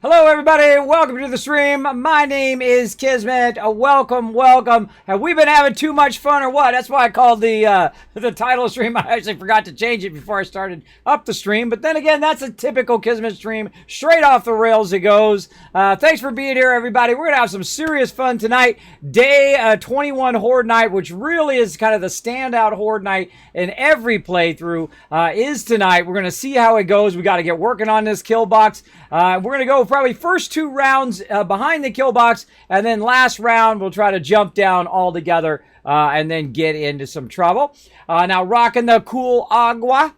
Hello, everybody. Welcome to the stream. My name is Kismet. Welcome. Have we been having too much fun or what? That's why I called the title stream. I actually forgot to change it before I started up the stream. But then again, that's a typical Kismet stream. Straight off the rails it goes. Thanks for being here, everybody. We're going to have some serious fun tonight. Day 21 Horde Night, which really is kind of the standout Horde Night in every playthrough, is tonight. We're going to see how it goes. We got to get working on this kill box. We're going to go probably first two rounds behind the kill box, and then last round we'll try to jump down all together and then get into some trouble. Now rocking the cool agua.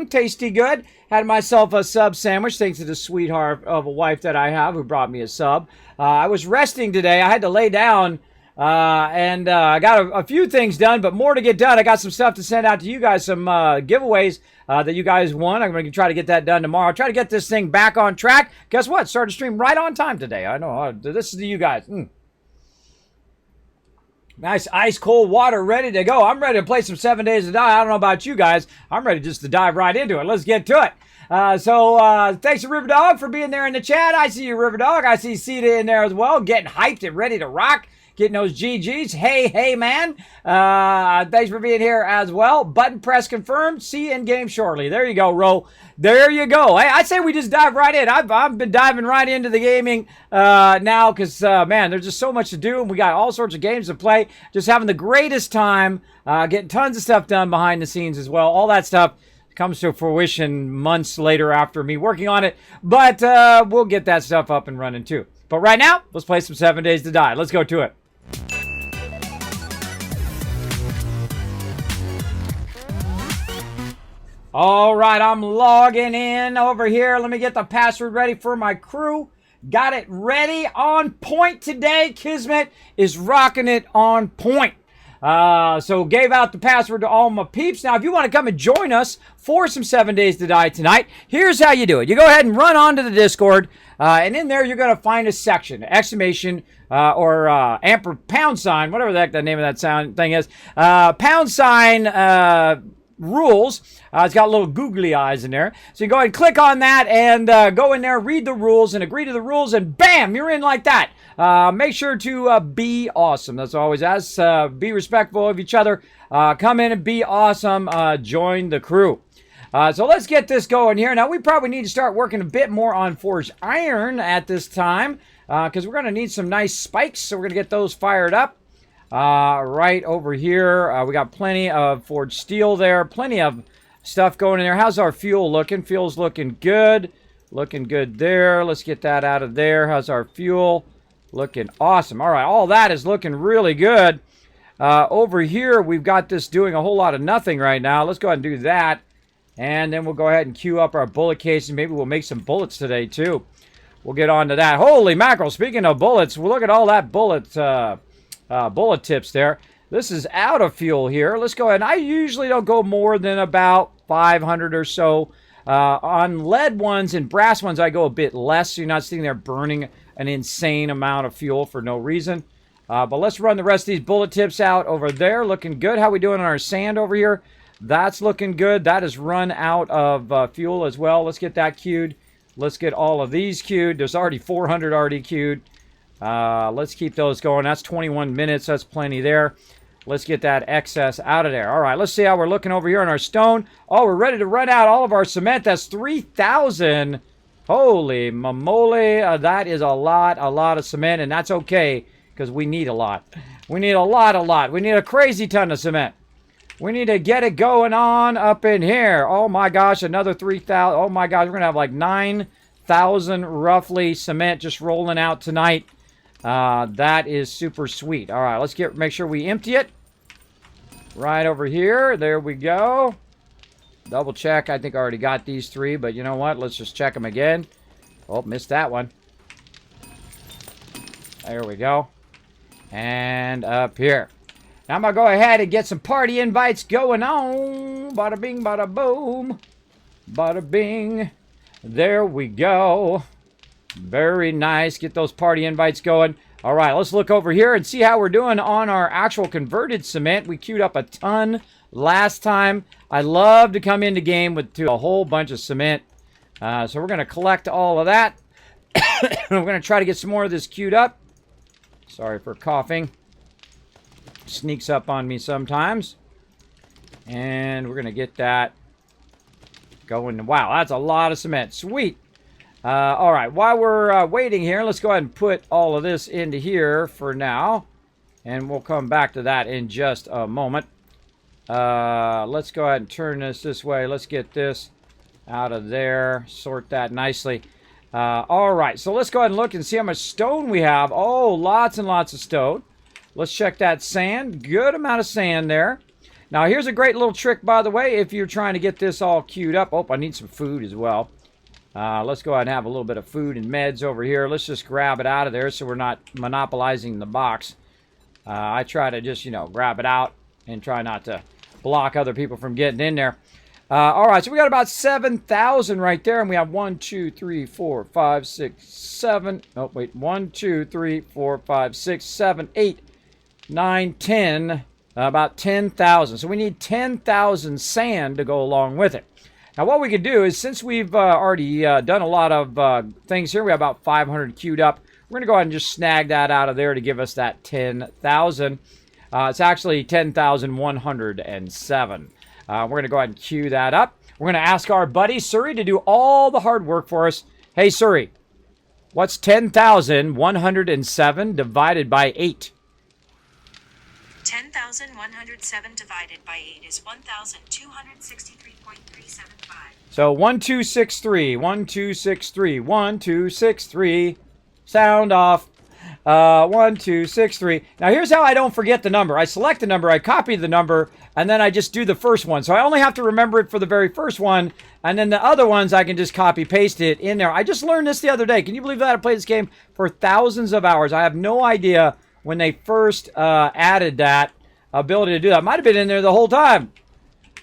Tasty good. Had myself a sub sandwich thanks to the sweetheart of a wife that I have who brought me a sub. I was resting today. I had to lay down and I got a few things done, but more to get done. I got some stuff to send out to you guys, some giveaways that you guys won. I'm going to try to get that done tomorrow. Try to get this thing back on track. Guess what? Started stream right on time today. I know. This is to you guys. Nice ice cold water ready to go. I'm ready to play some 7 Days to Die. I don't know about you guys. I'm ready just to dive right into it. Let's get to it. So thanks to Riverdog for being there in the chat. I see you, Riverdog. I see Ceta in there as well, getting hyped and ready to rock. Getting those GGs. Hey, man. Thanks for being here as well. Button press confirmed. See you in game shortly. There you go, Ro. There you go. Hey, I'd say we just dive right in. I've been diving right into the gaming now because, man, there's just so much to do. And we got all sorts of games to play. Just having the greatest time. Getting tons of stuff done behind the scenes as well. All that stuff comes to fruition months later after me working on it. But we'll get that stuff up and running too. But right now, let's play some 7 Days to Die. Let's go to it. All right, I'm logging in over here. Let me get the password ready for my crew. Got it ready on point today. Kismet is rocking it on point. So gave out the password to all my peeps. Now, if you want to come and join us for some 7 Days to Die tonight, here's how you do it. You go ahead and run onto the Discord, and in there you're going to find a section, exclamation or pound sign, whatever the heck the name of that sound thing is, pound sign rules. It's got little googly eyes in there. So you go ahead and click on that and go in there, read the rules and agree to the rules, and bam, you're in like that. Make sure to be awesome. That's always us. Be respectful of each other. Come in and be awesome. Join the crew. So let's get this going here. Now, we probably need to start working a bit more on forged iron at this time because we're going to need some nice spikes. So we're going to get those fired up. Right over here, we got plenty of forged steel there. Plenty of stuff going in there. How's our fuel looking? Fuel's looking good. Looking good there. Let's get that out of there. How's our fuel? Looking awesome. All right, all that is looking really good. Over here, we've got this doing a whole lot of nothing right now. Let's go ahead and do that. And then we'll go ahead and queue up our bullet cases. Maybe we'll make some bullets today, too. We'll get on to that. Holy mackerel. Speaking of bullets, well, look at all that bullet tips there. This is out of fuel here. Let's go ahead. I usually don't go more than about 500 or so. On lead ones and brass ones, I go a bit less, so you're not sitting there burning an insane amount of fuel for no reason. But let's run the rest of these bullet tips out over there. Looking good. How we doing on our sand over here? That's looking good. That is run out of fuel as well. Let's get that queued. Let's get all of these queued. There's already 400 already queued. Let's keep those going. That's 21 minutes. That's plenty there. Let's get that excess out of there. All right, let's see how we're looking over here on our stone. Oh, we're ready to run out all of our cement. That's 3,000. Holy mamole. That is a lot of cement, and that's okay because we need a lot. We need a lot. We need a crazy ton of cement. We need to get it going on up in here. Oh, my gosh, another 3,000. Oh, my gosh, we're going to have like 9,000 roughly cement just rolling out tonight. That is super sweet. All right, let's make sure we empty it. Right over here. There we go. Double check. I think I already got these three, but you know what? Let's just check them again. Oh, missed that one. There we go. And up here. Now I'm going to go ahead and get some party invites going on. Bada bing, bada boom. Bada bing. There we go. Very nice. Get those party invites going. All right, let's look over here and see how we're doing on our actual converted cement. We queued up a ton last time. I love to come into game with a whole bunch of cement. So we're going to collect all of that. We're going to try to get some more of this queued up. Sorry for coughing. Sneaks up on me sometimes. And we're going to get that going. Wow, that's a lot of cement. Sweet. All right, while we're waiting here, let's go ahead and put all of this into here for now. And we'll come back to that in just a moment. Let's go ahead and turn this way. Let's get this out of there. Sort that nicely. All right, so let's go ahead and look and see how much stone we have. Oh, lots and lots of stone. Let's check that sand. Good amount of sand there. Now, here's a great little trick, by the way, if you're trying to get this all queued up. Oh, I need some food as well. Let's go ahead and have a little bit of food and meds over here. Let's just grab it out of there so we're not monopolizing the box. I try to just, grab it out and try not to block other people from getting in there. All right, so we got about 7,000 right there, and we have 1, 2, 3, 4, 5, 6, 7. Oh, wait, 1, 2, 3, 4, 5, 6, 7, 8, 9, 10. About 10,000. So we need 10,000 sand to go along with it. Now, what we could do is, since we've already done a lot of things here, we have about 500 queued up. We're going to go ahead and just snag that out of there to give us that 10,000. It's actually 10,107. We're going to go ahead and queue that up. We're going to ask our buddy Suri to do all the hard work for us. Hey, Suri, what's 10,107 divided by 8? 10,107 divided by 8 is 1,263.375. So 1263, 1263, 1263. Sound off. 1263. Now here's how I don't forget the number. I select the number, I copy the number, and then I just do the first one. So I only have to remember it for the very first one, and then the other ones I can just copy paste it in there. I just learned this the other day. Can you believe that? I played this game for thousands of hours. I have no idea when they first added that ability to do that. Might have been in there the whole time.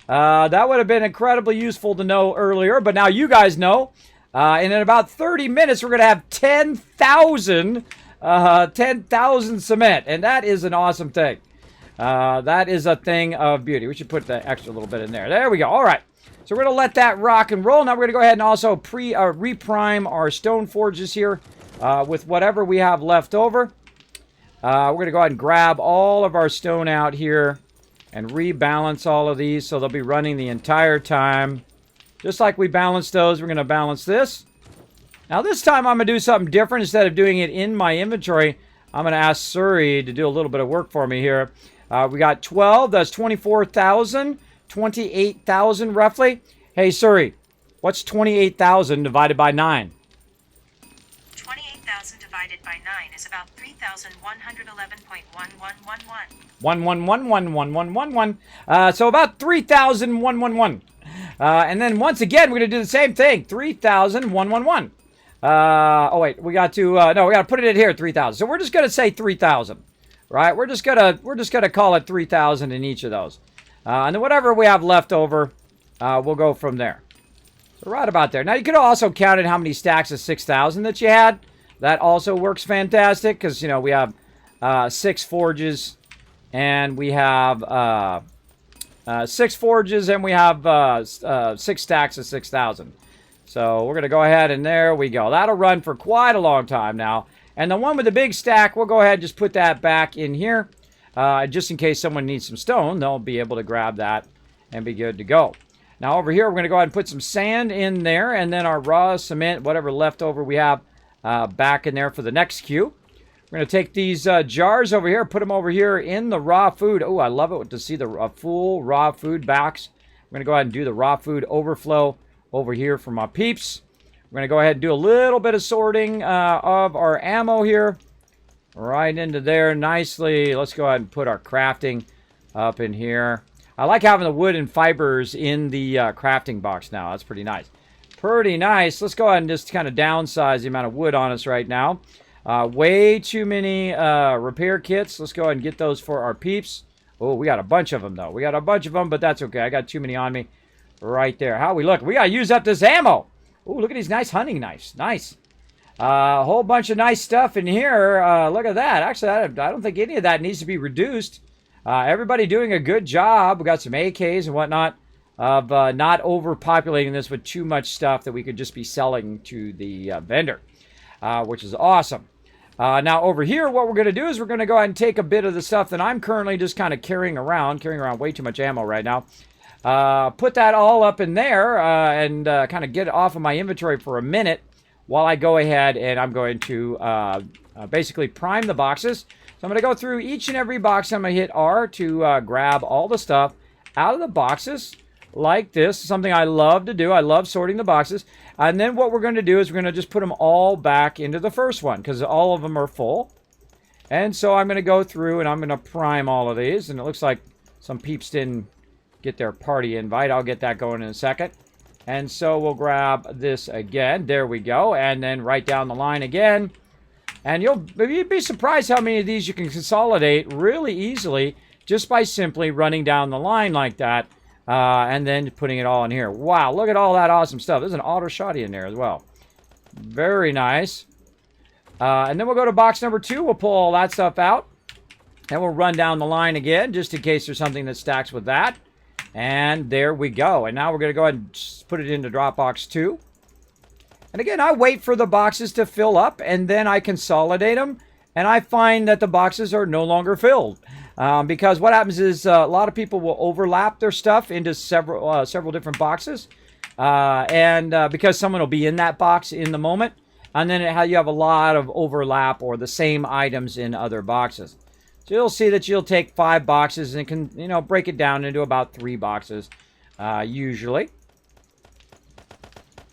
That would have been incredibly useful to know earlier, but now you guys know. And in about 30 minutes, we're going to have 10,000 cement, and that is an awesome thing. That is a thing of beauty. We should put the extra little bit in there. There we go. All right. So we're going to let that rock and roll. Now we're going to go ahead and also reprime our stone forges here with whatever we have left over. We're going to go ahead and grab all of our stone out here and rebalance all of these so they'll be running the entire time. Just like we balanced those, we're going to balance this. Now this time I'm going to do something different. Instead of doing it in my inventory, I'm going to ask Suri to do a little bit of work for me here. We got 12, that's 24,000, 28,000 roughly. Hey Suri, what's 28,000 divided by 9? 28,000 divided by 9 is about 3,111.1111. 1111111. So about 3,111. And then once again, we're going to do the same thing. 3,111. Oh wait, we got to no, we got to put it in here 3,000. So we're just going to say 3,000. Right? We're just going to call it 3,000 in each of those. And then whatever we have left over, we'll go from there. So right about there. Now you could also count in how many stacks of 6,000 that you had. That also works fantastic because, we have 6 forges and we have 6 forges and we have 6 stacks of 6,000. So we're going to go ahead and there we go. That'll run for quite a long time now. And the one with the big stack, we'll go ahead and just put that back in here. Just in case someone needs some stone, they'll be able to grab that and be good to go. Now over here, we're going to go ahead and put some sand in there and then our raw cement, whatever leftover we have, back in there for the next queue. We're going to take these jars over here, put them over here in the raw food. Oh, I love it to see the full raw food box. We're going to go ahead and do the raw food overflow over here for my peeps. We're going to go ahead and do a little bit of sorting of our ammo here. Right into there nicely. Let's go ahead and put our crafting up in here. I like having the wood and fibers in the crafting box now. That's pretty nice. Pretty nice. Let's go ahead and just kind of downsize the amount of wood on us right now. Way too many repair kits. Let's go ahead and get those for our peeps. Oh, we got a bunch of them, though. We got a bunch of them, but that's okay. I got too many on me right there. How we look? We got to use up this ammo. Oh, look at these nice hunting knives. Nice. A whole bunch of nice stuff in here. Look at that. Actually, I don't think any of that needs to be reduced. Everybody doing a good job. We got some AKs and whatnot of not overpopulating this with too much stuff that we could just be selling to the vendor. which is awesome. Now over here, what we're going to do is we're going to go ahead and take a bit of the stuff that I'm currently just kind of carrying around way too much ammo right now. Put that all up in there and kind of get it off of my inventory for a minute while I go ahead and I'm going to basically prime the boxes. So I'm going to go through each and every box. I'm going to hit R to grab all the stuff out of the boxes like this. Something I love to do. I love sorting the boxes. And then what we're going to do is we're going to just put them all back into the first one because all of them are full. And so I'm going to go through and I'm going to prime all of these. And it looks like some peeps didn't get their party invite. I'll get that going in a second. And so we'll grab this again. There we go. And then right down the line again. And you'd be surprised how many of these you can consolidate really easily just by simply running down the line like that. And then putting it all in here. Wow, look at all that awesome stuff. There's an auto shotty in there as well. Very nice. And then we'll go to box number 2. We'll pull all that stuff out. And we'll run down the line again, just in case there's something that stacks with that. And there we go. And now we're going to go ahead and put it into drop box 2. And again, I wait for the boxes to fill up, and then I consolidate them. And I find that the boxes are no longer filled. Because what happens is a lot of people will overlap their stuff into several different boxes. Because someone will be in that box in the moment. And then you have a lot of overlap or the same items in other boxes. So you'll see that you'll take 5 boxes and it can, break it down into about 3 boxes, usually.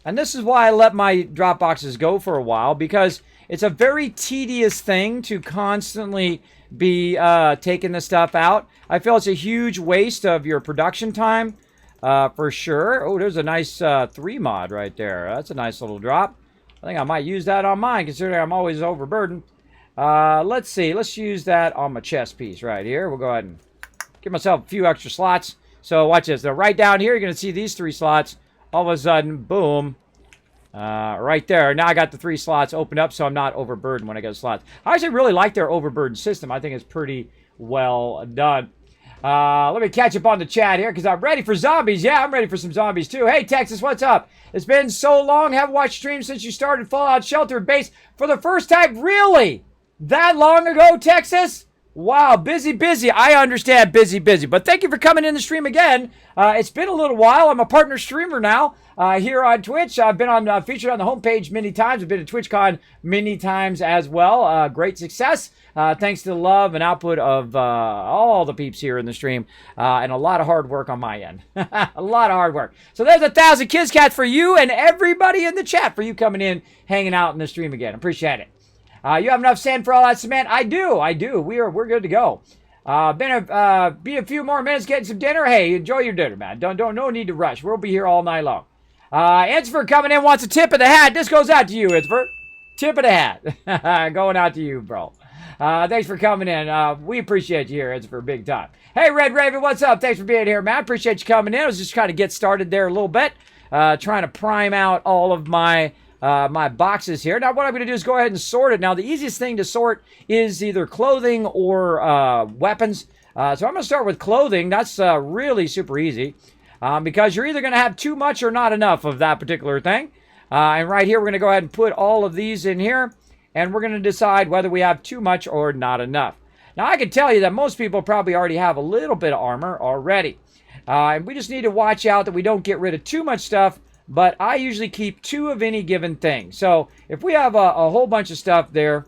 And this is why I let my drop boxes go for a while, because it's a very tedious thing to constantly be taking the stuff out. I feel it's a huge waste of your production time, for sure. Oh, there's a nice 3 mod right there. That's a nice little drop. I think I might use that on mine, considering I'm always overburdened. Let's see. Let's use that on my chest piece right here. We'll go ahead and give myself a few extra slots. So watch this. Now, right down here, you're going to see these 3 slots. All of a sudden, boom, right there. Now I got the 3 slots opened up, so I'm not overburdened when I get slots. I actually really like their overburden system. I think it's pretty well done. Let me catch up on the chat here because I'm ready for zombies. Yeah, I'm ready for some zombies too. Hey, Texas, what's up? It's been so long. Haven't watched streams since you started Fallout Shelter Base for the first time. Really? That long ago, Texas? Wow, busy. I understand busy. But thank you for coming in the stream again. It's been a little while. I'm a partner streamer now here on Twitch. I've been featured on the homepage many times. I've been to TwitchCon many times as well. Great success. Thanks to the love and output of all the peeps here in the stream. And a lot of hard work on my end. A lot of hard work. So there's 1,000 Kids Cats for you and everybody in the chat for you coming in, hanging out in the stream again. Appreciate it. You have enough sand for all that cement? I do. We're good to go. Be a few more minutes getting some dinner. Hey, enjoy your dinner, man. No need to rush. We'll be here all night long. Edsfer coming in wants a tip of the hat. This goes out to you, Edsfer. Tip of the hat. Going out to you, bro. Thanks for coming in. We appreciate you here, Edsfer, big time. Hey, Red Raven, what's up? Thanks for being here, man. Appreciate you coming in. I was just trying to get started there a little bit. Trying to prime out all of my boxes here. Now what I'm going to do is go ahead and sort it. Now the easiest thing to sort is either clothing or weapons. So I'm going to start with clothing. That's really super easy because you're either going to have too much or not enough of that particular thing. And right here we're going to go ahead and put all of these in here and we're going to decide whether we have too much or not enough. Now I can tell you that most people probably already have a little bit of armor already. And we just need to watch out that we don't get rid of too much stuff. But I usually keep 2 of any given thing. So if we have a whole bunch of stuff there,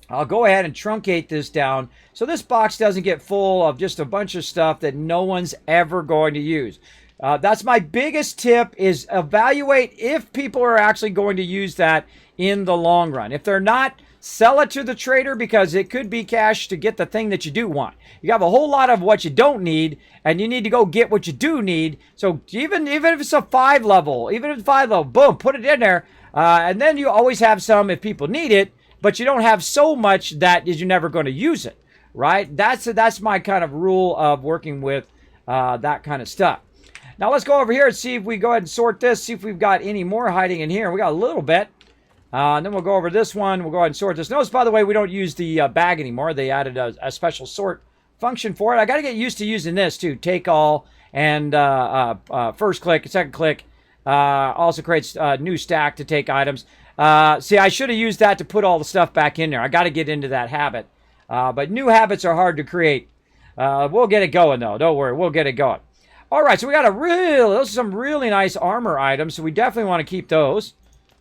I'll go ahead and truncate this down so this box doesn't get full of just a bunch of stuff that no one's ever going to use. That's my biggest tip, is evaluate if people are actually going to use that in the long run. If they're not, sell it to the trader because it could be cash to get the thing that you do want. You have a whole lot of what you don't need, and you need to go get what you do need. So even if it's a 5 level, boom, put it in there. And then you always have some if people need it, but you don't have so much that you're never going to use it, right? That's my kind of rule of working with that kind of stuff. Now let's go over here and see if we go ahead and sort this, see if we've got any more hiding in here. We got a little bit. And then we'll go over this one. We'll go ahead and sort this. Notice, by the way, we don't use the bag anymore. They added a special sort function for it. I got to get used to using this, too. Take all and first click, second click. Also creates a new stack to take items. See, I should have used that to put all the stuff back in there. I got to get into that habit. But new habits are hard to create. We'll get it going, though. Don't worry. We'll get it going. All right, so we got those are some really nice armor items, so we definitely want to keep those.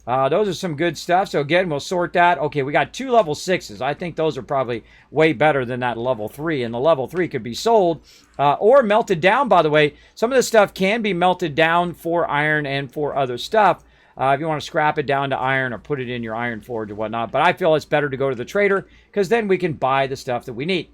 Those are some good stuff. So again, we'll sort that. Okay, we got 2 level 6s. I think those are probably way better than that level 3. And the level 3 could be sold or melted down, by the way. Some of this stuff can be melted down for iron and for other stuff. If you want to scrap it down to iron or put it in your iron forge or whatnot. But I feel it's better to go to the trader because then we can buy the stuff that we need.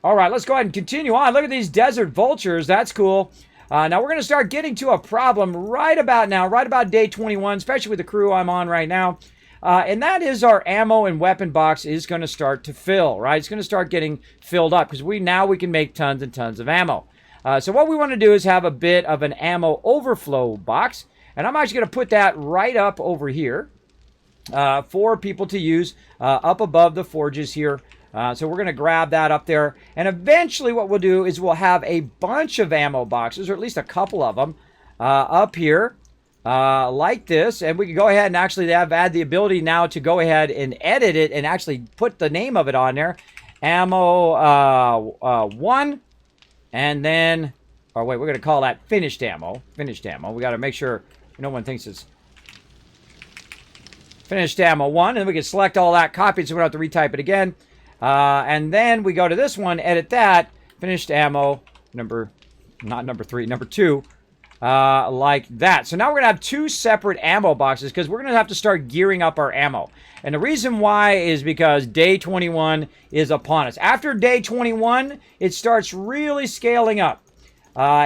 All right, let's go ahead and continue on. Look at these desert vultures. That's cool. Now we're going to start getting to a problem right about now, right about day 21, especially with the crew I'm on right now. And that is our ammo and weapon box is going to start to fill, right? It's going to start getting filled up because we can make tons and tons of ammo. So what we want to do is have a bit of an ammo overflow box. And I'm actually going to put that right up over here for people to use up above the forges here. So we're going to grab that up there. And eventually what we'll do is we'll have a bunch of ammo boxes, or at least a couple of them, up here like this. And we can go ahead and actually add the ability now to go ahead and edit it and actually put the name of it on there. Ammo 1. And then, or wait, we're going to call that finished ammo. Finished ammo. We got to make sure no one thinks it's finished ammo 1. And we can select all that, copy it so we don't have to retype it again. And then we go to this one, edit that, finished ammo, number 2, like that. So now we're going to have 2 separate ammo boxes because we're going to have to start gearing up our ammo. And the reason why is because day 21 is upon us. After day 21, it starts really scaling up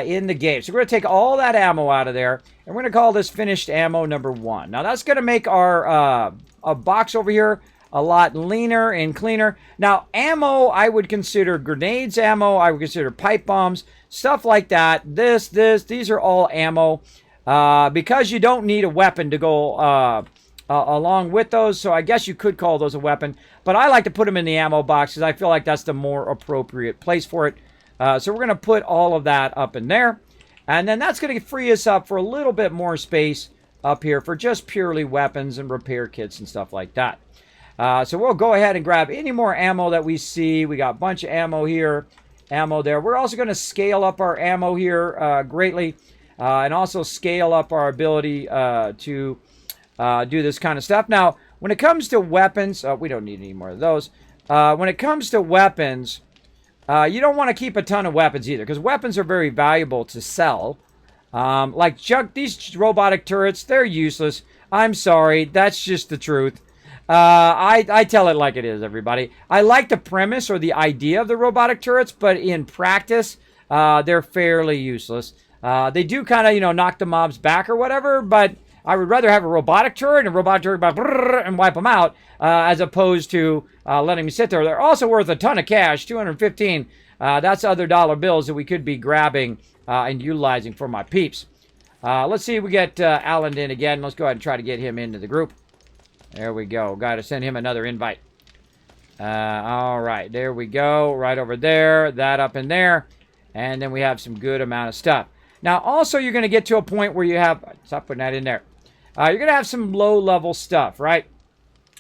in the game. So we're going to take all that ammo out of there, and we're going to call this finished ammo number 1. Now that's going to make our box over here a lot leaner and cleaner. Now, ammo, I would consider grenades ammo. I would consider pipe bombs, stuff like that. These are all ammo because you don't need a weapon to go along with those. So I guess you could call those a weapon. But I like to put them in the ammo box because I feel like that's the more appropriate place for it. So we're going to put all of that up in there. And then that's going to free us up for a little bit more space up here for just purely weapons and repair kits and stuff like that. So we'll go ahead and grab any more ammo that we see. We got a bunch of ammo here, ammo there. We're also going to scale up our ammo here greatly and also scale up our ability to do this kind of stuff. Now, when it comes to weapons, we don't need any more of those. When it comes to weapons, you don't want to keep a ton of weapons either because weapons are very valuable to sell. Like these robotic turrets, they're useless. I'm sorry, that's just the truth. I tell it like it is, everybody. I like the premise or the idea of the robotic turrets, but in practice, they're fairly useless. They do kind of, knock the mobs back or whatever, but I would rather have a robotic turret and a robotic turret and wipe them out as opposed to letting me sit there. They're also worth a ton of cash, 215. That's other dollar bills that we could be grabbing and utilizing for my peeps. Let's see if we get Alan in again. Let's go ahead and try to get him into the group. There we go. Got to send him another invite. All right. There we go. Right over there. That up in there. And then we have some good amount of stuff. Now, also, you're going to get to a point where you have... Stop putting that in there. You're going to have some low-level stuff, right?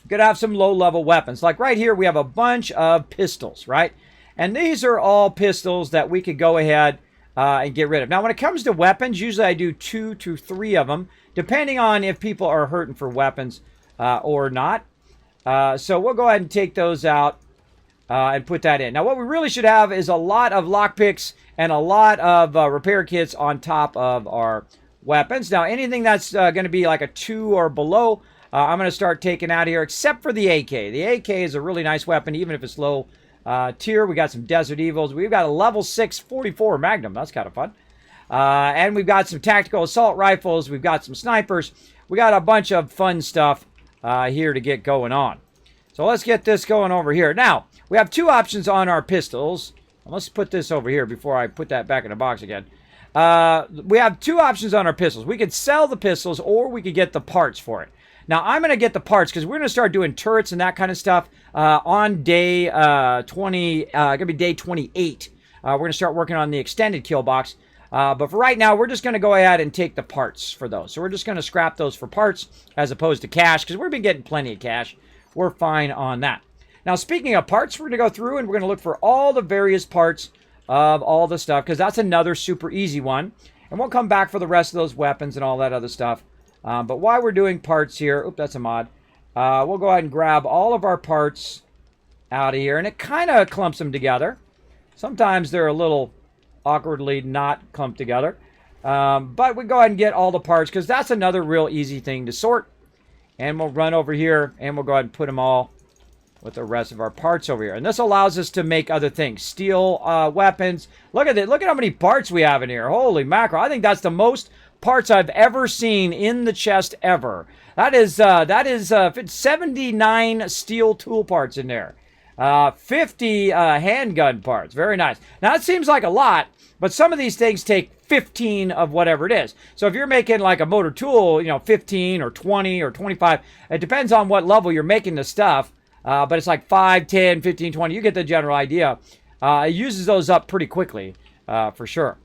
You're going to have some low-level weapons. Like right here, we have a bunch of pistols, right? And these are all pistols that we could go ahead and get rid of. Now, when it comes to weapons, usually I do 2 to 3 of them, depending on if people are hurting for weapons or not. So we'll go ahead and take those out and put that in. Now, what we really should have is a lot of lockpicks and a lot of repair kits on top of our weapons. Now, anything that's going to be like a 2 or below, I'm going to start taking out here, except for the AK. The AK is a really nice weapon, even if it's low tier. We got some Desert Eagles. We've got a level 6 44 Magnum. That's kind of fun. And we've got some tactical assault rifles. We've got some snipers. We got a bunch of fun stuff here to get going on. So let's get this going over here. Now, we have 2 options on our pistols. Let's put this over here before I put that back in the box again. We have 2 options on our pistols. We could sell the pistols or we could get the parts for it. Now, I'm going to get the parts because we're going to start doing turrets and that kind of stuff on day 20, going to be day 28. We're going to start working on the extended kill box. But for right now, we're just going to go ahead and take the parts for those. So we're just going to scrap those for parts as opposed to cash because we've been getting plenty of cash. We're fine on that. Now, speaking of parts, we're going to go through and we're going to look for all the various parts of all the stuff because that's another super easy one. And we'll come back for the rest of those weapons and all that other stuff. But while we're doing parts here, oops, that's a mod. We'll go ahead and grab all of our parts out of here. And it kind of clumps them together. Sometimes they're a little awkwardly not clumped together. But we go ahead and get all the parts because that's another real easy thing to sort. And we'll run over here and we'll go ahead and put them all with the rest of our parts over here. And this allows us to make other things. Steel weapons. Look at it. Look at how many parts we have in here. Holy mackerel. I think that's the most parts I've ever seen in the chest ever. That is 79 steel tool parts in there. 50 handgun parts. Very nice. Now, it seems like a lot, but some of these things take 15 of whatever it is. So if you're making like a motor tool, 15 or 20 or 25, it depends on what level you're making the stuff. But it's like 5, 10, 15, 20. You get the general idea. It uses those up pretty quickly, for sure.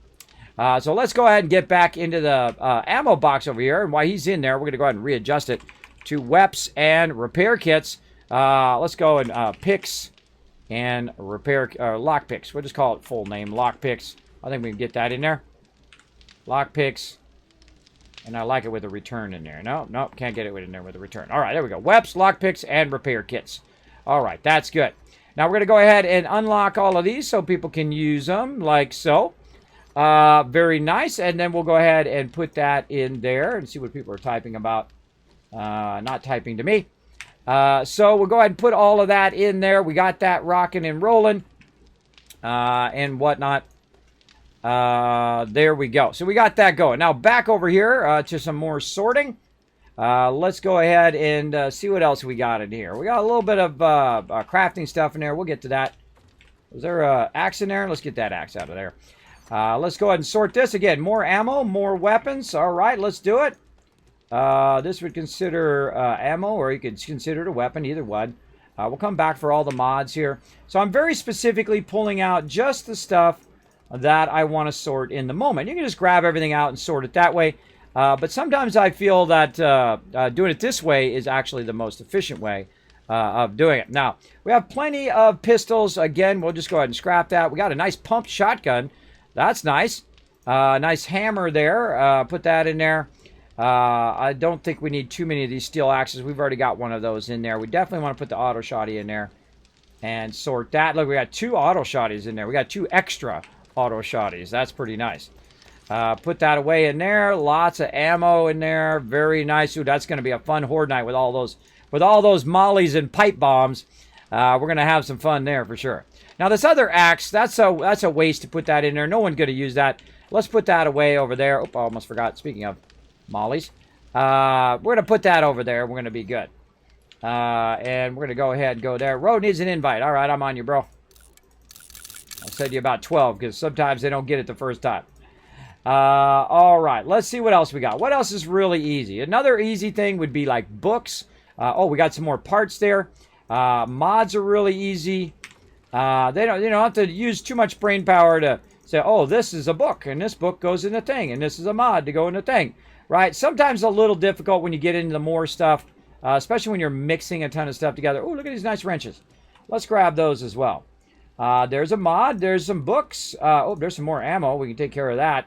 So let's go ahead and get back into the ammo box over here. And while he's in there, we're going to go ahead and readjust it to weps and repair kits. Let's go and picks and repair lock picks. We'll just call it full name, lock picks. I think we can get that in there. Lock picks. And I like it with a return in there. No, can't get it in there with a return. All right, there we go. Weps, lock picks, and repair kits. All right, that's good. Now we're going to go ahead and unlock all of these so people can use them like so. Very nice. And then we'll go ahead and put that in there and see what people are typing about. Not typing to me. So we'll go ahead and put all of that in there. We got that rocking and rolling and whatnot. There we go. So we got that going. Now back over here to some more sorting. Let's go ahead and see what else we got in here. We got a little bit of crafting stuff in there. We'll get to that. Is there an axe in there? Let's get that axe out of there. Let's go ahead and sort this. Again, more ammo, more weapons. All right, let's do it. This would consider ammo, or you could consider it a weapon, either one. We'll come back for all the mods here. So I'm very specifically pulling out just the stuff that I want to sort in the moment. You can just grab everything out and sort it that way. But sometimes I feel that doing it this way is actually the most efficient way of doing it. Now, we have plenty of pistols. Again, we'll just go ahead and scrap that. We got a nice pump shotgun. That's nice. Nice hammer there. Put that in there. I don't think we need too many of these steel axes. We've already got one of those in there. We definitely want to put the auto shotty in there and sort that. Look, we got 2 auto shotties in there. We got 2 extra auto shotties. That's pretty nice. Put that away in there. Lots of ammo in there. Very nice. Ooh, that's going to be a fun horde night with all those mollies and pipe bombs. We're going to have some fun there for sure. Now this other axe, that's a waste to put that in there. No one's going to use that. Let's put that away over there. Oh, I almost forgot. Speaking of mollies, we're going to put that over there. We're going to be good. And we're going to go ahead and go there. Road needs an invite. All right, I'm on you, bro. I said you about 12 because sometimes they don't get it the first time. All right, let's see what else we got. What else is really easy? Another easy thing would be like books. Oh, we got some more parts there. Mods are really easy. They don't have to use too much brain power to say, oh, this is a book, and this book goes in the thing, and this is a mod to go in the thing, right? Sometimes a little difficult when you get into more stuff, especially when you're mixing a ton of stuff together. Oh, look at these nice wrenches. Let's grab those as well. There's a mod. There's some books. Oh, there's some more ammo. We can take care of that.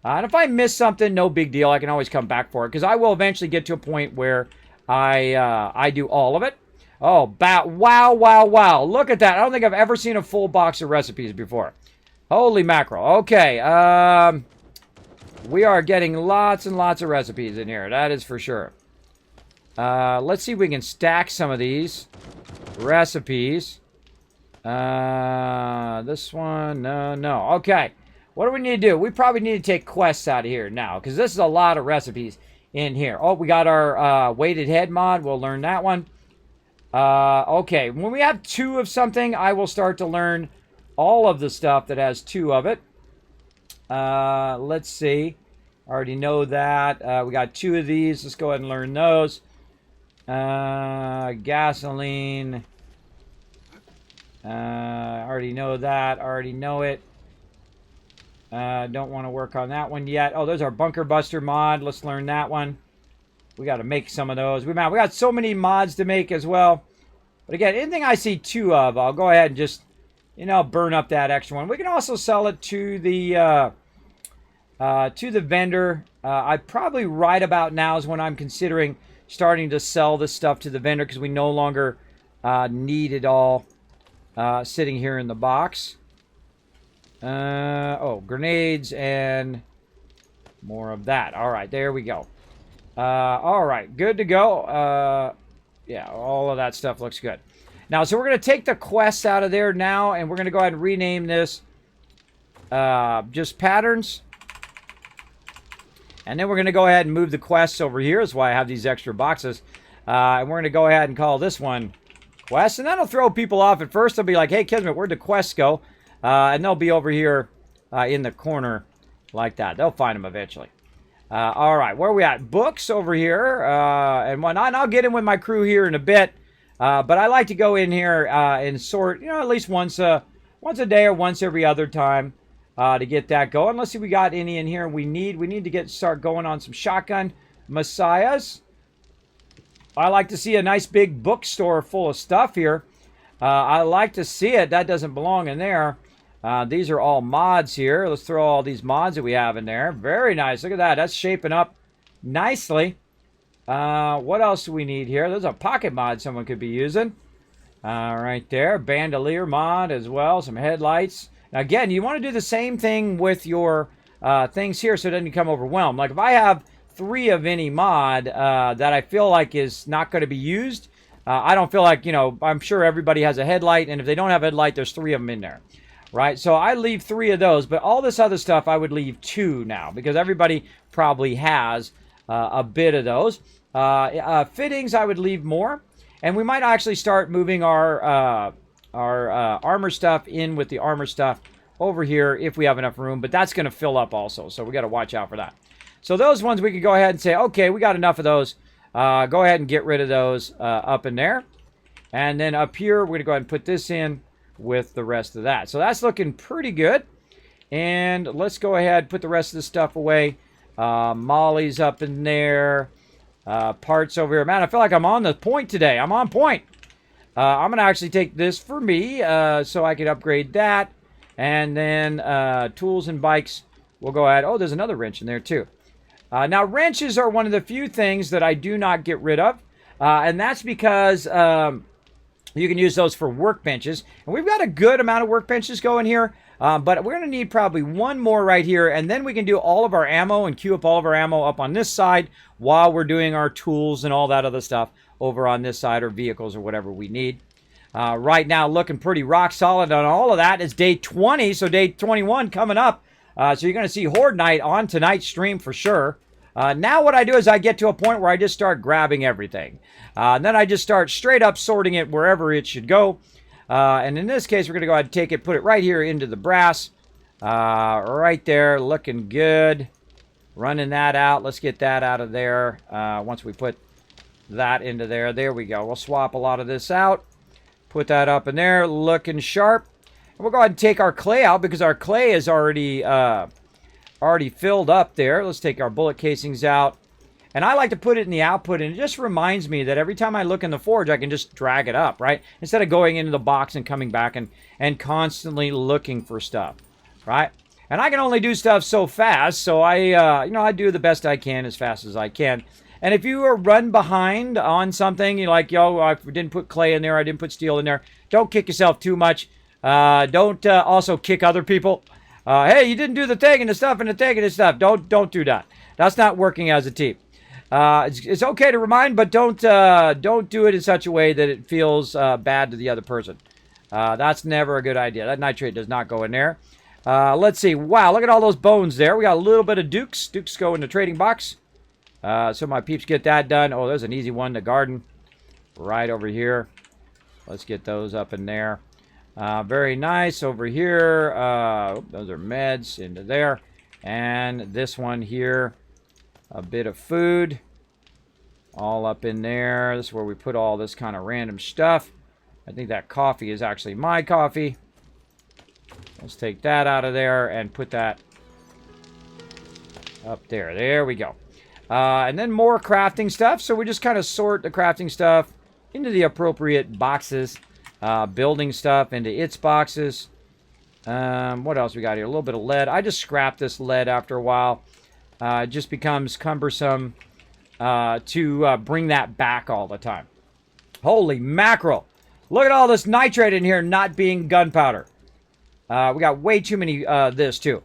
And if I miss something, no big deal. I can always come back for it because I will eventually get to a point where I do all of it. Oh, wow, wow, wow. Look at that. I don't think I've ever seen a full box of recipes before. Holy mackerel. Okay. We are getting lots and lots of recipes in here. That is for sure. Let's see if we can stack some of these recipes. This one, no. Okay. What do we need to do? We probably need to take quests out of here now because this is a lot of recipes in here. Oh, we got our weighted head mod. We'll learn that one. Okay, when we have 2 of something, I will start to learn all of the stuff that has 2 of it. Let's see. Already know that. We got 2 of these. Let's go ahead and learn those. Gasoline. Already know that. Already know it. Don't want to work on that one yet. Oh, there's our Bunker Buster mod. Let's learn that one. We got to make some of those. We got so many mods to make as well. But again, anything I see 2 of, I'll go ahead and just, burn up that extra one. We can also sell it to the vendor. I probably right about now is when I'm considering starting to sell this stuff to the vendor because we no longer need it all sitting here in the box. Grenades and more of that. All right, there we go. All right, good to go. Yeah, all of that stuff looks good. Now, so we're going to take the quests out of there now, and we're going to go ahead and rename this just patterns. And then we're going to go ahead and move the quests over here. That's why I have these extra boxes. And we're going to go ahead and call this one quests. And that'll throw people off at first. They'll be like, hey, Kismet, where'd the quests go? And they'll be over here in the corner like that. They'll find them eventually. All right, where are we at? Books over here and whatnot. And I'll get in with my crew here in a bit. But I like to go in here and sort, at least once a day or once every other time to get that going. Let's see if we got any in here we need. We need to start going on some shotgun messiahs. I like to see a nice big bookstore full of stuff here. I like to see it. That doesn't belong in there. These are all mods here. Let's throw all these mods that we have in there. Very nice. Look at that. That's shaping up nicely. What else do we need here? There's a pocket mod someone could be using. Right there. Bandolier mod as well. Some headlights. Now, again, you want to do the same thing with your things here so it doesn't become overwhelmed. Like if I have 3 of any mod that I feel like is not going to be used, I don't feel like, I'm sure everybody has a headlight. And if they don't have a headlight, there's 3 of them in there. Right, so I leave 3 of those, but all this other stuff I would leave 2 now because everybody probably has a bit of those. Fittings I would leave more, and we might actually start moving our armor stuff in with the armor stuff over here if we have enough room, but that's going to fill up also, so we got to watch out for that. So those ones we can go ahead and say, okay, we got enough of those. Go ahead and get rid of those up in there, and then up here we're going to go ahead and put this in with the rest of that. So that's looking pretty good. And let's go ahead, put the rest of the stuff away. Molly's up in there. Parts over here. Man, I feel like I'm on the point today. I'm on point. I'm going to actually take this for me so I can upgrade that. And then tools and bikes, we'll go ahead. Oh, there's another wrench in there too. Now, wrenches are one of the few things that I do not get rid of. And that's because you can use those for workbenches. And we've got a good amount of workbenches going here. But we're going to need probably 1 more right here. And then we can do all of our ammo and queue up all of our ammo up on this side while we're doing our tools and all that other stuff over on this side or vehicles or whatever we need. Right now, looking pretty rock solid on all of that is day 20. So day 21 coming up. So you're going to see Horde Night on tonight's stream for sure. Now what I do is I get to a point where I just start grabbing everything. And then I just start straight up sorting it wherever it should go. And in this case, we're going to go ahead and take it, put it right here into the brass. Right there, looking good. Running that out. Let's get that out of there. Once we put that into there. There we go. We'll swap a lot of this out. Put that up in there, looking sharp. And we'll go ahead and take our clay out because our clay is already filled up there. Let's take our bullet casings out. And I like to put it in the output, and it just reminds me that every time I look in the forge, I can just drag it up, right? Instead of going into the box and coming back and constantly looking for stuff, right? And I can only do stuff so fast, so I do the best I can as fast as I can. And if you are run behind on something, you're like, yo, I didn't put clay in there, I didn't put steel in there, don't kick yourself too much. Don't also kick other people. Hey, you didn't do the thing and the stuff and the thing and the stuff. Don't do that. That's not working as a team. It's okay to remind, but don't do it in such a way that it feels bad to the other person. That's never a good idea. That nitrate does not go in there. Let's see. Wow, look at all those bones there. We got a little bit of Dukes. Dukes go in the trading box. So my peeps get that done. Oh, there's an easy one. The garden. Right over here. Let's get those up in there. Very nice over here. Those are meds into there. And this one here. A bit of food. All up in there. This is where we put all this kind of random stuff. I think that coffee is actually my coffee. Let's take that out of there and put that Up there. There we go. And then more crafting stuff. So we just kind of sort the crafting stuff into the appropriate boxes. Building stuff into its boxes. What else we got here? A little bit of lead. I just scrapped this lead after a while. It just becomes cumbersome to bring that back all the time. Holy mackerel. Look at all this nitrate in here not being gunpowder. We got way too many this too.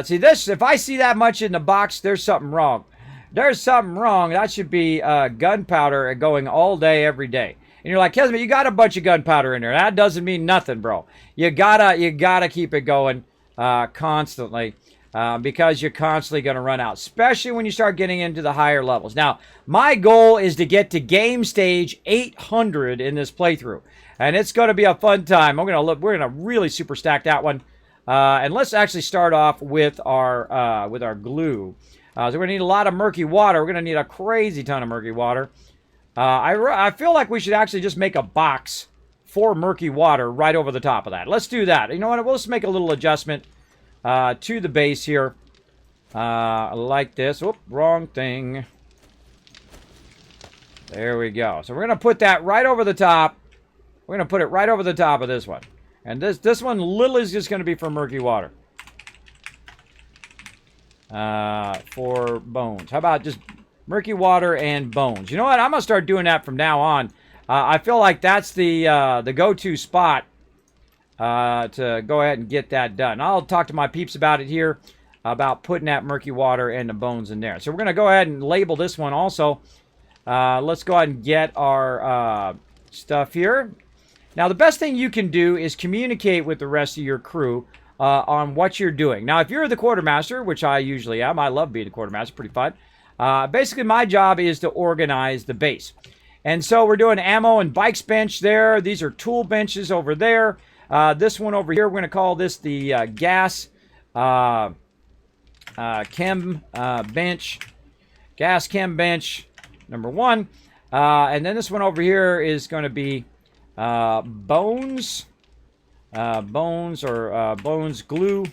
See this, if I see that much in the box, there's something wrong. There's something wrong. That should be gunpowder going all day, every day. And you're like, Kismet, you got a bunch of gunpowder in there. That doesn't mean nothing, bro. You gotta keep it going constantly because you're constantly going to run out, especially when you start getting into the higher levels. Now, my goal is to get to game stage 800 in this playthrough, and it's going to be a fun time. We're gonna really super stack that one, and let's actually start off with our glue. So we're going to need a lot of murky water. We're going to need a crazy ton of murky water. I feel like we should actually just make a box for murky water right over the top of that. Let's do that. You know what? We'll just make a little adjustment to the base here. Like this. Oop, wrong thing. There we go. So we're going to put that right over the top. We're going to put it right over the top of this one. And this one literally is just going to be for murky water. For bones. How about just murky water and bones? You know what? I'm going to start doing that from now on. I feel like that's the go-to spot to go ahead and get that done. I'll talk to my peeps about it here, about putting that murky water and the bones in there. So we're going to go ahead and label this one also. Let's go ahead and get our stuff here. Now, the best thing you can do is communicate with the rest of your crew on what you're doing. Now, if you're the quartermaster, which I usually am, I love being a quartermaster, pretty fun. Basically, my job is to organize the base. And so we're doing ammo and bikes bench there. These are tool benches over there. This one over here, we're going to call this the gas chem bench. Gas chem bench number 1. And then this one over here is going to be bones. Bones glue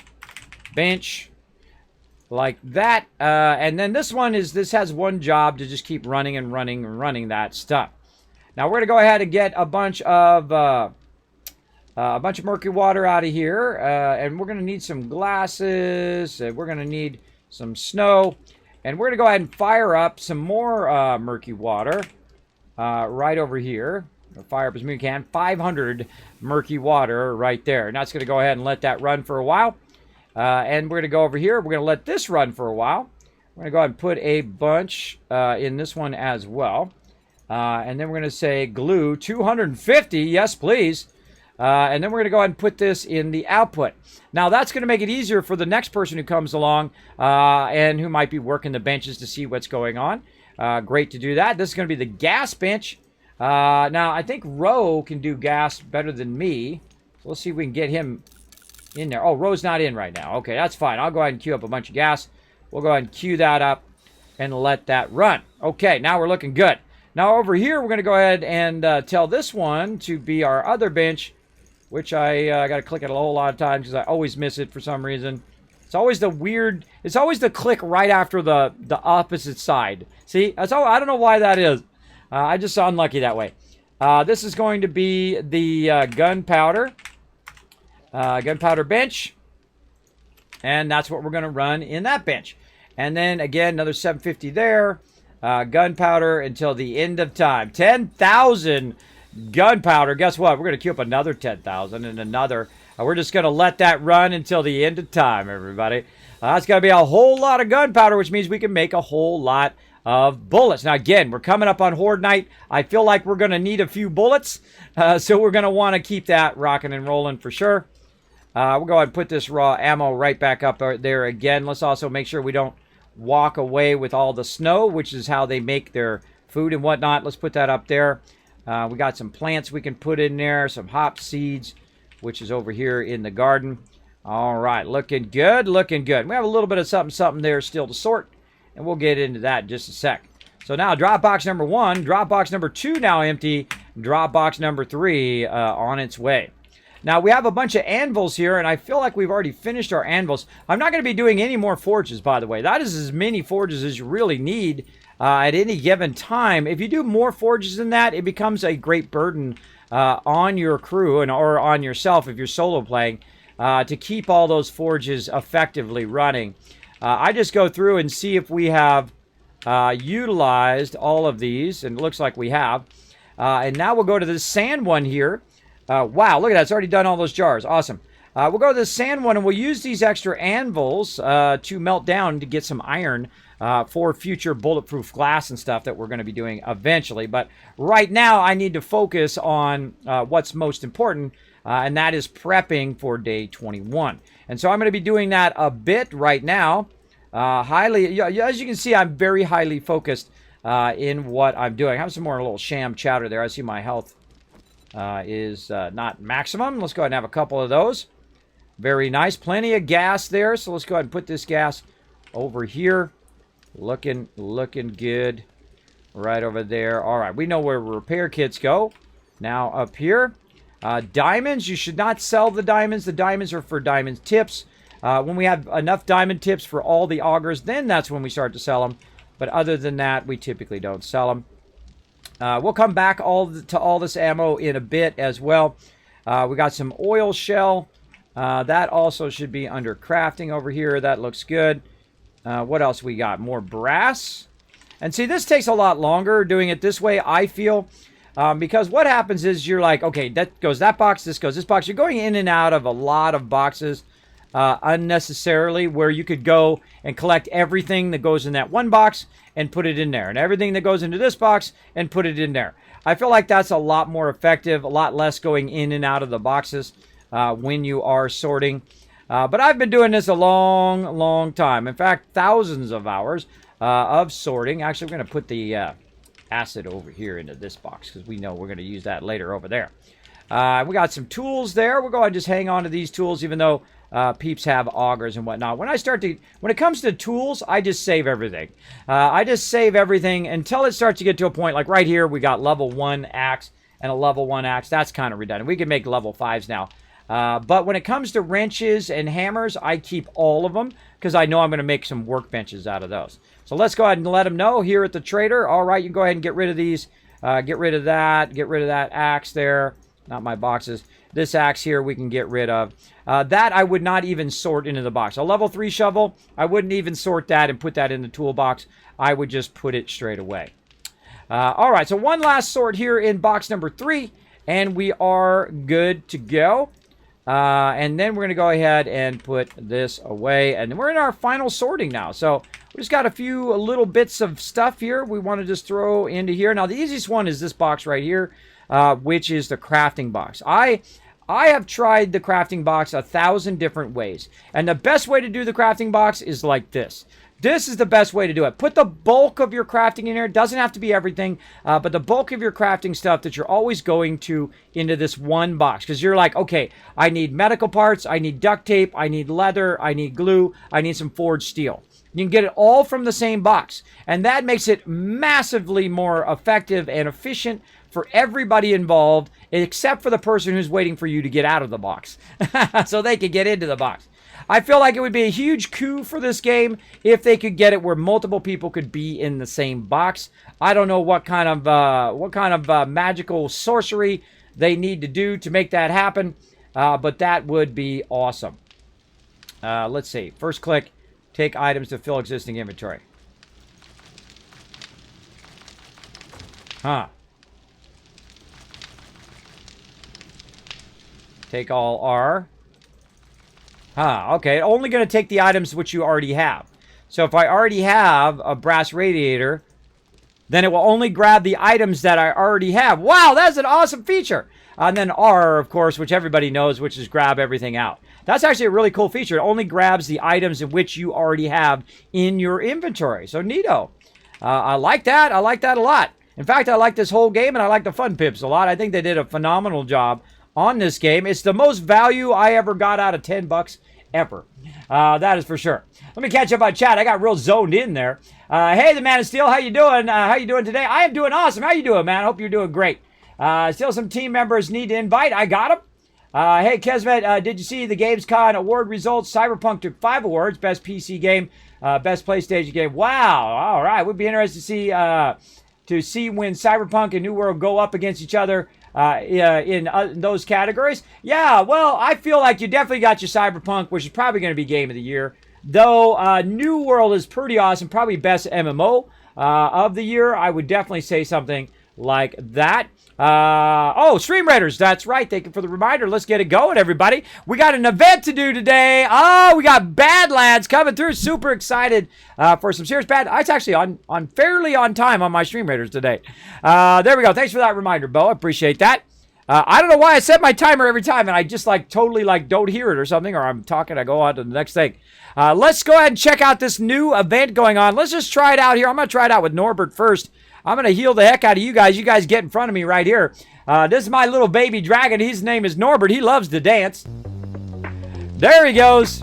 bench, like that. And then this one has one job, to just keep running and running and running that stuff. Now we're going to go ahead and get a bunch of murky water out of here, and we're going to need some glasses, and we're going to need some snow, and we're going to go ahead and fire up some more murky water right over here. Fire up as many as we can. 500 murky water right there. And that's going to go ahead and let that run for a while. And we're going to go over here. We're going to let this run for a while. We're going to go ahead and put a bunch in this one as well. And then we're going to say glue 250. Yes, please. And then we're going to go ahead and put this in the output. Now, that's going to make it easier for the next person who comes along and who might be working the benches to see what's going on. Great to do that. This is going to be the gas bench. Now, I think Ro can do gas better than me. So let's see if we can get him in there. Oh, Ro's not in right now. Okay, that's fine. I'll go ahead and queue up a bunch of gas. We'll go ahead and queue that up and let that run. Okay, now we're looking good. Now, over here, we're going to go ahead and tell this one to be our other bench, which I got to click it a whole lot of times because I always miss it for some reason. It's always it's always the click right after the opposite side. See, I don't know why that is. I just saw unlucky that way. This is going to be the gunpowder bench. And that's what we're going to run in that bench. And then, again, another 750 there. Gunpowder until the end of time. 10,000 gunpowder. Guess what? We're going to queue up another 10,000 and another. We're just going to let that run until the end of time, everybody. That's going to be a whole lot of gunpowder, which means we can make a whole lot of bullets. Now, again, we're coming up on Horde Night. I feel like we're going to need a few bullets, so we're going to want to keep that rocking and rolling for sure. We'll go ahead and put this raw ammo right back up there again. Let's also make sure we don't walk away with all the snow, which is how they make their food and whatnot. Let's put that up there. We got some plants we can put in there, some hop seeds, which is over here in the garden. All right, looking good, looking good. We have a little bit of something there still to sort. And we'll get into that in just a sec. So now drop box number 1, drop box number 2 now empty, drop box number 3 on its way. Now, we have a bunch of anvils here, and I feel like we've already finished our anvils. I'm not going to be doing any more forges, by the way. That is as many forges as you really need at any given time. If you do more forges than that, it becomes a great burden on your crew or on yourself if you're solo playing to keep all those forges effectively running. I just go through and see if we have utilized all of these, and it looks like we have. And now we'll go to the sand one here. Wow, look at that. It's already done all those jars. Awesome. We'll go to the sand one, and we'll use these extra anvils to melt down to get some iron for future bulletproof glass and stuff that we're going to be doing eventually. But right now, I need to focus on what's most important, and that is prepping for day 21. And so I'm going to be doing that a bit right now. As you can see, I'm very highly focused in what I'm doing. I have some more little sham chowder there. I see my health is not maximum. Let's go ahead and have a couple of those. Very nice. Plenty of gas there. So let's go ahead and put this gas over here. Looking good. Right over there. All right. We know where repair kits go. Now up here. Diamonds. You should not sell the diamonds. The diamonds are for diamond tips. When we have enough diamond tips for all the augers, then that's when we start to sell them. But other than that, we typically don't sell them. We'll come back to all this ammo in a bit as well. We got some oil shell. That also should be under crafting over here. That looks good. What else we got? More brass. And see, this takes a lot longer doing it this way, I feel. Because what happens is you're like, okay, that goes that box, this goes this box. You're going in and out of a lot of boxes unnecessarily, where you could go and collect everything that goes in that one box and put it in there, and everything that goes into this box and put it in there. I feel like that's a lot more effective, a lot less going in and out of the boxes when you are sorting. But I've been doing this a long time. In fact, thousands of hours of sorting. Actually, we're going to put the acid over here into this box because we know we're going to use that later over there. We got some tools there. We'll go ahead and just hang on to these tools, even though peeps have augers and whatnot. When it comes to tools, I just save everything. I just save everything until it starts to get to a point, like right here, we got level 1 axe and a level 1 axe. That's kind of redundant. We can make level 5s now. But when it comes to wrenches and hammers, I keep all of them because I know I'm going to make some workbenches out of those. So let's go ahead and let them know here at the trader. All right, you can go ahead and get rid of these. Get rid of that axe there. Not my boxes. This axe here we can get rid of. That I would not even sort into the box. A level 3 shovel, I wouldn't even sort that and put that in the toolbox. I would just put it straight away. All right, so one last sort here in box number 3, and we are good to go. And then we're going to go ahead and put this away. And we're in our final sorting now. So we just got a few little bits of stuff here we want to just throw into here. Now, the easiest one is this box right here, which is the crafting box. I have tried the crafting box 1,000 different ways. And the best way to do the crafting box is like this. This is the best way to do it. Put the bulk of your crafting in there. It doesn't have to be everything, but the bulk of your crafting stuff that you're always going to into this one box. Because you're like, okay, I need medical parts, I need duct tape, I need leather, I need glue, I need some forged steel. You can get it all from the same box. And that makes it massively more effective and efficient for everybody involved, except for the person who's waiting for you to get out of the box. So they can get into the box. I feel like it would be a huge coup for this game if they could get it where multiple people could be in the same box. I don't know what kind of magical sorcery they need to do to make that happen, but that would be awesome. Let's see. First click, take items to fill existing inventory. Huh. Take all R. Okay. Only going to take the items which you already have. So if I already have a brass radiator, then it will only grab the items that I already have. Wow, that's an awesome feature. And then R, of course, which everybody knows, which is grab everything out. That's actually a really cool feature. It only grabs the items in which you already have in your inventory. So neato. I like that. I like that a lot. In fact, I like this whole game, and I like the Fun Pips a lot. I think they did a phenomenal job on this game. It's the most value I ever got out of $10 ever. That is for sure. Let me catch up on chat. I got real zoned in there. Hey, the Man of Steel, how you doing? How you doing today? I am doing awesome. How you doing, man? I hope you're doing great. Still some team members need to invite. I got them. Hey, Kismet, did you see the GamesCon award results? Cyberpunk took 5 awards: Best PC Game, Best PlayStation Game. Wow. All right. Would be interested to see when Cyberpunk and New World go up against each other in those categories. Yeah, well, I feel like you definitely got your Cyberpunk, which is probably going to be Game of the Year. Though New World is pretty awesome, probably best MMO of the year. I would definitely say something like that. Oh, Stream Raiders, that's right. Thank you for the reminder. Let's get it going, everybody. We got an event to do today. Oh, we got Badlands coming through. Super excited for some serious bad. It's actually on fairly on time on my Stream Raiders today. There we go. Thanks for that reminder, Bo. I appreciate that. I don't know why I set my timer every time and I just totally don't hear it or something, or I'm talking, I go on to the next thing. Let's go ahead and check out this new event going on. Let's just try it out here. I'm going to try it out with Norbert first. I'm going to heal the heck out of you guys. You guys get in front of me right here. This is my little baby dragon. His name is Norbert. He loves to dance. There he goes.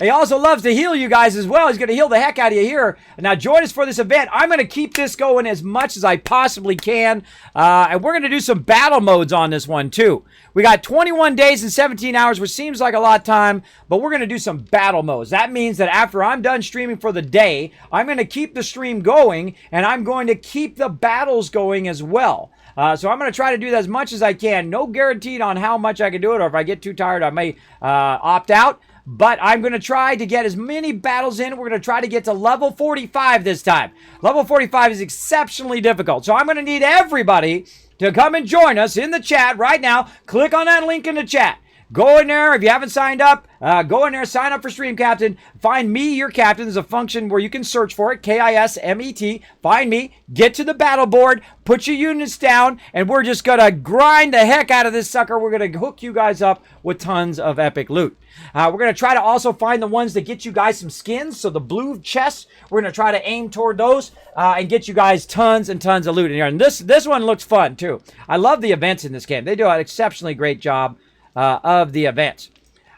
He also loves to heal you guys as well. He's going to heal the heck out of you here. Now, join us for this event. I'm going to keep this going as much as I possibly can. And we're going to do some battle modes on this one, too. We got 21 days and 17 hours, which seems like a lot of time, but we're going to do some battle modes. That means that after I'm done streaming for the day, I'm going to keep the stream going, and I'm going to keep the battles going as well. So I'm going to try to do that as much as I can. No guaranteed on how much I can do it, or if I get too tired, I may opt out. But I'm going to try to get as many battles in. We're going to try to get to level 45 this time. Level 45 is exceptionally difficult. So I'm going to need everybody to come and join us in the chat right now. Click on that link in the chat. Go in there. If you haven't signed up, go in there, sign up for Stream Captain. Find me, your captain. There's a function where you can search for it, Kismet. Find me, get to the battle board, put your units down, and we're just going to grind the heck out of this sucker. We're going to hook you guys up with tons of epic loot. We're going to try to also find the ones that get you guys some skins. So the blue chests, we're going to try to aim toward those and get you guys tons and tons of loot in here. And this one looks fun, too. I love the events in this game. They do an exceptionally great job of the events.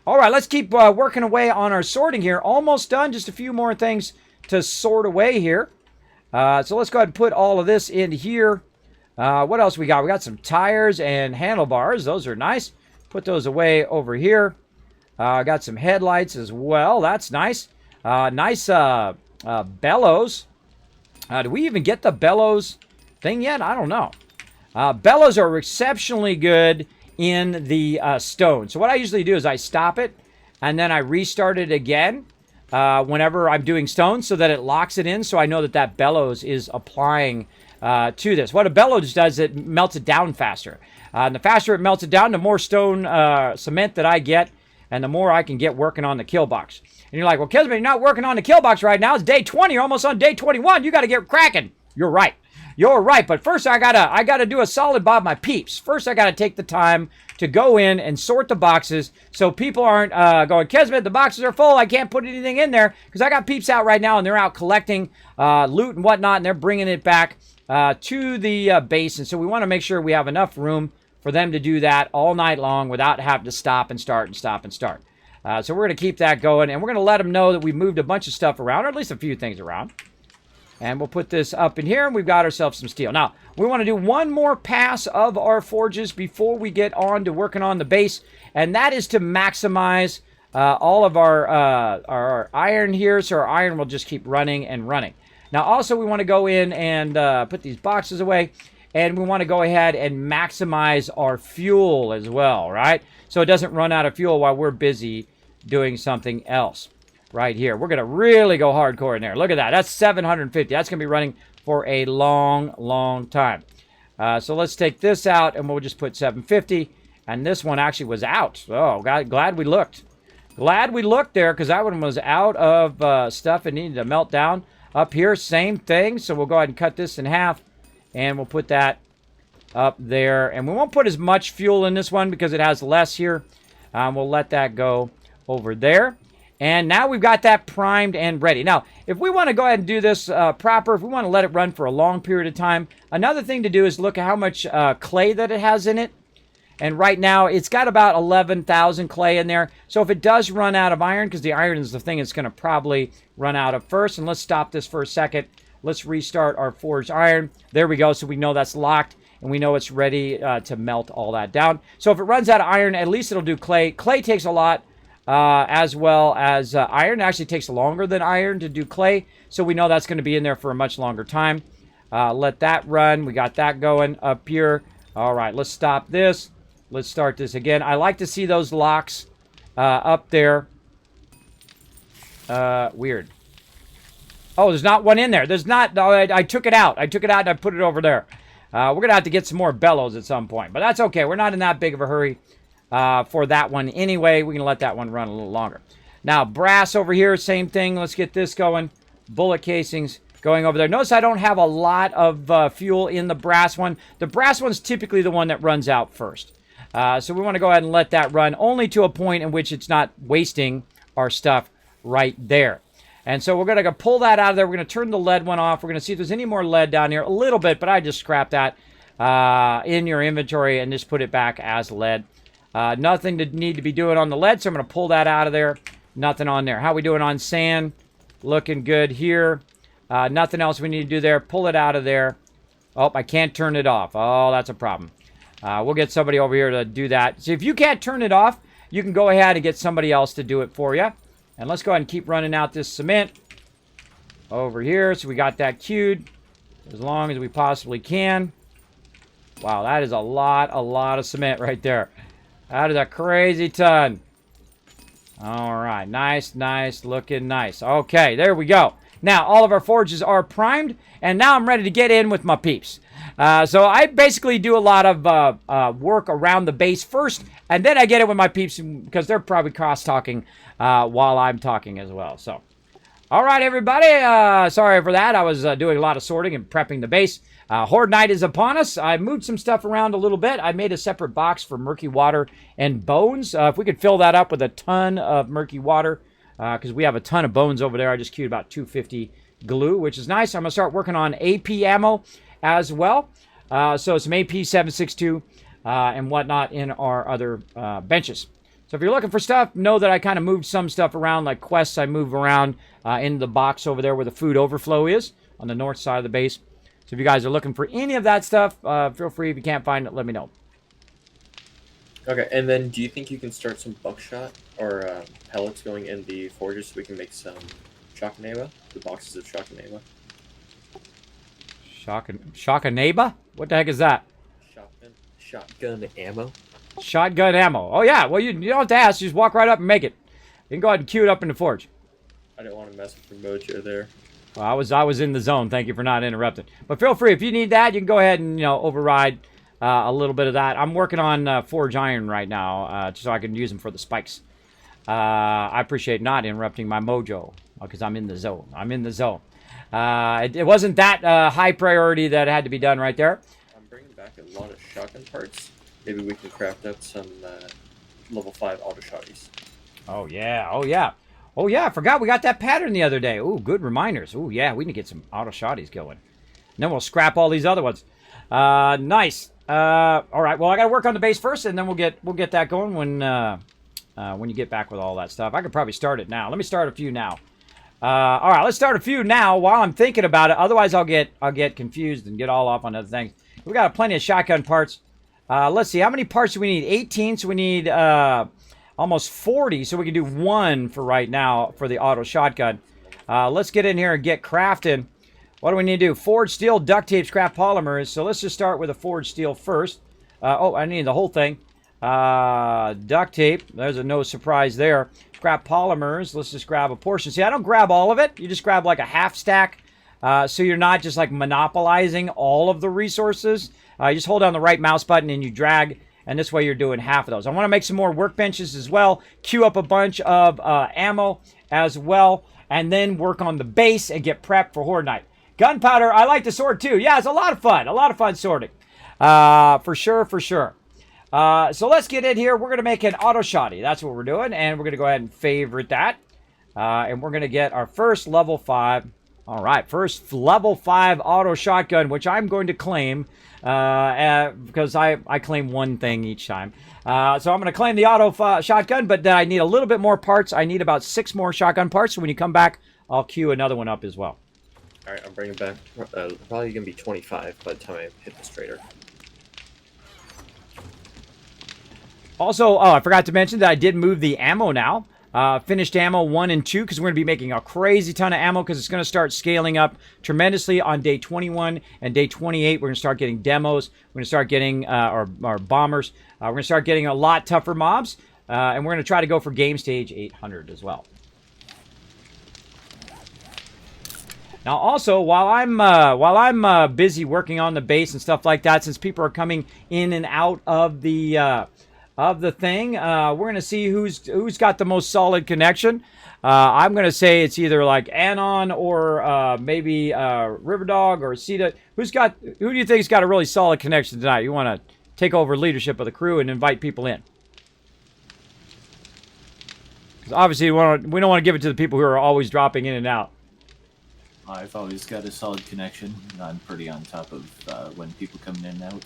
All right, let's keep working away on our sorting here. Almost done. Just a few more things to sort away here. So let's go ahead and put all of this in here. What else we got? We got some tires and handlebars. Those are nice. Put those away over here. Got some headlights as well. That's nice. Nice bellows. Do we even get the bellows thing yet? I don't know. Bellows are exceptionally good in the stone. So what I usually do is I stop it and then I restart it again whenever I'm doing stone so that it locks it in, so I know that that bellows is applying to this. What a bellows does, it melts it down faster. And the faster it melts it down, the more stone cement that I get, and the more I can get working on the kill box. And you're like, well, Kismet, you're not working on the kill box right now. It's day 20. You're almost on day 21. You got to get cracking. You're right. You're right, but first I gotta do a solid Bob my peeps. First I gotta take the time to go in and sort the boxes so people aren't going, Kismet, the boxes are full, I can't put anything in there, because I got peeps out right now and they're out collecting loot and whatnot, and they're bringing it back to the base, and so we want to make sure we have enough room for them to do that all night long without having to stop and start and stop and start. So we're going to keep that going, and we're going to let them know that we've moved a bunch of stuff around, or at least a few things around. And we'll put this up in here, and we've got ourselves some steel. Now, we want to do one more pass of our forges before we get on to working on the base, and that is to maximize all of our iron here, so our iron will just keep running and running. Now, also, we want to go in and put these boxes away, and we want to go ahead and maximize our fuel as well, right? So it doesn't run out of fuel while we're busy doing something else. Right here. We're going to really go hardcore in there. Look at that. That's 750. That's going to be running for a long, long time. So let's take this out, and we'll just put 750. And this one actually was out. Oh, glad we looked. Glad we looked there, because that one was out of stuff it needed to melt down. Up here, same thing. So we'll go ahead and cut this in half, and we'll put that up there. And we won't put as much fuel in this one because it has less here. We'll let that go over there. And now we've got that primed and ready. Now, if we want to go ahead and do this proper, if we want to let it run for a long period of time, another thing to do is look at how much clay that it has in it. And right now, it's got about 11,000 clay in there. So if it does run out of iron, because the iron is the thing it's going to probably run out of first. And let's stop this for a second. Let's restart our forged iron. There we go, so we know that's locked. and we know it's ready to melt all that down. So if it runs out of iron, at least it'll do clay. Clay takes a lot, as well as iron. It actually takes longer than iron to do clay, so we know that's going to be in there for a much longer time. Let that run. We got that going up here. All right, let's stop this. Let's start this again. I like to see those locks up there. Weird. Oh, there's not one in there. There's not. No, I took it out. I took it out and I put it over there. We're going to have to get some more bellows at some point. But that's okay. We're not in that big of a hurry for that one anyway. We can let that one run a little longer. Now, brass over here, same thing. Let's get this going. Bullet casings going over there. Notice I don't have a lot of fuel in the brass one. The brass one's typically the one that runs out first. So we want to go ahead and let that run only to a point in which it's not wasting our stuff right there. And so we're going to pull that out of there. We're going to turn the lead one off. We're going to see if there's any more lead down here. A little bit, but I just scrapped that in your inventory and just put it back as lead. Nothing to need to be doing on the lead, so I'm going to pull that out of there. Nothing on there. How we doing on sand? Looking good here. Nothing else we need to do there. Pull it out of there. Oh, I can't turn it off. Oh, that's a problem. We'll get somebody over here to do that. So if you can't turn it off, you can go ahead and get somebody else to do it for you. And let's go ahead and keep running out this cement over here. So we got that queued as long as we possibly can. Wow, that is a lot of cement right there. That is a crazy ton. All right, nice, looking nice. Okay, there we go. Now, all of our forges are primed, and now I'm ready to get in with my peeps. So I basically do a lot of work around the base first, and then I get it with my peeps because they're probably cross-talking while I'm talking as well. So, all right, everybody. Sorry for that. I was doing a lot of sorting and prepping the base. Horde Night is upon us. I moved some stuff around a little bit. I made a separate box for murky water and bones. If we could fill that up with a ton of murky water, because we have a ton of bones over there. I just queued about 250 glue, which is nice. I'm going to start working on AP ammo as well. So some AP 7.62 and whatnot in our other benches. So if you're looking for stuff, know that I kind of moved some stuff around, like quests I move around in the box over there where the food overflow is on the north side of the base. So if you guys are looking for any of that stuff, feel free. If you can't find it, let me know. Okay, and then do you think you can start some buckshot or pellets going in the forges so we can make some shotgun, the boxes of shotgun? Shotgun? What the heck is that? Shotgun ammo. Shotgun ammo. Oh, yeah. Well, you don't have to ask. You just walk right up and make it. You can go ahead and queue it up in the forge. I didn't want to mess with your mojo there. Well, I was in the zone. Thank you for not interrupting. But feel free. If you need that, you can go ahead and, override a little bit of that. I'm working on forge iron right now so I can use them for the spikes. I appreciate not interrupting my mojo because I'm in the zone. It wasn't that high priority that had to be done right there. I'm bringing back a lot of shotgun parts. Maybe we can craft up some level 5 auto shotties. Oh, yeah. I forgot we got that pattern the other day. Ooh, good reminders. Ooh, yeah, we need to get some auto shotties going. And then we'll scrap all these other ones. Nice. All right, well, I got to work on the base first, and then we'll get that going when you get back with all that stuff. I could probably start it now. Let me start a few now. All right, let's start a few now while I'm thinking about it. Otherwise, I'll get confused and get all off on other things. We got plenty of shotgun parts. Let's see, how many parts do we need? 18, so we need almost 40, so we can do one for right now for the auto shotgun. Let's get in here and get crafting. What do we need to do? Forge steel, duct tape, scrap polymers. So let's just start with a forged steel first. Oh, I need the whole thing. Duct tape. There's a no surprise there. Scrap polymers. Let's just grab a portion. See, I don't grab all of it. You just grab like a half stack. So you're not just like monopolizing all of the resources. You just hold down the right mouse button and you drag. And this way you're doing half of those. I want to make some more workbenches as well. Queue up a bunch of ammo as well. And then work on the base and get prepped for Horde Night. Gunpowder, I like to sort too. Yeah, it's a lot of fun. A lot of fun sorting. For sure. So let's get in here. We're going to make an auto shotty. That's what we're doing. And we're going to go ahead and favorite that. And we're going to get our first level 5. All right, first level 5 auto shotgun, which I'm going to claim because I claim one thing each time. So I'm going to claim the auto shotgun, but then I need a little bit more parts. I need about 6 more shotgun parts. So when you come back, I'll queue another one up as well. All right, I'm bringing back probably going to be 25 by the time I hit the straighter. Also, oh, I forgot to mention that I did move the ammo now. Finished ammo 1 and 2 because we're going to be making a crazy ton of ammo because it's going to start scaling up tremendously on day 21 and day 28. We're going to start getting demos. We're going to start getting our bombers. We're going to start getting a lot tougher mobs. And we're going to try to go for game stage 800 as well. Now, also, while I'm busy working on the base and stuff like that, since people are coming in and out of the thing, we're going to see who's got the most solid connection. I'm going to say it's either like Anon or maybe Riverdog or Sita. Who do you think's got a really solid connection tonight? You want to take over leadership of the crew and invite people in? Because obviously we don't want to give it to the people who are always dropping in and out. I've always got a solid connection. I'm pretty on top of when people come in and out.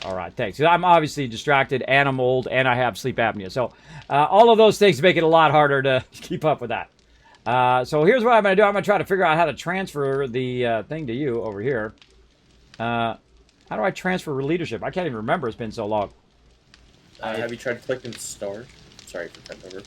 All right, thanks. I'm obviously distracted, and I'm old, and I have sleep apnea. So all of those things make it a lot harder to keep up with that. So here's what I'm going to do. I'm going to try to figure out how to transfer the thing to you over here. How do I transfer leadership? I can't even remember. It's been so long. Have you tried clicking the star? Sorry for cutting over.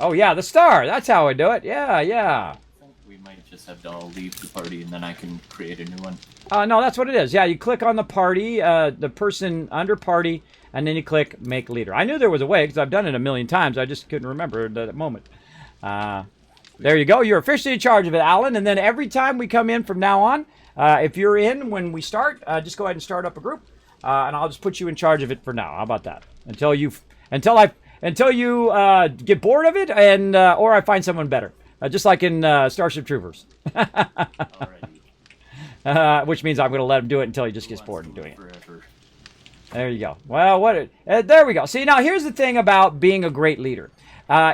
Oh, yeah, the star. That's how I do it. Yeah, yeah. I think we might just have to all leave the party and then I can create a new one. No, that's what it is. Yeah, you click on the party, the person under party, and then you click make leader. I knew there was a way because I've done it a million times. I just couldn't remember at that moment. There you go. You're officially in charge of it, Alan. And then every time we come in from now on, if you're in when we start, just go ahead and start up a group, and I'll just put you in charge of it for now. How about that? Until you get bored of it, and or I find someone better, just like in Starship Troopers. Which means I'm going to let him do it until he just gets bored of doing it. Forever. There you go. Well, there we go. See, now here's the thing about being a great leader.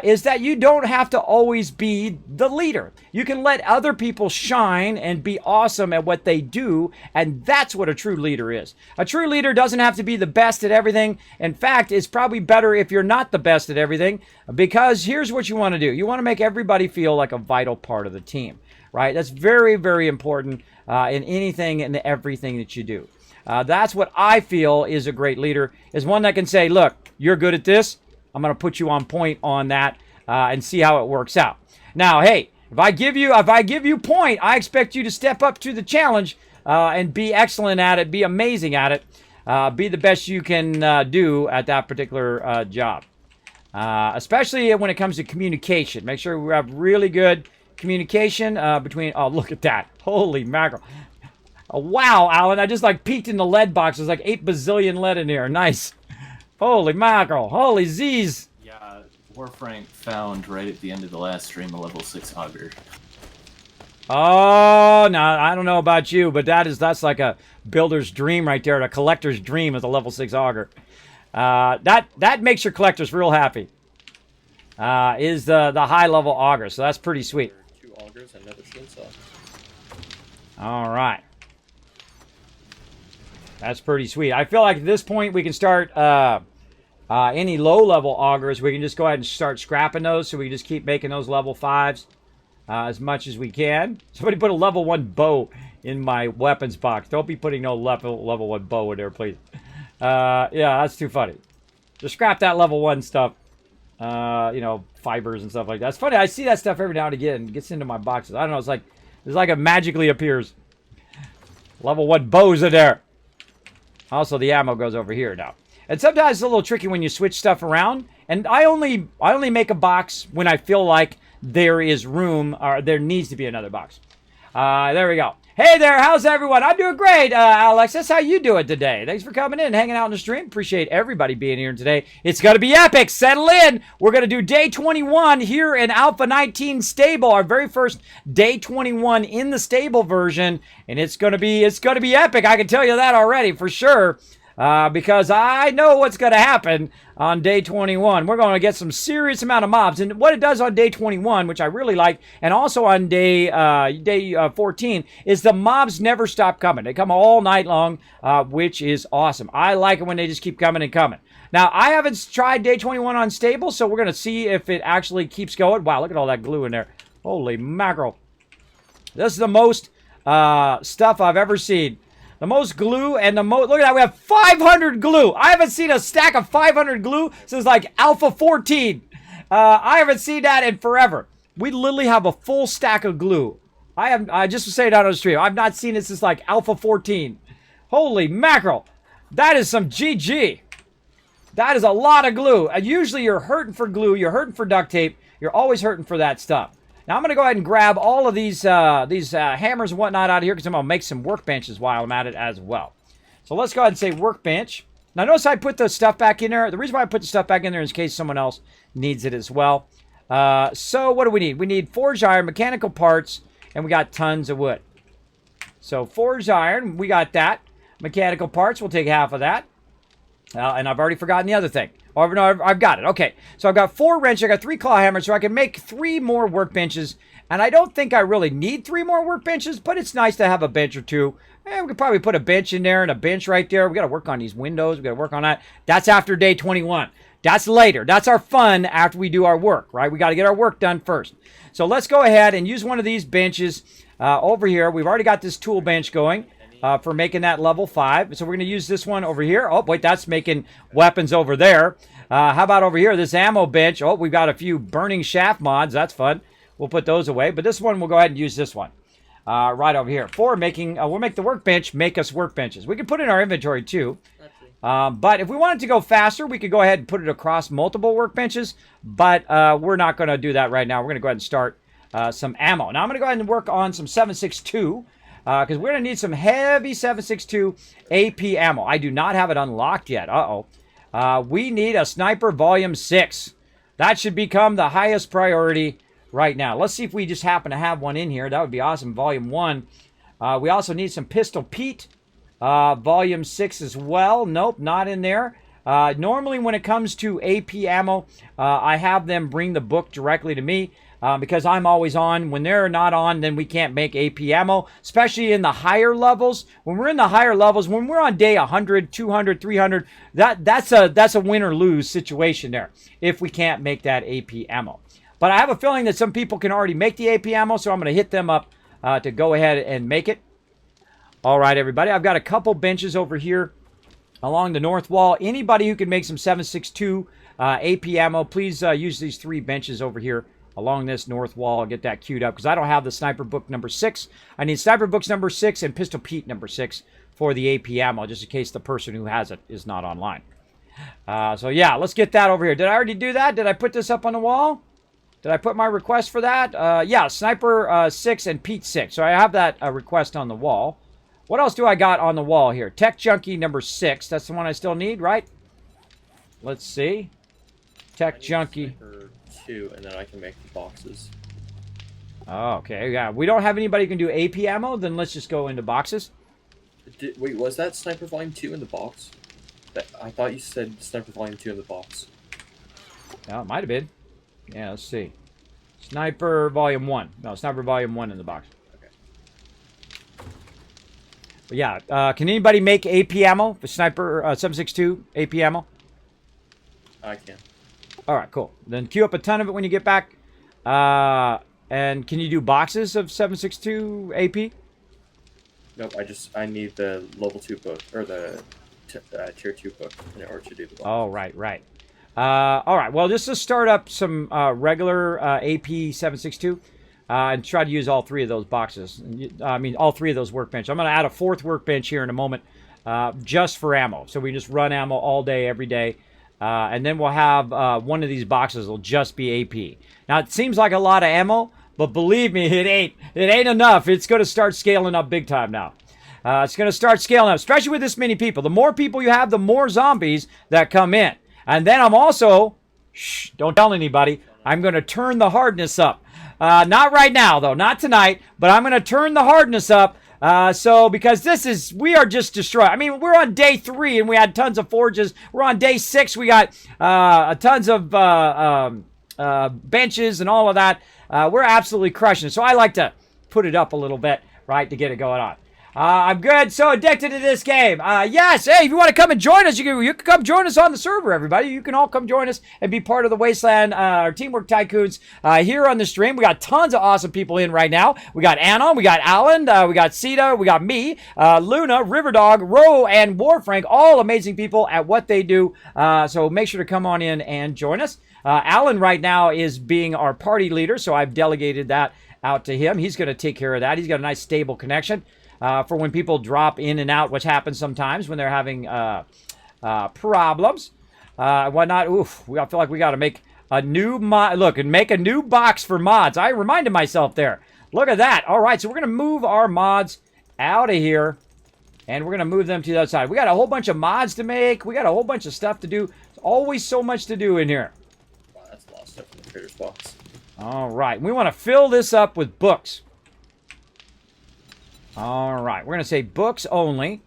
Is that you don't have to always be the leader. You can let other people shine and be awesome at what they do, and that's what a true leader is. A true leader doesn't have to be the best at everything. In fact, it's probably better if you're not the best at everything, because here's what you want to do. You want to make everybody feel like a vital part of the team, right? That's very, very important in anything and everything that you do. That's what I feel is a great leader, is one that can say, look, you're good at this. I'm going to put you on point on that and see how it works out. Now, hey, if I give you point, I expect you to step up to the challenge and be excellent at it, be amazing at it, be the best you can do at that particular job. Especially when it comes to communication. Make sure we have really good communication between. Oh, look at that! Holy mackerel! Oh, wow, Alan, I just peeked in the lead box. There's 8 bazillion lead in here. Nice. Holy mackerel. Holy Z's. Yeah, Warfrank found right at the end of the last stream a level 6 auger. Oh, now I don't know about you, but that's like a builder's dream right there. A collector's dream is a level 6 auger. That makes your collectors real happy. Is the high level auger, so that's pretty sweet. 2 augers and another chainsaw. All right. That's pretty sweet. I feel like at this point we can start any low-level augers. We can just go ahead and start scrapping those, so we can just keep making those level 5s as much as we can. Somebody put a level 1 bow in my weapons box. Don't be putting no level 1 bow in there, please. Yeah, that's too funny. Just scrap that level 1 stuff. Fibers and stuff like that. It's funny. I see that stuff every now and again. It gets into my boxes. I don't know. It's like it magically appears. Level 1 bows in there. Also, the ammo goes over here now. And sometimes it's a little tricky when you switch stuff around. And I only make a box when I feel like there is room, or there needs to be another box. There we go. Hey there, how's everyone? I'm doing great, Alexis. How you doing today? Thanks for coming in, hanging out on the stream. Appreciate everybody being here today. It's going to be epic. Settle in. We're going to do day 21 here in Alpha 19 Stable, our very first day 21 in the stable version, and it's going to be epic. I can tell you that already for sure. Because I know what's going to happen on day 21. We're going to get some serious amount of mobs. And what it does on day 21, which I really like, and also on day 14, is the mobs never stop coming. They come all night long, which is awesome. I like it when they just keep coming and coming. Now, I haven't tried day 21 on stable, so we're going to see if it actually keeps going. Wow, look at all that glue in there. Holy mackerel. This is the most stuff I've ever seen. The most glue and the most... Look at that. We have 500 glue. I haven't seen a stack of 500 glue since like Alpha 14. I haven't seen that in forever. We literally have a full stack of glue. I just to say it out on the stream. I've not seen it since like Alpha 14. Holy mackerel. That is some GG. That is a lot of glue. Usually you're hurting for glue. You're hurting for duct tape. You're always hurting for that stuff. Now I'm going to go ahead and grab all of these hammers and whatnot out of here because I'm going to make some workbenches while I'm at it as well. So let's go ahead and say workbench. Now notice I put the stuff back in there. The reason why I put the stuff back in there is in case someone else needs it as well. So what do we need? We need forged iron, mechanical parts, and we got tons of wood. So forged iron, we got that. Mechanical parts, we'll take half of that. And I've already forgotten the other thing. Oh, no, I've got it. Okay, so I've got 4 wrenches. I got 3 claw hammers, so I can make 3 more workbenches. And I don't think I really need 3 more workbenches, but it's nice to have a bench or 2. We could probably put a bench in there and a bench right there. We got to work on these windows. We got to work on that. That's after day 21. That's later. That's our fun after we do our work, right? We got to get our work done first. So let's go ahead and use one of these benches over here. We've already got this tool bench going. For making that level 5. So we're going to use this one over here. Oh, wait, that's making weapons over there. How about over here, this ammo bench? Oh, we've got a few burning shaft mods. That's fun. We'll put those away. But this one, we'll go ahead and use this one. Right over here. For making, we'll make the workbench make us workbenches. We can put it in our inventory too. But if we wanted to go faster, we could go ahead and put it across multiple workbenches. But we're not going to do that right now. We're going to go ahead and start some ammo. Now I'm going to go ahead and work on some 7.62. Because we're going to need some heavy 7.62 AP ammo. I do not have it unlocked yet. We need a sniper volume 6. That should become the highest priority right now. Let's see if we just happen to have one in here. That would be awesome. Volume 1. We also need some Pistol Pete. Volume 6 as well. Nope, not in there. Normally when it comes to AP ammo, I have them bring the book directly to me. Because I'm always on. When they're not on, then we can't make AP ammo, especially in the higher levels. When we're in the higher levels, when we're on day 100, 200, 300, that's a win or lose situation there if we can't make that AP ammo. But I have a feeling that some people can already make the AP ammo, so I'm going to hit them up to go ahead and make it. All right, everybody. I've got a couple benches over here along the north wall. Anybody who can make some 7.62 AP ammo, please use these 3 benches over here along this north wall. I'll get that queued up because I don't have the sniper book number 6. I need sniper books number 6 and Pistol Pete number 6 for the AP ammo, just in case the person who has it is not online. So yeah, let's get that over here. Did I already do that? Did I put this up on the wall? Did I put my request for that? Yeah, sniper 6 and Pete 6. So I have that request on the wall. What else do I got on the wall here? Tech Junkie number 6. That's the one I still need, right? Let's see. Tech Junkie. 2, and then I can make the boxes. Oh, okay, yeah. We don't have anybody who can do AP ammo, then let's just go into boxes. Wait, was that Sniper Volume 2 in the box? I thought you said Sniper Volume 2 in the box. No, it might have been. Yeah, let's see. Sniper Volume 1. No, Sniper Volume 1 in the box. Okay. But yeah, can anybody make AP ammo for Sniper 7.62 AP ammo? I can. All right, cool. Then queue up a ton of it when you get back. And can you do boxes of 7.62 AP? Nope, I need the level 2 book, or the tier 2 book in order to do the box. Oh, right. All right, well, just to start up some regular AP 7.62 and try to use all 3 of those boxes. I mean, all 3 of those workbenches. I'm going to add a 4th workbench here in a moment just for ammo. So we can just run ammo all day, every day. And then we'll have one of these boxes will just be AP. Now, it seems like a lot of ammo, but believe me, it ain't. It ain't enough. It's going to start scaling up big time now. It's going to start scaling up, especially with this many people. The more people you have, the more zombies that come in. And then I'm also, shh, don't tell anybody, I'm going to turn the hardness up. Not right now, though. Not tonight. But I'm going to turn the hardness up. Because we are just destroyed. I mean, we're on day 3 and we had tons of forges. We're on day 6. We got tons of benches and all of that. We're absolutely crushing it. So I like to put it up a little bit, right, to get it going on. I'm good. So addicted to this game. Yes. Hey, if you want to come and join us, you can come join us on the server, everybody. You can all come join us and be part of the Wasteland Teamwork Tycoons here on the stream. We got tons of awesome people in right now. We got Anon, we got Alan, we got Sita, we got me, Luna, Riverdog, Ro, and Warfrank. All amazing people at what they do. So make sure to come on in and join us. Alan right now is being our party leader, so I've delegated that out to him. He's going to take care of that. He's got a nice stable connection. For when people drop in and out, which happens sometimes when they're having problems, whatnot. Oof, I feel like we got to make a new mod. Look, and make a new box for mods. I reminded myself there. Look at that. All right, so we're going to move our mods out of here, and we're going to move them to the other side. We got a whole bunch of mods to make. We got a whole bunch of stuff to do. There's always so much to do in here. Wow, that's a lot of stuff in the trader's box. All right, we want to fill this up with books. All right, we're going to say books only,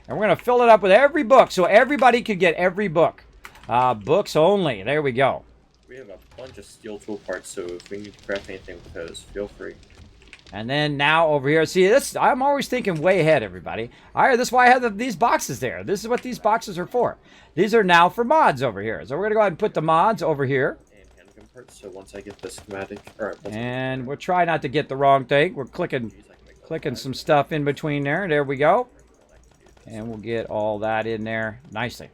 and we're going to fill it up with every book, so everybody can get every book. Books only. There we go. We have a bunch of steel tool parts, so if we need to craft anything with those, feel free. And then now over here, see this? I'm always thinking way ahead, everybody. All right, this is why I have these boxes there. This is what these boxes are for. These are now for mods over here. So we're going to go ahead and put the mods over here. And handgun parts, so once I get the schematic, alright. And we'll try not to get the wrong thing. We're clicking some stuff in between there. There we go. And we'll get all that in there nicely.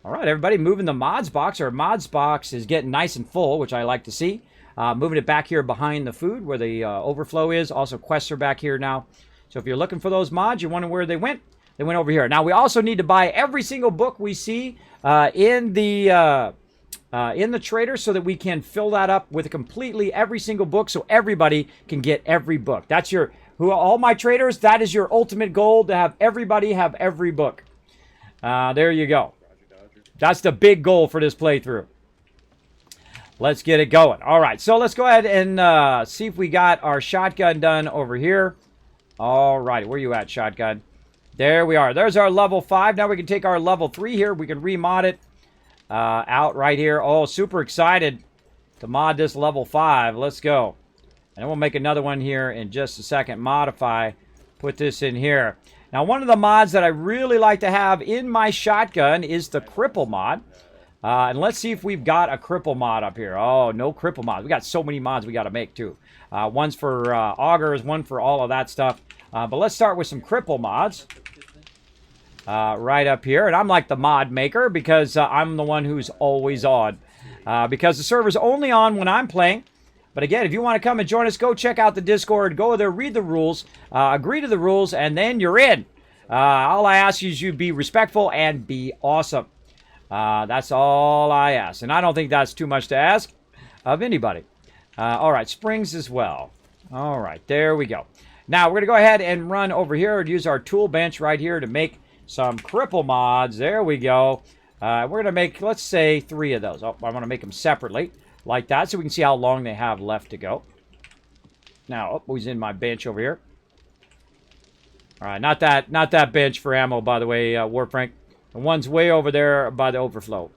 All right, everybody, moving the mods box. Our mods box is getting nice and full, which I like to see. Moving it back here behind the food where the overflow is. Also, quests are back here now. So if you're looking for those mods, you wonder where they went over here. Now, we also need to buy every single book we see in the trader so that we can fill that up with completely every single book so everybody can get every book. That's your... all my traders, that is your ultimate goal, to have everybody have every book. There you go. That's the big goal for this playthrough. Let's get it going. All right, so let's go ahead and see if we got our shotgun done over here. All right, where you at, shotgun? There we are. There's our level 5. Now we can take our level 3 here. We can remod it out right here. Oh, super excited to mod this level 5. Let's go. And we'll make another one here in just a second. Modify. Put this in here. Now, one of the mods that I really like to have in my shotgun is the cripple mod. And let's see if we've got a cripple mod up here. Oh, no cripple mod. We got so many mods we got to make, too. One's for augers, one for all of that stuff. But let's start with some cripple mods. Right up here. And I'm like the mod maker because I'm the one who's always on. Because the server's only on when I'm playing. But again, if you want to come and join us, go check out the Discord. Go there, read the rules, agree to the rules, and then you're in. All I ask is you be respectful and be awesome. That's all I ask. And I don't think that's too much to ask of anybody. All right, springs as well. All right, there we go. Now, we're going to go ahead and run over here and use our tool bench right here to make some cripple mods. There we go. We're going to make, let's say, 3 of those. Oh, I want to make them separately. Like that, so we can see how long they have left to go. Now, oh, who's in my bench over here? All right, not that bench for ammo, by the way, Warfrank. The one's way over there by the overflow,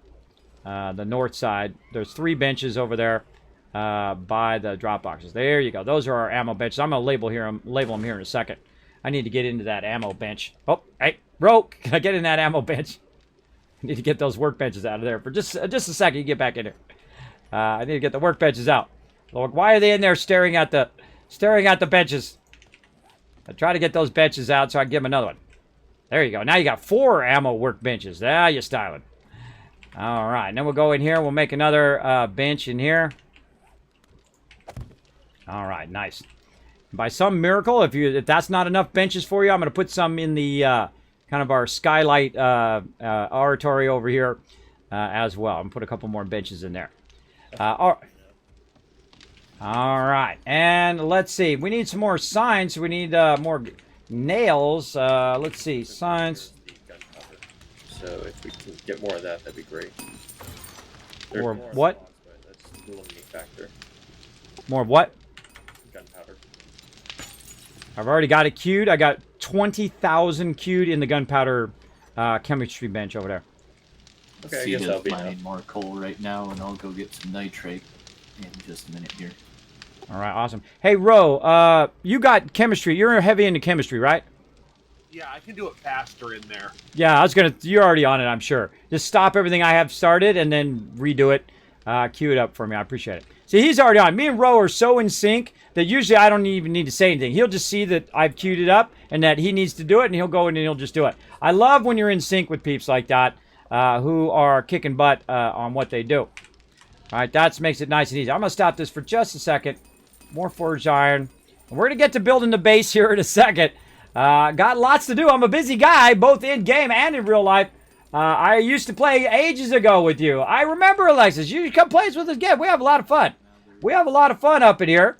the north side. There's 3 benches over there by the drop boxes. There you go. Those are our ammo benches. I'm gonna label them here in a second. I need to get into that ammo bench. Oh, hey, bro, can I get in that ammo bench? I need to get those workbenches out of there for just a second. You get back in here. I need to get the workbenches out. Look, why are they in there staring at the benches? I try to get those benches out so I can give them another one. There you go. Now you got 4 ammo workbenches. There you're styling. All right. And then we'll go in here. We'll make another bench in here. All right. Nice. By some miracle, if that's not enough benches for you, I'm going to put some in the kind of our skylight oratory over here as well. I'm going to put a couple more benches in there. All right, and let's see. We need some more signs. We need more nails. Let's see, signs. So if we can get more of that, that'd be great. Or what? Spots, but that's the limiting factor. More of what? Gunpowder. I've already got it queued. I got 20,000 queued in the gunpowder chemistry bench over there. Okay, I guess that'll be mining more coal right now, and I'll go get some nitrate in just a minute here. All right, awesome. Hey, Ro, you got chemistry. You're heavy into chemistry, right? Yeah, I can do it faster in there. Yeah, I was gonna. You're already on it, I'm sure. Just stop everything I have started and then redo it. Cue it up for me. I appreciate it. See, he's already on. Me and Ro are so in sync that usually I don't even need to say anything. He'll just see that I've queued it up and that he needs to do it, and he'll go in and he'll just do it. I love when you're in sync with peeps like that who are kicking butt on what they do. All right, that makes it nice and easy. I'm gonna stop this for just a second. More forged iron. And we're gonna get to building the base here in a second. Got lots to do. I'm a busy guy, both in game and in real life. I used to play ages ago with you. I remember, Alexis. You come play with us again. We have a lot of fun. We have a lot of fun up in here.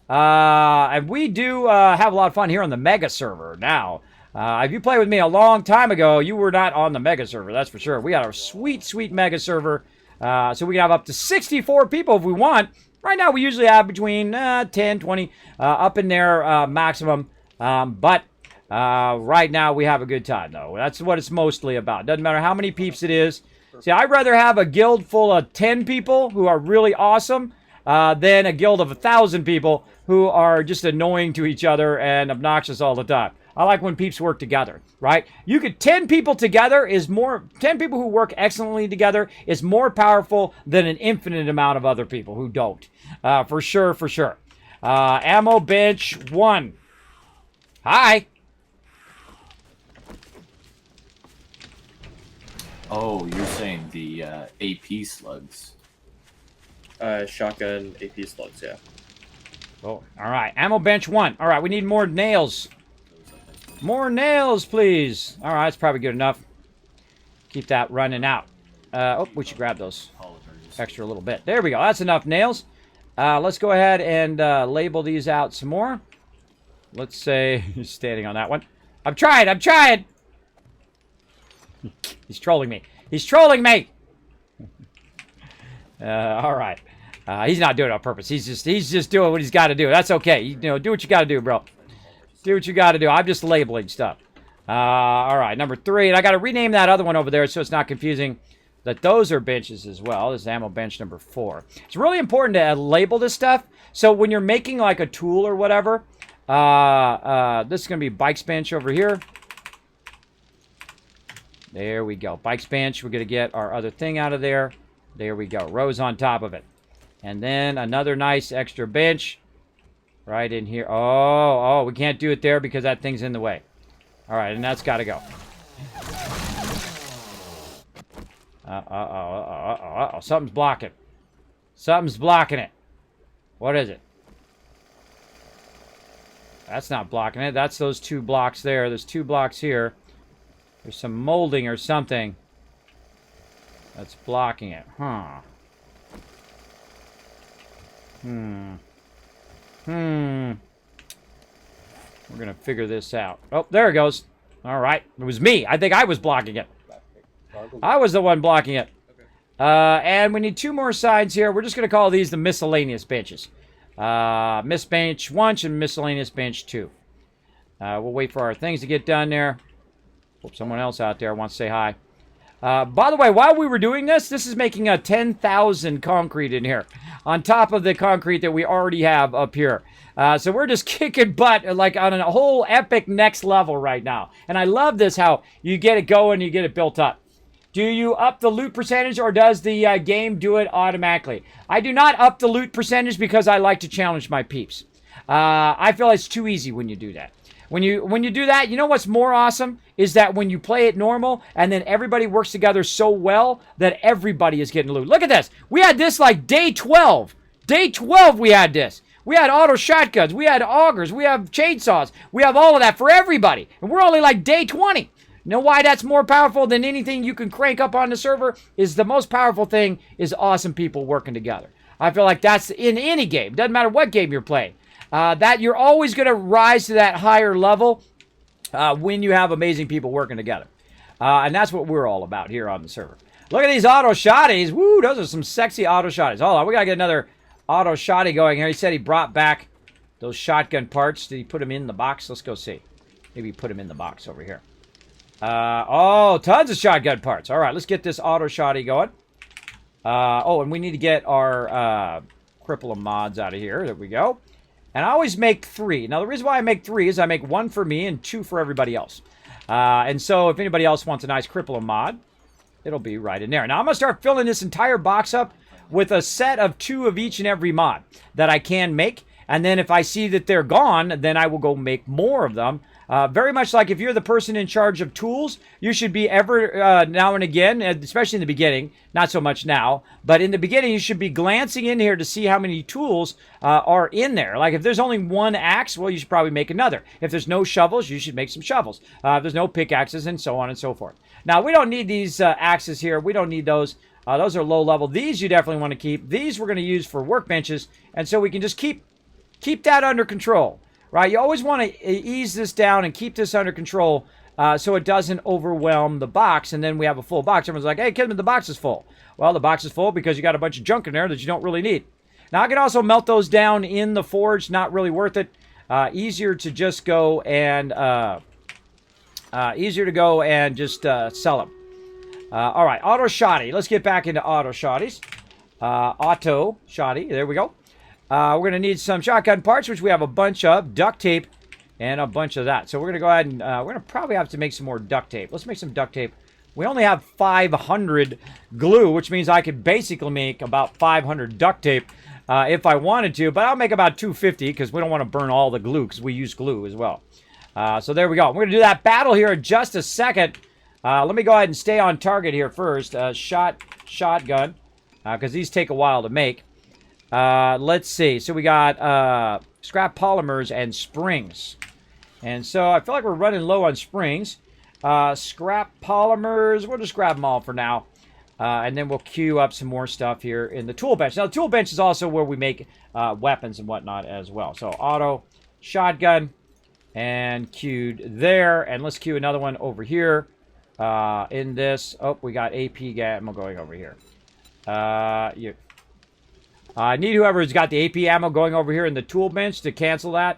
And we do have a lot of fun here on the Mega server now. If you played with me a long time ago, you were not on the Mega server, that's for sure. We got a sweet, sweet Mega server. So we can have up to 64 people if we want. Right now, we usually have between 10, 20 up in there maximum. But right now, we have a good time, though. That's what it's mostly about. Doesn't matter how many peeps it is. See, I'd rather have a guild full of 10 people who are really awesome than a guild of 1,000 people who are just annoying to each other and obnoxious all the time. I like when peeps work together, right? 10 people together is more, 10 people who work excellently together is more powerful than an infinite amount of other people who don't. For sure, for sure. Ammo bench 1. Hi. Oh, you're saying the AP slugs. Shotgun AP slugs, yeah. Oh, all right. Ammo bench 1. All right, we need more nails. More nails, please. All right, that's probably good enough. Keep that running out. Oh, we should grab those extra little bit. There we go. That's enough nails. Let's go ahead and label these out some more. Let's say he's standing on that one. I'm trying. I'm trying. He's trolling me. He's trolling me. All right. He's not doing it on purpose. He's just doing what he's got to do. That's okay. You know, do what you got to do, bro. Do what you got to do. I'm just labeling stuff. All right, number 3. And I got to rename that other one over there so it's not confusing that those are benches as well. This is ammo bench number 4. It's really important to label this stuff. So when you're making like a tool or whatever, this is going to be bikes bench over here. There we go. Bikes bench. We're going to get our other thing out of there. There we go. Rows on top of it. And then another nice extra bench right in here. Oh, we can't do it there because that thing's in the way. All right, and that's got to go. Something's blocking. Something's blocking it. What is it? That's not blocking it. That's those 2 blocks there. There's 2 blocks here. There's some molding or something that's blocking it. Huh. We're going to figure this out. Oh, there it goes. All right. It was me. I think I was blocking it. I was the one blocking it. And we need 2 more sides here. We're just going to call these the miscellaneous benches. Miss bench 1 and miscellaneous bench 2. We'll wait for our things to get done there. Hope someone else out there wants to say hi. By the way, while we were doing this is making a 10,000 concrete in here. On top of the concrete that we already have up here. So we're just kicking butt like on a whole epic next level right now. And I love this, how you get it going, you get it built up. Do you up the loot percentage or does the game do it automatically? I do not up the loot percentage because I like to challenge my peeps. I feel it's too easy when you do that. When you do that, you know what's more awesome? Is that when you play it normal and then everybody works together so well that everybody is getting loot. Look at this. We had this like day 12. Day 12 we had this. We had auto shotguns. We had augers. We have chainsaws. We have all of that for everybody. And we're only like day 20. You know why that's more powerful than anything you can crank up on the server? Is the most powerful thing is awesome people working together. I feel like that's in any game. Doesn't matter what game you're playing. That you're always going to rise to that higher level when you have amazing people working together. And that's what we're all about here on the server. Look at these auto shotties. Woo, those are some sexy auto shotties. Hold on, we got to get another auto shotty going here. He said he brought back those shotgun parts. Did he put them in the box? Let's go see. Maybe he put them in the box over here. Oh, tons of shotgun parts. All right, let's get this auto shotty going. Oh, and we need to get our cripple of mods out of here. There we go. And I always make 3. Now, the reason why I make 3 is I make 1 for me and 2 for everybody else. And so if anybody else wants a nice Crippler mod, it'll be right in there. Now, I'm going to start filling this entire box up with a set of 2 of each and every mod that I can make. And then if I see that they're gone, then I will go make more of them. Very much like if you're the person in charge of tools, you should be now and again, especially in the beginning, not so much now, but in the beginning, you should be glancing in here to see how many tools are in there. Like if there's only 1 axe, well, you should probably make another. If there's no shovels, you should make some shovels. If there's no pickaxes, and so on and so forth. Now, we don't need these axes here. We don't need those. Those are low level. These you definitely want to keep. These we're going to use for workbenches, and so we can just keep that under control, right? You always want to ease this down and keep this under control so it doesn't overwhelm the box, and then we have a full box. Everyone's like, hey, Kismet, the box is full. Well, the box is full because you got a bunch of junk in there that you don't really need. Now, I can also melt those down in the forge. Not really worth it. Easier to just go and sell them. All right, auto shoddy. Let's get back into auto shoddies. Auto shoddy. There we go. We're going to need some shotgun parts, which we have a bunch of, duct tape, and a bunch of that. So we're going to go ahead and we're going to probably have to make some more duct tape. Let's make some duct tape. We only have 500 glue, which means I could basically make about 500 duct tape if I wanted to. But I'll make about 250 because we don't want to burn all the glue because we use glue as well. So there we go. We're going to do that battle here in just a second. Let me go ahead and stay on target here first. Shotgun, because these take a while to make. Let's see. So we got scrap polymers and springs. And so I feel like we're running low on springs. Scrap polymers, we'll just grab them all for now. And then we'll queue up some more stuff here in the tool bench. Now, the tool bench is also where we make weapons and whatnot as well. So auto, shotgun, and queued there. And let's queue another one over here. In this, oh, we got AP ammo going over here. I need whoever's got the AP ammo going over here in the tool bench to cancel that,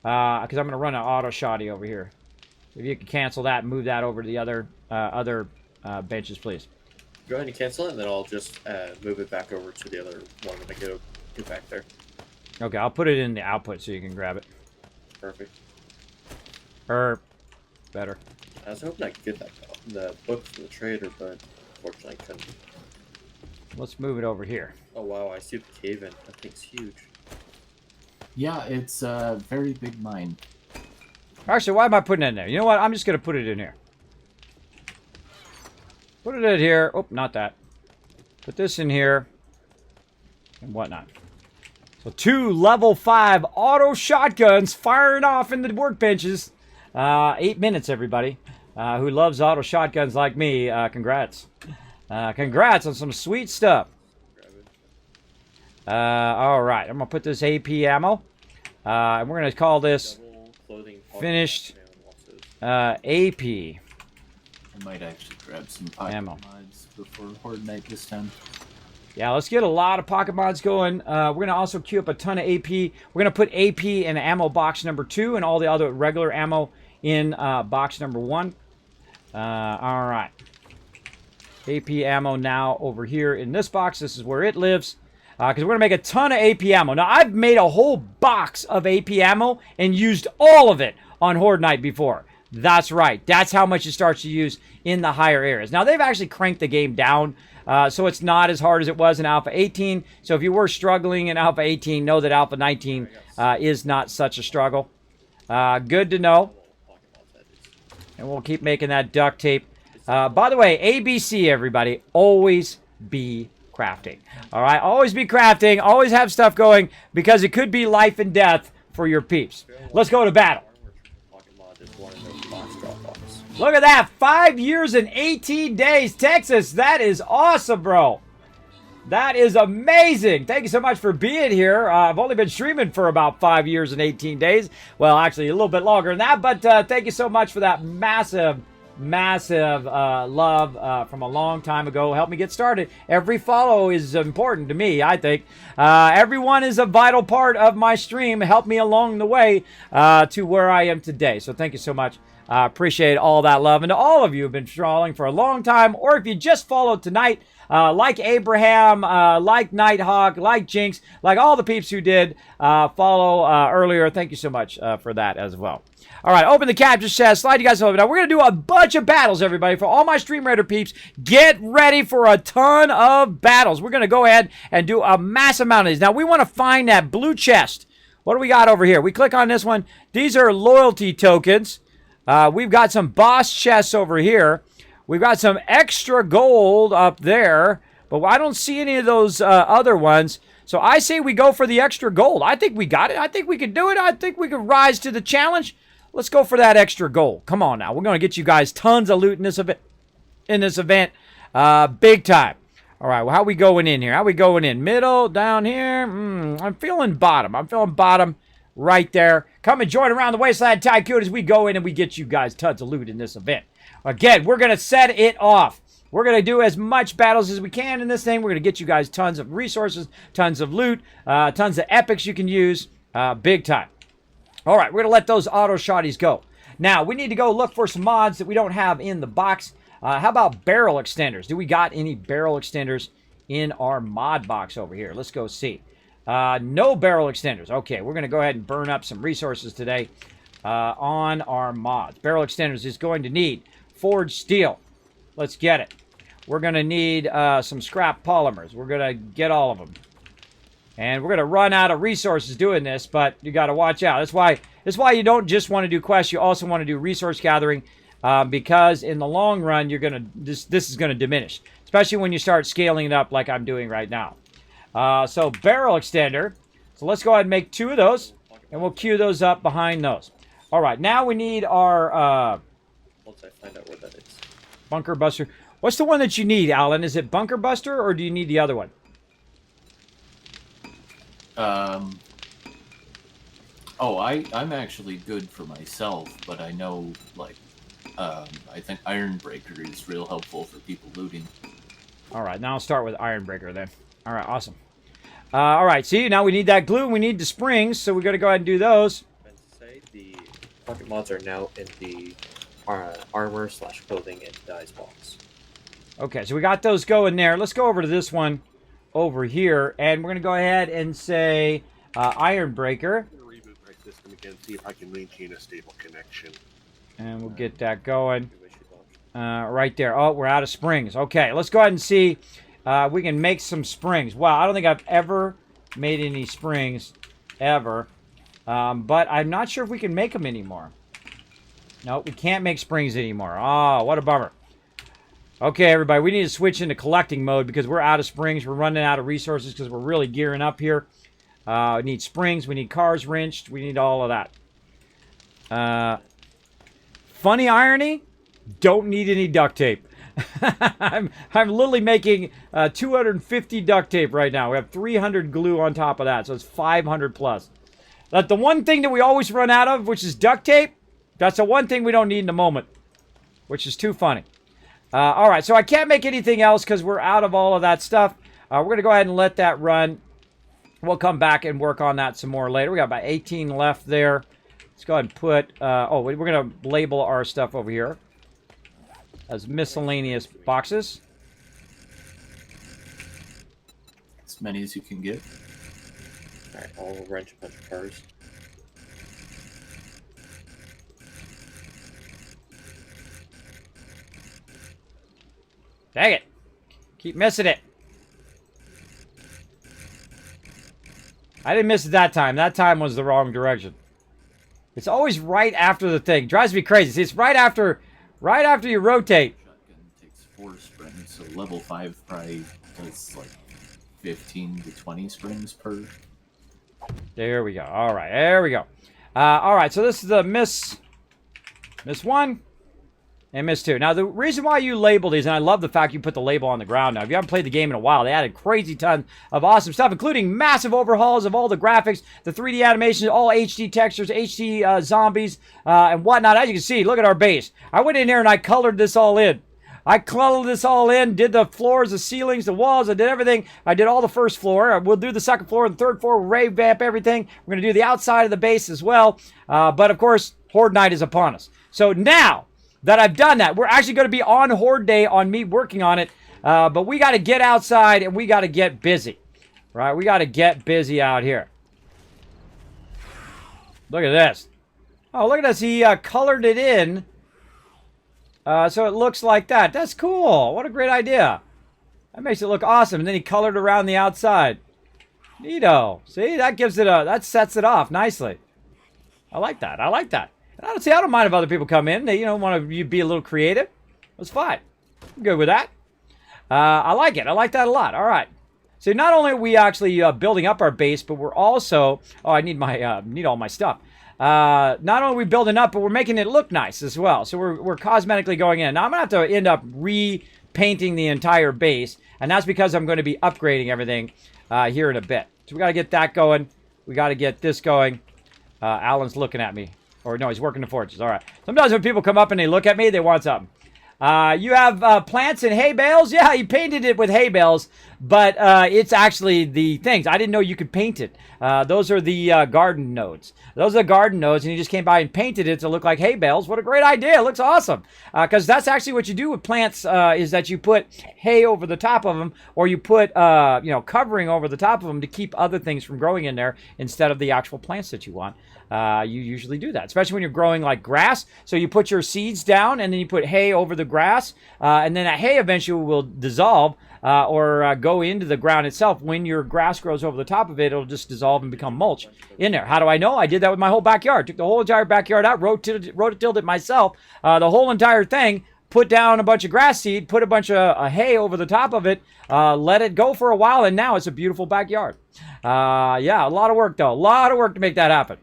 because I'm going to run an auto shoddy over here. If you can cancel that and move that over to the other benches, please. Go ahead and cancel it, and then I'll just move it back over to the other one when I get back there. Okay, I'll put it in the output so you can grab it. Perfect. Or better. I was hoping I could get the book from the trader, but unfortunately I couldn't. Let's move it over here. Oh wow, I see the cave in. That thing's huge. Yeah, it's a very big mine. Actually, why am I putting it in there? You know what? I'm just going to put it in here. Put it in here. Oh, not that. Put this in here. And whatnot. So 2 level 5 auto shotguns firing off in the workbenches. 8 minutes, everybody. Who loves auto shotguns like me, congrats. Congrats on some sweet stuff. All right, I'm going to put this AP ammo. And we're going to call this finished AP. I might actually grab some pocket ammo mods before Horde Night this time. Yeah, let's get a lot of pocket mods going. We're going to also queue up a ton of AP. We're going to put AP in ammo box number 2 and all the other regular ammo in box number 1. All right. AP ammo now over here in this box. This is where it lives. Because we're going to make a ton of AP ammo. Now, I've made a whole box of AP ammo and used all of it on Horde Night before. That's right. That's how much it starts to use in the higher areas. Now, they've actually cranked the game down, so it's not as hard as it was in Alpha 18. So if you were struggling in Alpha 18, know that Alpha 19 is not such a struggle. Good to know. And we'll keep making that duct tape. By the way, ABC, everybody, always be crafting. All right? Always be crafting. Always have stuff going because it could be life and death for your peeps. Let's go to battle. Look at that. 5 years and 18 days. Texas, that is awesome, bro. That is amazing. Thank you so much for being here. I've only been streaming for about 5 years and 18 days. Well, actually, a little bit longer than that. But thank you so much for that massive love from a long time ago. Help me get started. Every follow is important to me, I think. Everyone is a vital part of my stream. Help me along the way to where I am today. So thank you so much. Appreciate all that love. And to all of you who have been following for a long time, or if you just followed tonight, like Abraham, like Nighthawk, like Jinx, like all the peeps who did follow earlier. Thank you so much for that as well. All right, open the capture chest. Slide you guys over. Now, we're going to do a bunch of battles, everybody. For all my Stream Raider peeps, get ready for a ton of battles. We're going to go ahead and do a massive amount of these. Now, we want to find that blue chest. What do we got over here? We click on this one. These are loyalty tokens. We've got some boss chests over here. We've got some extra gold up there. But I don't see any of those other ones. So I say we go for the extra gold. I think we got it. I think we can do it. I think we can rise to the challenge. Let's go for that extra gold. Come on now. We're going to get you guys tons of loot in this event. Big time. All right. Well, how we going in here? How we going in? Middle, down here? I'm feeling bottom. I'm feeling bottom right there. Come and join around the Wasteland Tycoon as we go in and we get you guys tons of loot in this event. Again, we're going to set it off. We're going to do as much battles as we can in this thing. We're going to get you guys tons of resources, tons of loot, tons of epics you can use. Big time. All right, we're going to let those auto shotties go. Now, we need to go look for some mods that we don't have in the box. How about barrel extenders? Do we got any barrel extenders in our mod box over here? Let's go see. No barrel extenders. Okay, we're going to go ahead and burn up some resources today on our mods. Barrel extenders is going to need forged steel. Let's get it. We're going to need some scrap polymers. We're going to get all of them. And we're going to run out of resources doing this, but you got to watch out. That's why you don't just want to do quests. You also want to do resource gathering because in the long run, you're going to this is going to diminish, especially when you start scaling it up like I'm doing right now. So barrel extender. So let's go ahead and make 2 of those, and we'll queue those up behind those. All right, now we need our Once I find out where that is. bunker buster. What's the one that you need, Alan? Is it bunker buster, or do you need the other one? I'm actually good for myself, but I know, like, I think Ironbreaker is real helpful for people looting. All right, now I'll start with Ironbreaker then. All right, awesome. All right, see, now we need that glue. We need the springs, so we're going to go ahead and do those. I meant to say the pocket mods are now in the armor/clothing and dyes box. Okay, so we got those going there. Let's go over to this one over here, and we're going to go ahead and say Ironbreaker. I'm gonna reboot my system again, see if I can maintain a stable connection. And we'll get that going right there. Oh, we're out of springs. Okay, let's go ahead and see we can make some springs. Wow, I don't think I've ever made any springs ever, but I'm not sure if we can make them anymore. No, we can't make springs anymore. Oh, what a bummer. Okay, everybody, we need to switch into collecting mode because we're out of springs. We're running out of resources because we're really gearing up here. We need springs. We need cars wrenched. We need all of that. Funny irony, don't need any duct tape. I'm literally making 250 duct tape right now. We have 300 glue on top of that, so it's 500 plus. But the one thing that we always run out of, which is duct tape, that's the one thing we don't need in the moment, which is too funny. All right, so I can't make anything else because we're out of all of that stuff. We're going to go ahead and let that run. We'll come back and work on that some more later. We got about 18 left there. Let's go ahead and put... we're going to label our stuff over here as miscellaneous boxes. As many as you can get. Alright, I'll wrench a bunch of cars. Dang it. Keep missing it. I didn't miss it that time. That time was the wrong direction. It's always right after the thing. Drives me crazy. See, it's right after you rotate. Shotgun takes 4 springs, so level 5 probably does like 15 to 20 springs per. There we go. All right, there we go. All right, so this is the miss 1 and miss 2. Now, the reason why you label these, and I love the fact you put the label on the ground now. If you haven't played the game in a while, they added crazy ton of awesome stuff, including massive overhauls of all the graphics, the 3D animations, all HD textures, HD zombies, and whatnot. As you can see, look at our base. I went in there and I colored this all in. I colored this all in, did the floors, the ceilings, the walls. I did everything. I did all the first floor. We'll do the second floor and the third floor. We'll revamp everything. We're going to do the outside of the base as well. But, of course, Horde Night is upon us. So now that I've done that, we're actually going to be on Horde Day on me working on it. But we got to get outside and we got to get busy. Right? We got to get busy out here. Look at this. Oh, look at this. He colored it in. So it looks like that. That's cool. What a great idea. That makes it look awesome. And then he colored around the outside. Neato. See, that gives it that sets it off nicely. I like that. I like that. And I don't mind if other people come in. They, want to be a little creative. That's fine. I'm good with that. I like it. I like that a lot. All right. So not only are we actually building up our base, but we're also... Oh, I need my need all my stuff. Not only are we building up, but we're making it look nice as well. So we're cosmetically going in. Now, I'm going to have to end up repainting the entire base. And that's because I'm going to be upgrading everything here in a bit. So we got to get that going. We got to get this going. Alan's looking at me. Or no, he's working the forges. All right. Sometimes when people come up and they look at me, they want something. You have plants and hay bales. Yeah, he painted it with hay bales, but it's actually the things. I didn't know you could paint it. Those are the garden nodes. Those are the garden nodes, and he just came by and painted it to look like hay bales. What a great idea. It looks awesome. Because that's actually what you do with plants is that you put hay over the top of them, or you put, covering over the top of them to keep other things from growing in there instead of the actual plants that you want. You usually do that, especially when you're growing like grass. So you put your seeds down and then you put hay over the grass, and then that hay eventually will dissolve or go into the ground itself. When your grass grows over the top of it, it'll just dissolve and become mulch in there. How do I know? I did that with my whole backyard. Took the whole entire backyard out, rototilled it myself, the whole entire thing. Put down a bunch of grass seed, put a bunch of hay over the top of it, let it go for a while, and now it's a beautiful backyard. Yeah, a lot of work though. A lot of work to make that happen.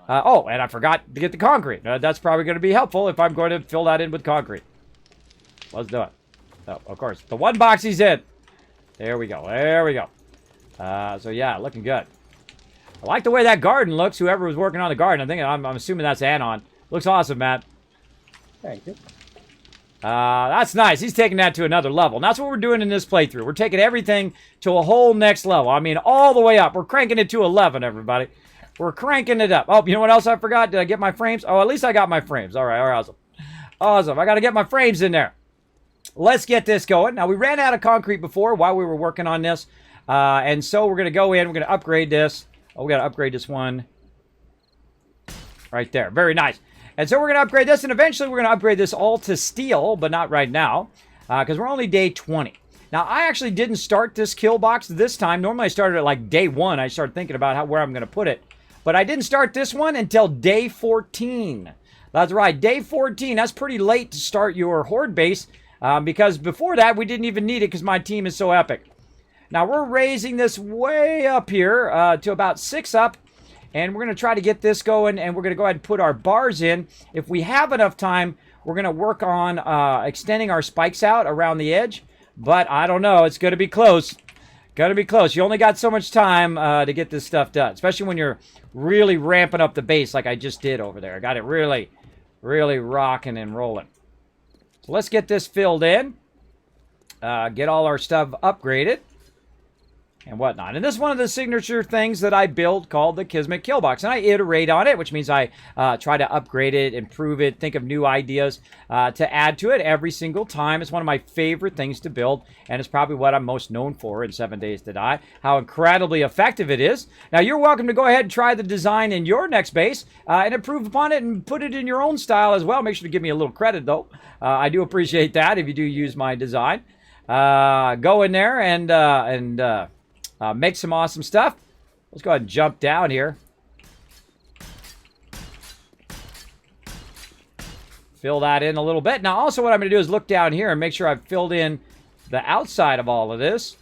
Oh, and I forgot to get the concrete. That's probably going to be helpful if I'm going to fill that in with concrete. Let's do it. Oh, of course. The one box he's in. There we go. There we go. So, yeah, looking good. I like the way that garden looks. Whoever was working on the garden, I'm assuming that's Anon. Looks awesome, Matt. Thank you. That's nice. He's taking that to another level. And that's what we're doing in this playthrough. We're taking everything to a whole next level. I mean, all the way up. We're cranking it to 11, everybody. We're cranking it up. Oh, you know what else I forgot? Did I get my frames? Oh, at least I got my frames. All right, awesome. Awesome. I got to get my frames in there. Let's get this going. Now, we ran out of concrete before while we were working on this. And so we're going to go in. We're going to upgrade this. Oh, we got to upgrade this one. Right there. Very nice. And so we're going to upgrade this. And eventually we're going to upgrade this all to steel, but not right now. Because we're only day 20. Now, I actually didn't start this kill box this time. Normally, I started at like day 1. I started thinking about where I'm going to put it. But I didn't start this one until day 14. That's right, day 14. That's pretty late to start your horde base because before that, we didn't even need it because my team is so epic. Now, we're raising this way up here to about 6 up, and we're going to try to get this going, and we're going to go ahead and put our bars in. If we have enough time, we're going to work on extending our spikes out around the edge, but I don't know. It's going to be close. Got to be close. You only got so much time to get this stuff done, especially when you're really ramping up the base like I just did over there. I got it really, really rocking and rolling. So let's get this filled in, get all our stuff upgraded, and whatnot. And this is one of the signature things that I built called the Kismet Kill Box. And I iterate on it, which means I try to upgrade it, improve it, think of new ideas to add to it every single time. It's one of my favorite things to build, and it's probably what I'm most known for in 7 Days to Die, how incredibly effective it is. Now, you're welcome to go ahead and try the design in your next base and improve upon it and put it in your own style as well. Make sure to give me a little credit, though. I do appreciate that if you do use my design. Go in there and make some awesome stuff. Let's go ahead and jump down here. Fill that in a little bit. Now, also what I'm going to do is look down here and make sure I've filled in the outside of all of this.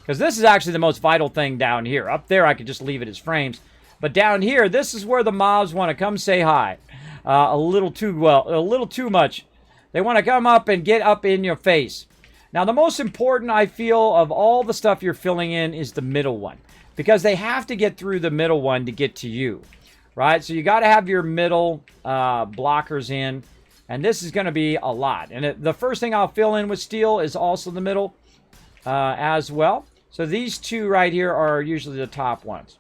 Because this is actually the most vital thing down here. Up there, I could just leave it as frames. But down here, this is where the mobs want to come say hi. A little too much. They want to come up and get up in your face. Now, the most important, I feel, of all the stuff you're filling in is the middle one. Because they have to get through the middle one to get to you. Right? So you got to have your middle blockers in. And this is going to be a lot. And the first thing I'll fill in with steel is also the middle as well. So these two right here are usually the top ones.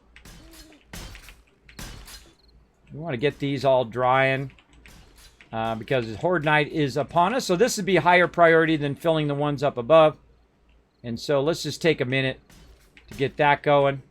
We want to get these all drying. Because Horde Night is upon us. So this would be higher priority than filling the ones up above. And so let's just take a minute to get that going.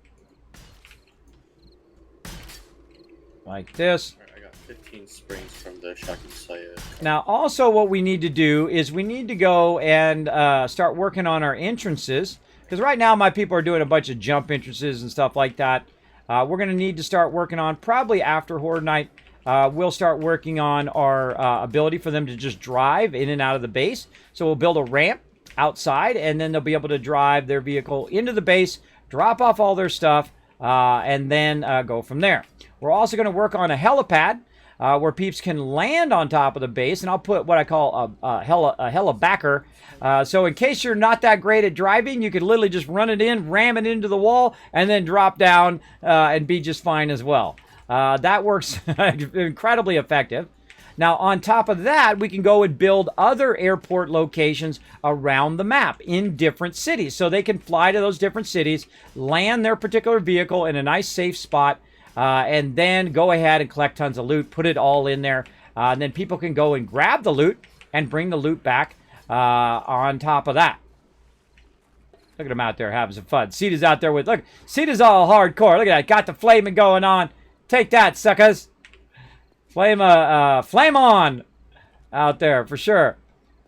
Like this. I got 15 springs from the Shocking Saya. Now, also what we need to do is we need to go and start working on our entrances. Because right now my people are doing a bunch of jump entrances and stuff like that. We're going to need to start working on, probably after Horde Night, we'll start working on our ability for them to just drive in and out of the base. So we'll build a ramp outside, and then they'll be able to drive their vehicle into the base, drop off all their stuff, and then go from there. We're also going to work on a helipad where peeps can land on top of the base, and I'll put what I call a helibacker. So in case you're not that great at driving, you could literally just run it in, ram it into the wall, and then drop down and be just fine as well. That works incredibly effective. Now, on top of that, we can go and build other airport locations around the map in different cities. So they can fly to those different cities, land their particular vehicle in a nice safe spot, and then go ahead and collect tons of loot, put it all in there. And then people can go and grab the loot and bring the loot back on top of that. Look at him out there having some fun. Ceda's out there with, look, Ceda's all hardcore. Look at that, got the flaming going on. Take that, suckers. Flame on out there for sure.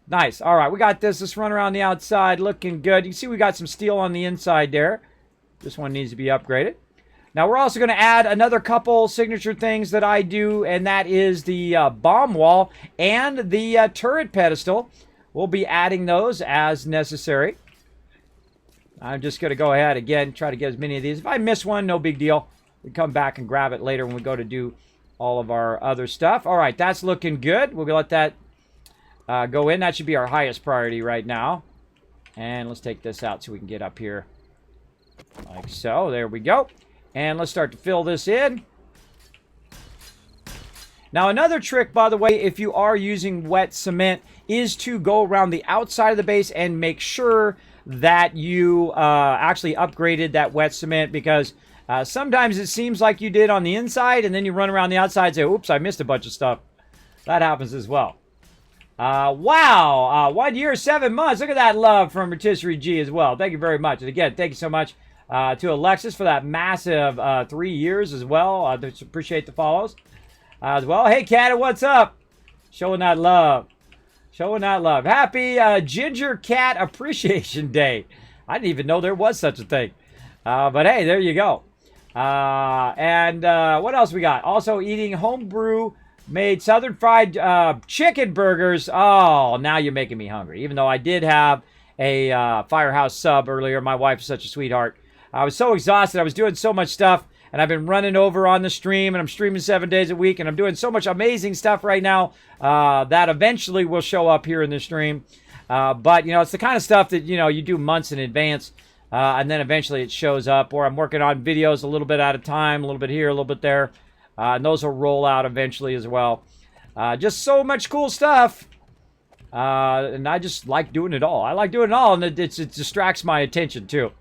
Nice. All right, we got this. Let's run around the outside, looking good. You can see we got some steel on the inside there. This one needs to be upgraded. Now, we're also going to add another couple signature things that I do, and that is the bomb wall and the turret pedestal. We'll be adding those as necessary. I'm just going to go ahead again, try to get as many of these. If I miss one, no big deal. We come back and grab it later when we go to do all of our other stuff. All right, that's looking good. We'll let that go in. That should be our highest priority right now. And let's take this out so we can get up here like so. There we go. And let's start to fill this in. Now, another trick, by the way, if you are using wet cement, is to go around the outside of the base and make sure that you actually upgraded that wet cement, because sometimes it seems like you did on the inside, and then you run around the outside and say, oops, I missed a bunch of stuff. That happens as well. Wow. 1 year, 7 months. Look at that love from Rotisserie G as well. Thank you very much. And again, thank you so much to Alexis for that massive 3 years as well. I appreciate the follows as well. Hey, Cat, what's up? Showing that love. Showing that love. Happy Ginger Cat Appreciation Day. I didn't even know there was such a thing. But hey, there you go. And what else we got? Also eating homebrew made Southern fried chicken burgers. Oh, now you're making me hungry. Even though I did have a Firehouse sub earlier. My wife is such a sweetheart. I was so exhausted. I was doing so much stuff. And I've been running over on the stream. And I'm streaming 7 days a week. And I'm doing so much amazing stuff right now that eventually will show up here in the stream. But, you know, it's the kind of stuff that, you know, you do months in advance. And then eventually it shows up, or I'm working on videos a little bit at a time, a little bit here, a little bit there. And those will roll out eventually as well. Just so much cool stuff. And I just like doing it all. I like doing it all, and it distracts my attention too.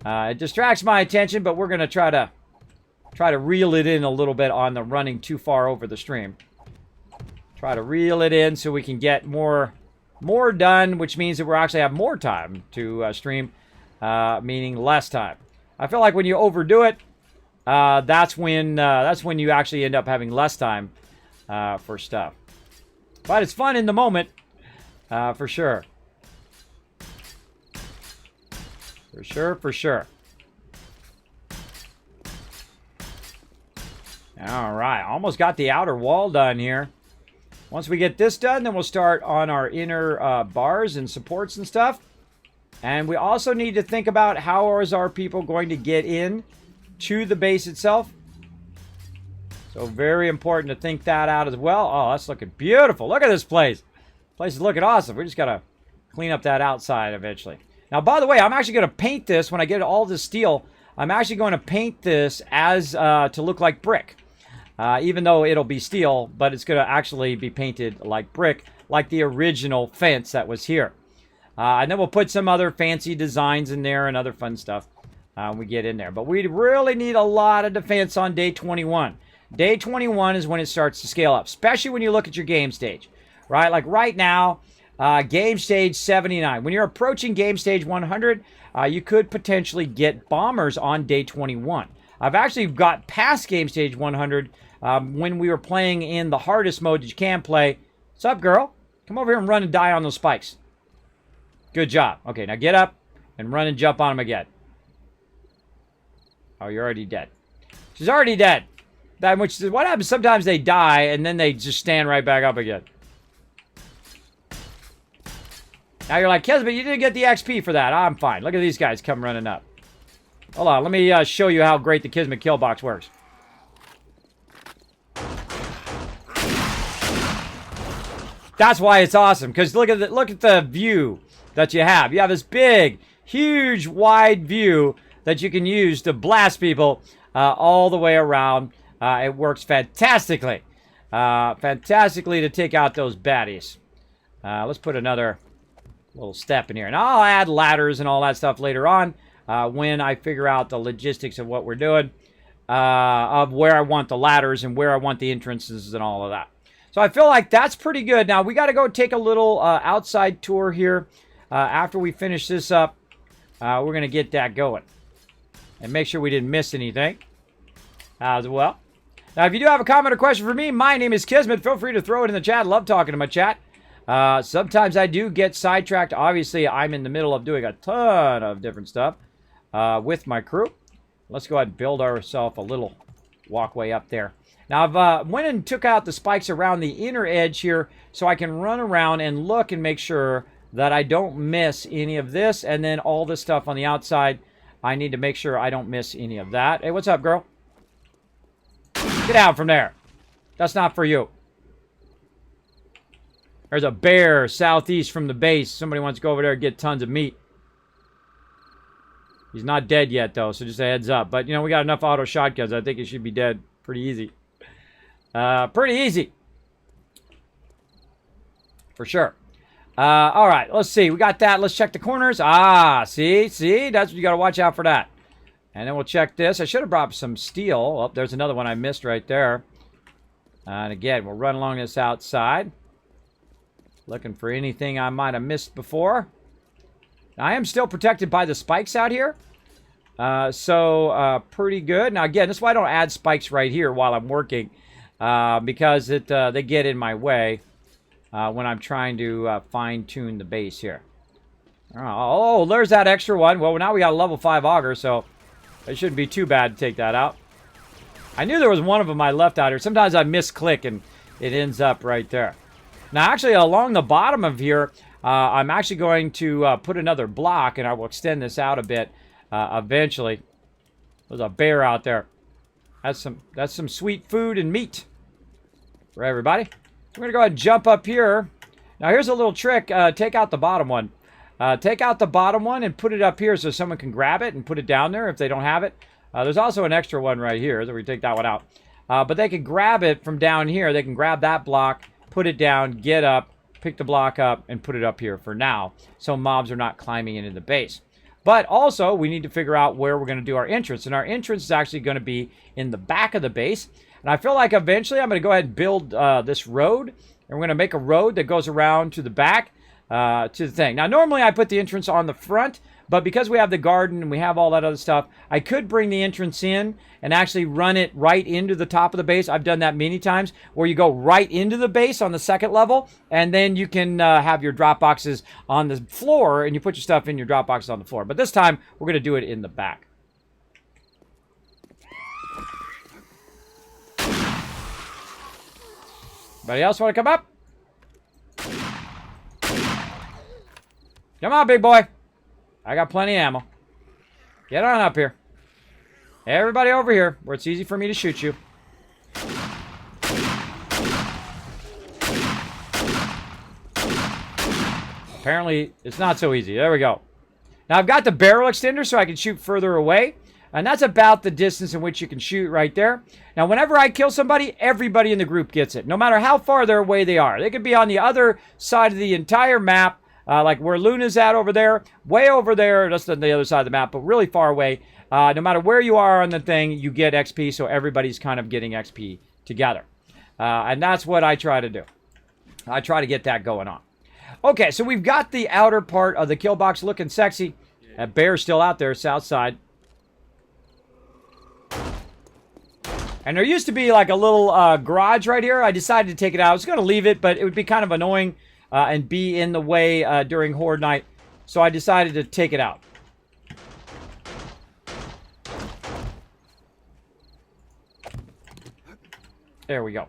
It distracts my attention, but we're going to try to reel it in a little bit on the running too far over the stream. Try to reel it in so we can get more done, which means that we'll actually have more time to stream. Meaning less time. I feel like when you overdo it, that's when you actually end up having less time for stuff. But it's fun in the moment, for sure. For sure. All right, almost got the outer wall done here. Once we get this done, then we'll start on our inner bars and supports and stuff. And we also need to think about how is our people going to get in to the base itself. So very important to think that out as well. Oh, that's looking beautiful. Look at this place. This place is looking awesome. We just got to clean up that outside eventually. Now, by the way, I'm actually going to paint this when I get all this steel. I'm actually going to paint this as to look like brick. Even though it'll be steel, but it's going to actually be painted like brick, like the original fence that was here. And then we'll put some other fancy designs in there and other fun stuff when we get in there. But we really need a lot of defense on day 21. Day 21 is when it starts to scale up, especially when you look at your game stage, right? Like right now, game stage 79. When you're approaching game stage 100, you could potentially get bombers on day 21. I've actually got past game stage 100 when we were playing in the hardest mode that you can play. What's up, girl? Come over here and run and die on those spikes. Good job. Okay, now get up and run and jump on them again. Oh, you're already dead. She's already dead. Which is what happens. Sometimes they die and then they just stand right back up again. Now you're like, Kismet, you didn't get the XP for that. I'm fine. Look at these guys come running up. Hold on, let me show you how great the Kismet kill box works. That's why it's awesome, because look at the view that you have. You have this big, huge, wide view that you can use to blast people all the way around. It works fantastically. Fantastically to take out those baddies. Let's put another little step in here. And I'll add ladders and all that stuff later on when I figure out the logistics of what we're doing, of where I want the ladders and where I want the entrances and all of that. So I feel like that's pretty good. Now, we got to go take a little outside tour here. After we finish this up, we're going to get that going. And make sure we didn't miss anything as well. Now, if you do have a comment or question for me, my name is Kismet. Feel free to throw it in the chat. Love talking to my chat. Sometimes I do get sidetracked. Obviously, I'm in the middle of doing a ton of different stuff with my crew. Let's go ahead and build ourselves a little walkway up there. Now, I've went and took out the spikes around the inner edge here so I can run around and look and make sure that I don't miss any of this. And then all this stuff on the outside, I need to make sure I don't miss any of that. Hey, what's up, girl? Get out from there. That's not for you. There's a bear southeast from the base. Somebody wants to go over there and get tons of meat. He's not dead yet, though, so just a heads up. But, you know, we got enough auto shotguns. I think he should be dead pretty easy. Pretty easy. For sure. All right, let's see. We got that. Let's check the corners. See? That's what you got to watch out for that. And then we'll check this. I should have brought some steel. Oh, there's another one I missed right there. And again, we'll run along this outside. Looking for anything I might have missed before. Now, I am still protected by the spikes out here. So pretty good. Now, again, this is why I don't add spikes right here while I'm working. Because they get in my way when I'm trying to fine-tune the base here. Oh, there's that extra one. Well, now we got a level 5 auger, so it shouldn't be too bad to take that out. I knew there was one of them I left out here. Sometimes I misclick and it ends up right there. Now, actually, along the bottom of here, I'm actually going to put another block, and I will extend this out a bit eventually. There's a bear out there. That's some sweet food and meat for everybody. So we're going to go ahead and jump up here. Now, here's a little trick. Take out the bottom one. Take out the bottom one and put it up here so someone can grab it and put it down there if they don't have it. There's also an extra one right here, so we take that one out. But they can grab it from down here. They can grab that block, put it down, get up, pick the block up, and put it up here for now, so mobs are not climbing into the base. But also, we need to figure out where we're going to do our entrance. And our entrance is actually going to be in the back of the base. And I feel like eventually I'm going to go ahead and build this road. And we're going to make a road that goes around to the back to the thing. Now, normally I put the entrance on the front. But because we have the garden and we have all that other stuff, I could bring the entrance in and actually run it right into the top of the base. I've done that many times, where you go right into the base on the second level, and then you can have your drop boxes on the floor, and you put your stuff in your drop boxes on the floor. But this time, we're going to do it in the back. Anybody else want to come up? Come on, big boy. I got plenty of ammo. Get on up here. Everybody over here, where it's easy for me to shoot you. Apparently, it's not so easy. There we go. Now, I've got the barrel extender so I can shoot further away. And that's about the distance in which you can shoot right there. Now, whenever I kill somebody, everybody in the group gets it. No matter how far they're away they are. They could be on the other side of the entire map. Like where Luna's at over there, way over there, just on the other side of the map, but really far away. No matter where you are on the thing, you get XP, so everybody's kind of getting XP together. And that's what I try to do. I try to get that going on. Okay, so we've got the outer part of the kill box looking sexy. That bear's still out there, south side. And there used to be like a little garage right here. I decided to take it out. I was going to leave it, but it would be kind of annoying and be in the way during Horde Night. So I decided to take it out. There we go.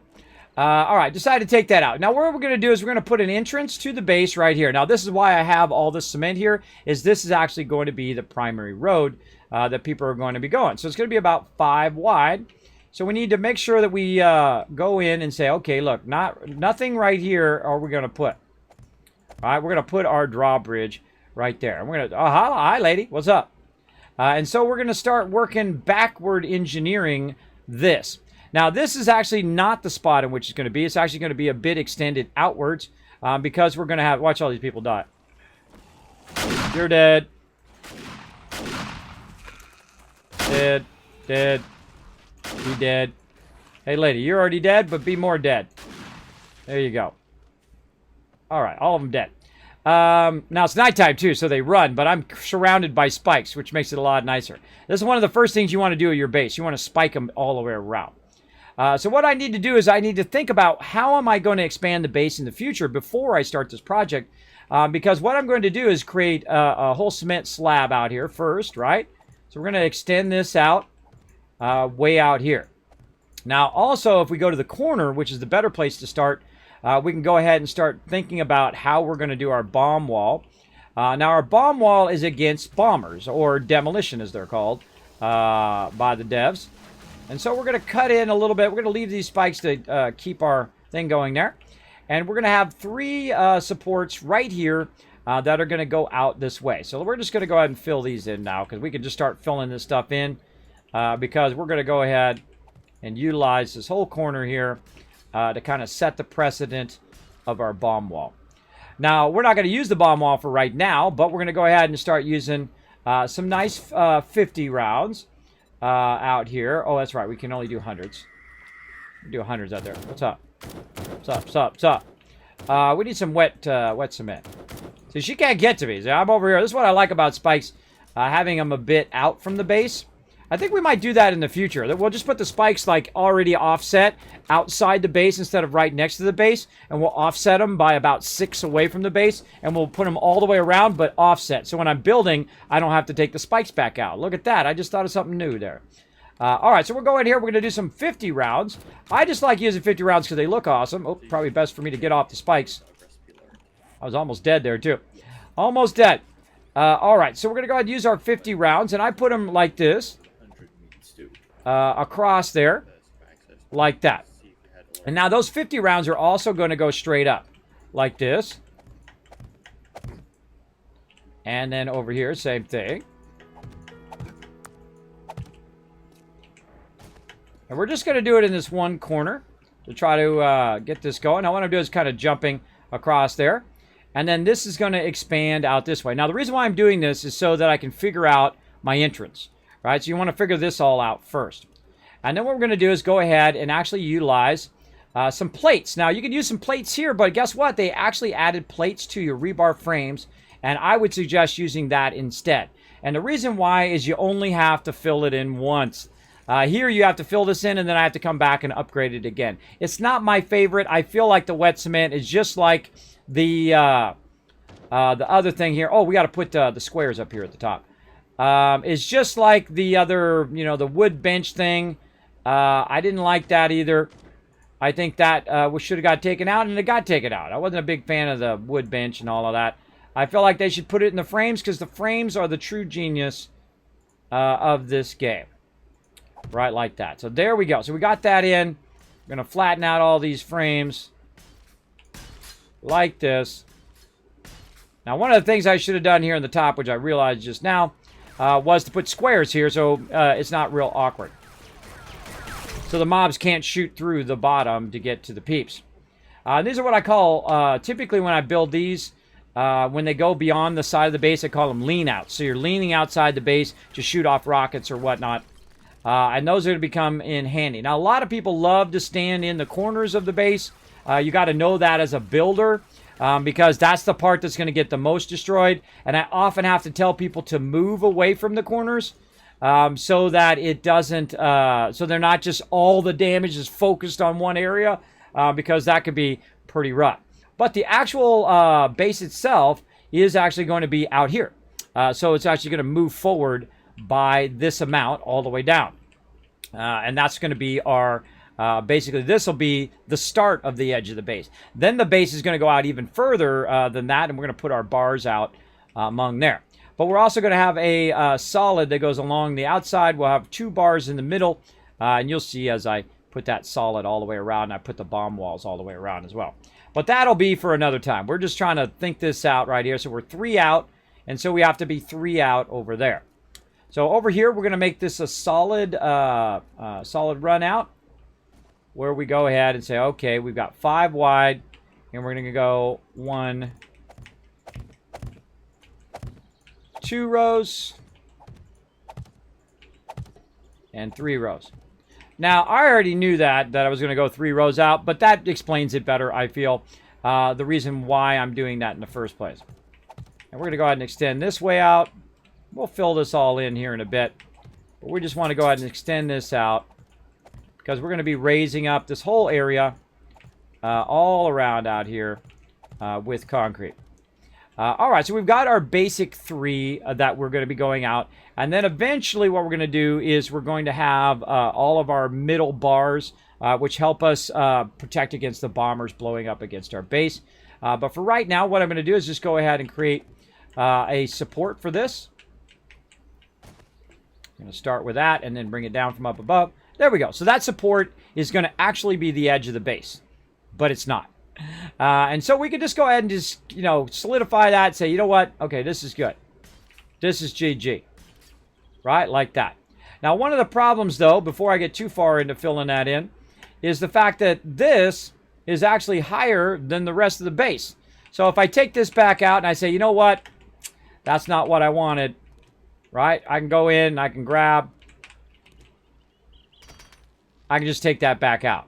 All right, decided to take that out. Now, what we're going to do is we're going to put an entrance to the base right here. Now, this is why I have all this cement here, is this is actually going to be the primary road that people are going to be going. So it's going to be about 5 wide. So we need to make sure that we go in and say, okay, look, nothing right here are we going to put. All right, we're going to put our drawbridge right there. And we're going to, oh, hi, lady, what's up? And so we're going to start working backward engineering this. Now, this is actually not the spot in which it's going to be. It's actually going to be a bit extended outwards because we're going to have, watch all these people die. You're dead. Dead. Dead. Be dead. Hey, lady, you're already dead, but be more dead. There you go. All right, all of them dead. Now, it's nighttime, too, so they run, but I'm surrounded by spikes, which makes it a lot nicer. This is one of the first things you want to do at your base. You want to spike them all the way around. So what I need to do is I need to think about how am I going to expand the base in the future before I start this project. Because what I'm going to do is create a whole cement slab out here first, right? So we're going to extend this out. Way out here. Now, also, if we go to the corner, which is the better place to start, we can go ahead and start thinking about how we're going to do our bomb wall. Now, our bomb wall is against bombers, or demolition as they're called, by the devs. And so we're going to cut in a little bit. We're going to leave these spikes to keep our thing going there. And we're going to have 3 supports right here that are going to go out this way. So we're just going to go ahead and fill these in now, because we can just start filling this stuff in. Because we're going to go ahead and utilize this whole corner here to kind of set the precedent of our bomb wall. Now, we're not going to use the bomb wall for right now, but we're going to go ahead and start using some nice 50 rounds out here. Oh, that's right. We can only do hundreds. Do hundreds out there. What's up? What's up? What's up? What's up? We need some wet cement. So she can't get to me. So I'm over here. This is what I like about spikes, having them a bit out from the base. I think we might do that in the future. We'll just put the spikes like already offset outside the base instead of right next to the base. And we'll offset them by about 6 away from the base. And we'll put them all the way around, but offset. So when I'm building, I don't have to take the spikes back out. Look at that. I just thought of something new there. All right, so we're going here. We're going to do some 50 rounds. I just like using 50 rounds because they look awesome. Oh, probably best for me to get off the spikes. I was almost dead there, too. Almost dead. All right, so we're going to go ahead and use our 50 rounds. And I put them like this. Across there, like that. And now those 50 rounds are also going to go straight up, like this. And then over here, same thing. And we're just going to do it in this one corner to try to get this going. Now what I'm doing is kind of jumping across there. And then this is going to expand out this way. Now the reason why I'm doing this is so that I can figure out my entrance. Right, so you want to figure this all out first. And then what we're going to do is go ahead and actually utilize some plates. Now, you can use some plates here, but guess what? They actually added plates to your rebar frames, and I would suggest using that instead. And the reason why is you only have to fill it in once. Here, you have to fill this in, and then I have to come back and upgrade it again. It's not my favorite. I feel like the wet cement is just like the other thing here. Oh, we got to put the squares up here at the top. It's just like the other, the wood bench thing. I didn't like that either. I think that should have got taken out, and it got taken out. I wasn't a big fan of the wood bench and all of that. I feel like they should put it in the frames because the frames are the true genius of this game. Right like that. So there we go. So we got that in. We're going to flatten out all these frames like this. Now, one of the things I should have done here in the top, which I realized just now, was to put squares here so it's not real awkward. So the mobs can't shoot through the bottom to get to the peeps. These are what I call, typically when I build these, when they go beyond the side of the base, I call them lean outs. So you're leaning outside the base to shoot off rockets or whatnot. And those are going to become in handy. Now, a lot of people love to stand in the corners of the base. You got to know that as a builder. because that's the part that's going to get the most destroyed. And I often have to tell people to move away from the corners so that it doesn't, so they're not just all the damage is focused on one area because that could be pretty rough. But the actual base itself is actually going to be out here. So it's actually going to move forward by this amount all the way down. And that's going to be our, basically this will be the start of the edge of the base. Then the base is going to go out even further than that, and we're going to put our bars out among there. But we're also going to have a solid that goes along the outside. We'll have 2 bars in the middle, and you'll see as I put that solid all the way around, I put the bomb walls all the way around as well. But that'll be for another time. We're just trying to think this out right here. So we're 3 out, and so we have to be 3 out over there. So over here, we're going to make this a solid, solid run out, where we go ahead and say, okay, we've got 5 wide, and we're going to go 1, 2 rows, and 3 rows. Now, I already knew that I was going to go 3 rows out, but that explains it better, I feel, the reason why I'm doing that in the first place. And we're going to go ahead and extend this way out. We'll fill this all in here in a bit. But we just want to go ahead and extend this out because we're going to be raising up this whole area all around out here with concrete. All right, so we've got our basic 3 that we're going to be going out. And then eventually what we're going to do is we're going to have all of our middle bars, which help us protect against the bombers blowing up against our base. But for right now, what I'm going to do is just go ahead and create a support for this. I'm going to start with that and then bring it down from up above. There we go. So that support is going to actually be the edge of the base, but it's not. And so we could just go ahead and just, you know, solidify that, say, you know what? Okay, this is good. This is GG. Right? Like that. Now, one of the problems, though, before I get too far into filling that in, is the fact that this is actually higher than the rest of the base. So if I take this back out and I say, you know what? That's not what I wanted. Right? I can go in and I can grab. I can just take that back out.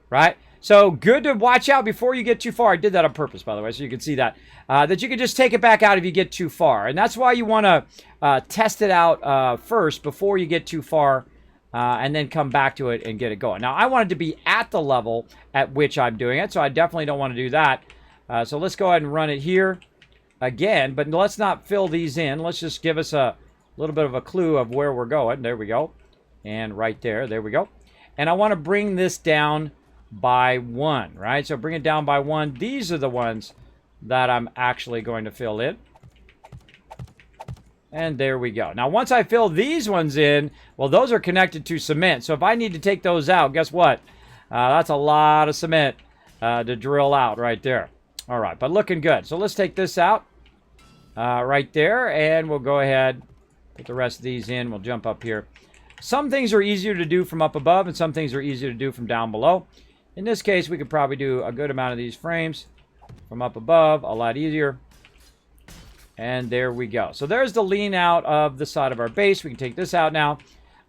Right? So good to watch out before you get too far. I did that on purpose, by the way, so you can see that. That you can just take it back out if you get too far. And that's why you want to test it out first before you get too far and then come back to it and get it going. Now, I want it to be at the level at which I'm doing it, so I definitely don't want to do that. So let's go ahead and run it here again, but let's not fill these in. Let's just give us a little bit of a clue of where we're going. There we go. And right there. There we go. And I want to bring this down by 1, right? So bring it down by 1. These are the ones that I'm actually going to fill in. And there we go. Now, once I fill these ones in, well, those are connected to cement. So if I need to take those out, guess what? That's a lot of cement to drill out right there. All right, but looking good. So let's take this out right there, and we'll go ahead, put the rest of these in. We'll jump up here. Some things are easier to do from up above, and some things are easier to do from down below. In this case, we could probably do a good amount of these frames from up above, a lot easier. And there we go. So there's the lean out of the side of our base. We can take this out now.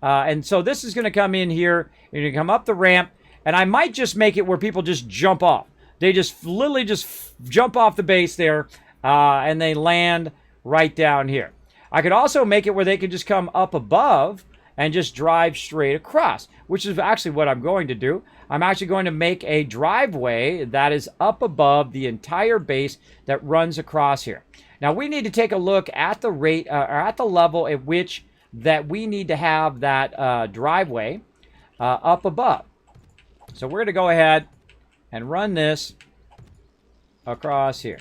And so this is going to come in here. You're going to come up the ramp. And I might just make it where people just jump off. They just literally just jump off the base there. And they land right down here. I could also make it where they could just come up above and just drive straight across, which is actually what I'm going to do. I'm actually going to make a driveway that is up above the entire base that runs across here. Now, we need to take a look at the rate, or at the level at which that we need to have that driveway up above. So we're going to go ahead and run this across here.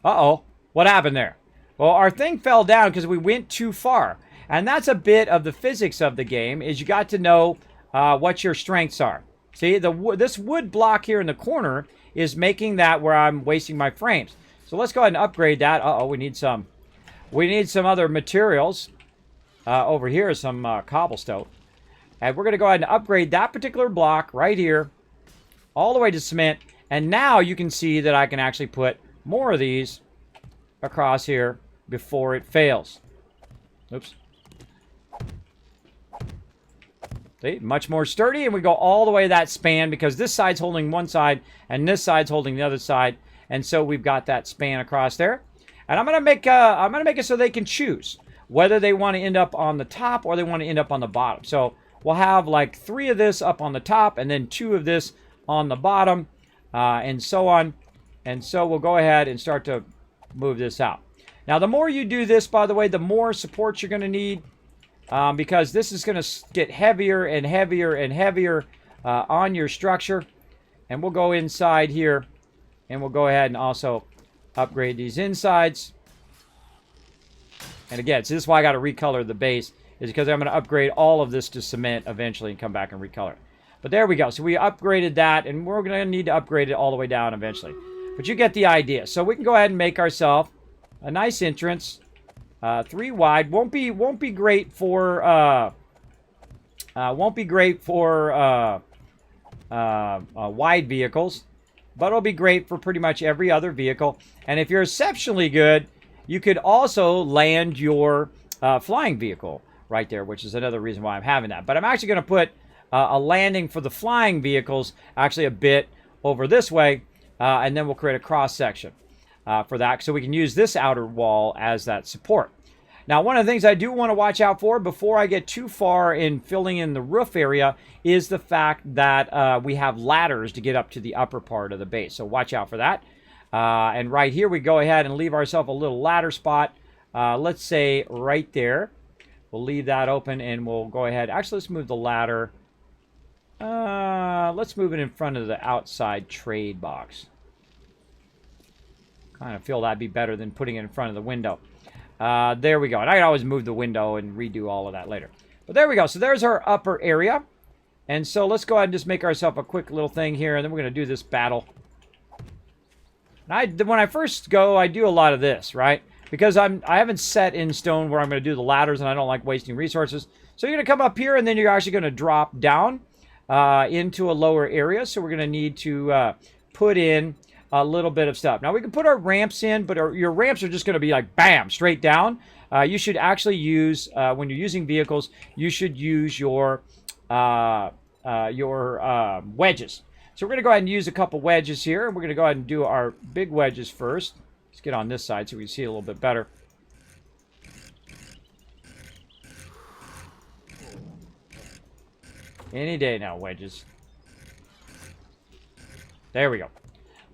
Uh-oh, what happened there? Well, our thing fell down because we went too far. And that's a bit of the physics of the game, is you got to know what your strengths are. See, this wood block here in the corner is making that where I'm wasting my frames. So let's go ahead and upgrade that. Uh-oh, we need some other materials. Over here is some cobblestone. And we're going to go ahead and upgrade that particular block right here all the way to cement. And now you can see that I can actually put more of these across here before it fails. Oops. See, much more sturdy, and we go all the way that span because this side's holding one side and this side's holding the other side, and so we've got that span across there. And I'm gonna make it so they can choose whether they want to end up on the top or they want to end up on the bottom. So we'll have like 3 of this up on the top and then 2 of this on the bottom, and so on. And so we'll go ahead and start to move this out. Now, the more you do this, by the way, the more support you're going to need, because this is going to get heavier and heavier and heavier on your structure. And we'll go inside here, and we'll go ahead and also upgrade these insides. And again, so this is why I got to recolor the base, is because I'm going to upgrade all of this to cement eventually and come back and recolor it. But there we go. So we upgraded that, and we're going to need to upgrade it all the way down eventually. But you get the idea. So we can go ahead and make ourselves a nice entrance, 3 wide. Won't be great for wide vehicles, but it'll be great for pretty much every other vehicle. And if you're exceptionally good, you could also land your flying vehicle right there, which is another reason why I'm having that. But I'm actually going to put a landing for the flying vehicles actually a bit over this way, and then we'll create a cross section for that, so we can use this outer wall as that support. Now, one of the things I do want to watch out for before I get too far in filling in the roof area is the fact that we have ladders to get up to the upper part of the base. So watch out for that. And right here, we go ahead and leave ourselves a little ladder spot. Let's say right there. We'll leave that open, and we'll go ahead. Actually, let's move the ladder. Let's move it in front of the outside trade box. Kind of feel that'd be better than putting it in front of the window. There we go. And I can always move the window and redo all of that later. But there we go. So there's our upper area. And so let's go ahead and just make ourselves a quick little thing here, and then we're going to do this battle. And when I first go, I do a lot of this, right? Because I haven't set in stone where I'm going to do the ladders, and I don't like wasting resources. So you're going to come up here, and then you're actually going to drop down into a lower area. So we're going to need to put in a little bit of stuff. Now, we can put our ramps in, but your ramps are just going to be like, bam, straight down. You should actually use, when you're using vehicles, you should use your wedges. So we're going to go ahead and use a couple wedges here. We're going to go ahead and do our big wedges first. Let's get on this side so we can see it a little bit better. Any day now, wedges. There we go.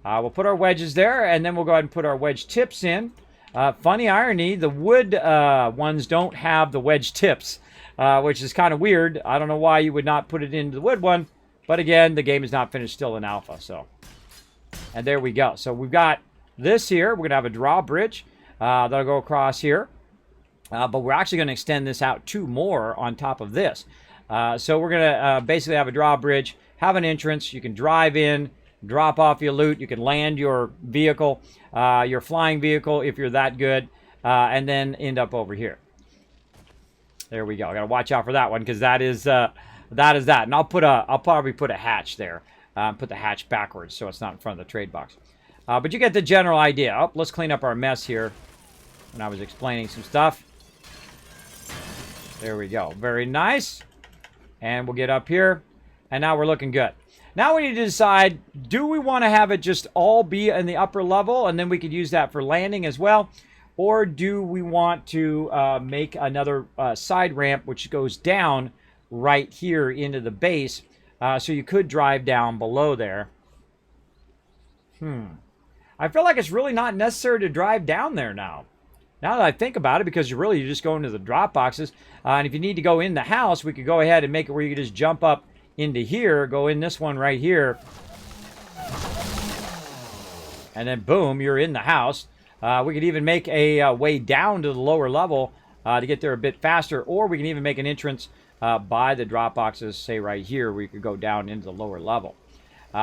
We'll put our wedges there, and then we'll go ahead and put our wedge tips in. Funny irony, the wood ones don't have the wedge tips, which is kind of weird. I don't know why you would not put it into the wood one, but again, the game is not finished, still in alpha. So, and there we go. So we've got this here. We're going to have a drawbridge that'll go across here, but we're actually going to extend this out 2 more on top of this. So we're going to basically have a drawbridge, have an entrance. You can drive in, drop off your loot. You can land your vehicle, your flying vehicle if you're that good, and then end up over here. There we go. I got to watch out for that one because that is that. And I'll probably put a hatch there. Put the hatch backwards so it's not in front of the trade box. But you get the general idea. Oh, let's clean up our mess here when I was explaining some stuff. There we go. Very nice. And we'll get up here. And now we're looking good. Now we need to decide, do we want to have it just all be in the upper level, and then we could use that for landing as well? Or do we want to make another side ramp which goes down right here into the base, so you could drive down below there? I feel like it's really not necessary to drive down there now. Now that I think about it, because you're just going to the drop boxes, and if you need to go in the house, we could go ahead and make it where you could just jump up into here, go in this one right here, and then boom, you're in the house. We could even make a way down to the lower level to get there a bit faster, or we can even make an entrance by the drop boxes, say right here, where you could go down into the lower level.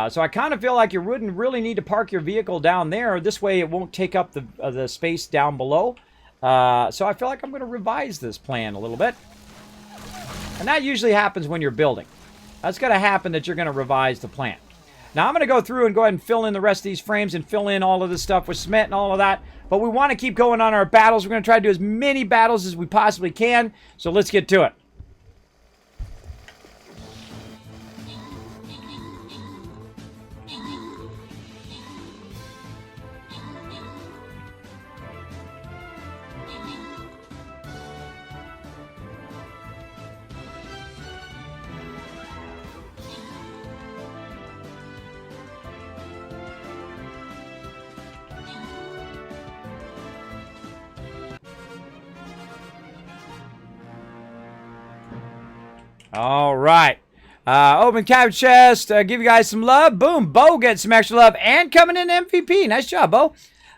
So I kind of feel like you wouldn't really need to park your vehicle down there. This way it won't take up the space down below. So I feel like I'm going to revise this plan a little bit. And that usually happens when you're building. That's going to happen, that you're going to revise the plan. Now I'm going to go through and go ahead and fill in the rest of these frames and fill in all of this stuff with cement and all of that. But we want to keep going on our battles. We're going to try to do as many battles as we possibly can. So let's get to it. All right. Open cap chest. Give you guys some love. Boom. Bo gets some extra love and coming in MVP. Nice job, Bo.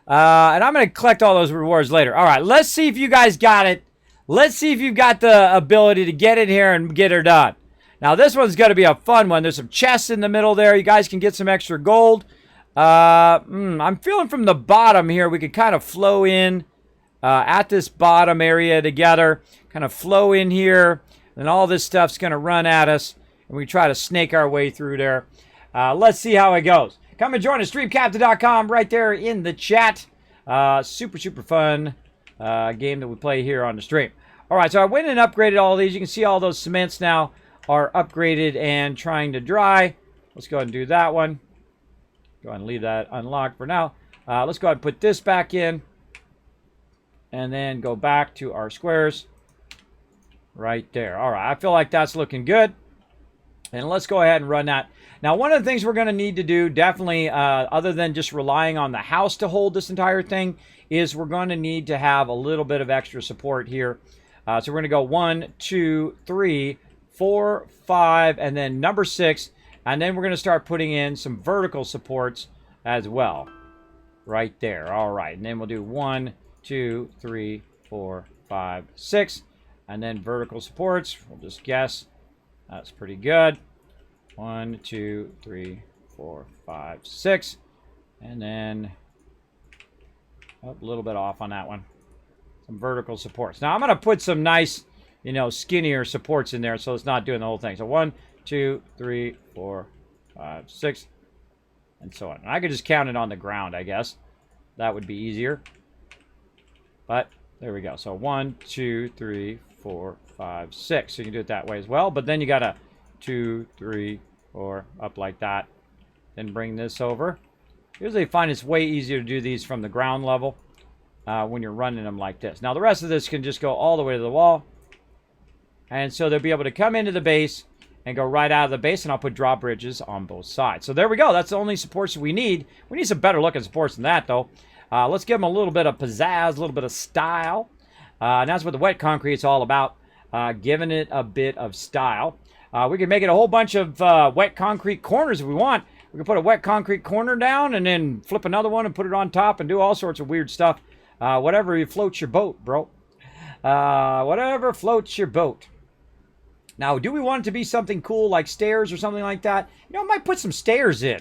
And I'm going to collect all those rewards later. All right. Let's see if you guys got it. Let's see if you've got the ability to get in here and get her done. Now, this one's going to be a fun one. There's some chests in the middle there. You guys can get some extra gold. I'm feeling from the bottom here, we could kind of flow in at this bottom area together. Kind of flow in here. And all this stuff's going to run at us. And we try to snake our way through there. Let's see how it goes. Come and join us, streamcaptain.com, right there in the chat. Super, super fun game that we play here on the stream. All right, so I went and upgraded all these. You can see all those cements now are upgraded and trying to dry. Let's go ahead and do that one. Go ahead and leave that unlocked for now. Let's go ahead and put this back in. And then go back to our squares. Right there. All right, I feel like that's looking good. And let's go ahead and run that. Now, one of the things we're going to need to do, definitely, other than just relying on the house to hold this entire thing, is we're going to need to have a little bit of extra support here. So we're going to go 1, 2, 3, 4, 5, and then number 6. And then we're going to start putting in some vertical supports as well. Right there. All right. And then we'll do 1, 2, 3, 4, 5, 6. And then vertical supports. We'll just guess. That's pretty good. 1, 2, 3, 4, 5, 6. And then a little bit off on that one. Some vertical supports. Now I'm going to put some nice, skinnier supports in there so it's not doing the whole thing. So 1, 2, 3, 4, 5, 6, and so on. And I could just count it on the ground, I guess. That would be easier. But there we go. So 1, 2, 3, 4, 5, 6. So you can do it that way as well. But then you got to 2, 3, 4, up like that. Then bring this over. Usually I find it's way easier to do these from the ground level when you're running them like this. Now the rest of this can just go all the way to the wall. And so they'll be able to come into the base and go right out of the base. And I'll put drawbridges on both sides. So there we go. That's the only supports we need. We need some better looking supports than that, though. Let's give them a little bit of pizzazz, a little bit of style. And that's what the wet concrete's all about, giving it a bit of style. We can make it a whole bunch of wet concrete corners if we want. We can put a wet concrete corner down and then flip another one and put it on top and do all sorts of weird stuff. Whatever floats your boat, bro. Whatever floats your boat. Now, do we want it to be something cool like stairs or something like that? I might put some stairs in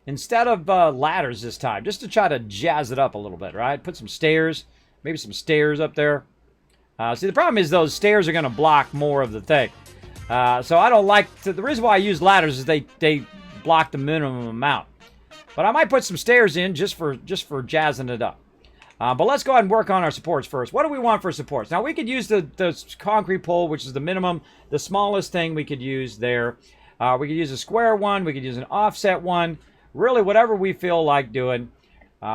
instead of ladders this time, just to try to jazz it up a little bit, right? Put some stairs, maybe some stairs up there. See, the problem is those stairs are going to block more of the thing. So I don't like the reason why I use ladders is they block the minimum amount. But I might put some stairs in just for jazzing it up. But let's go ahead and work on our supports first. What do we want for supports? Now, we could use the concrete pole, which is the minimum, the smallest thing we could use there. We could use a square one. We could use an offset one. Really, whatever we feel like doing,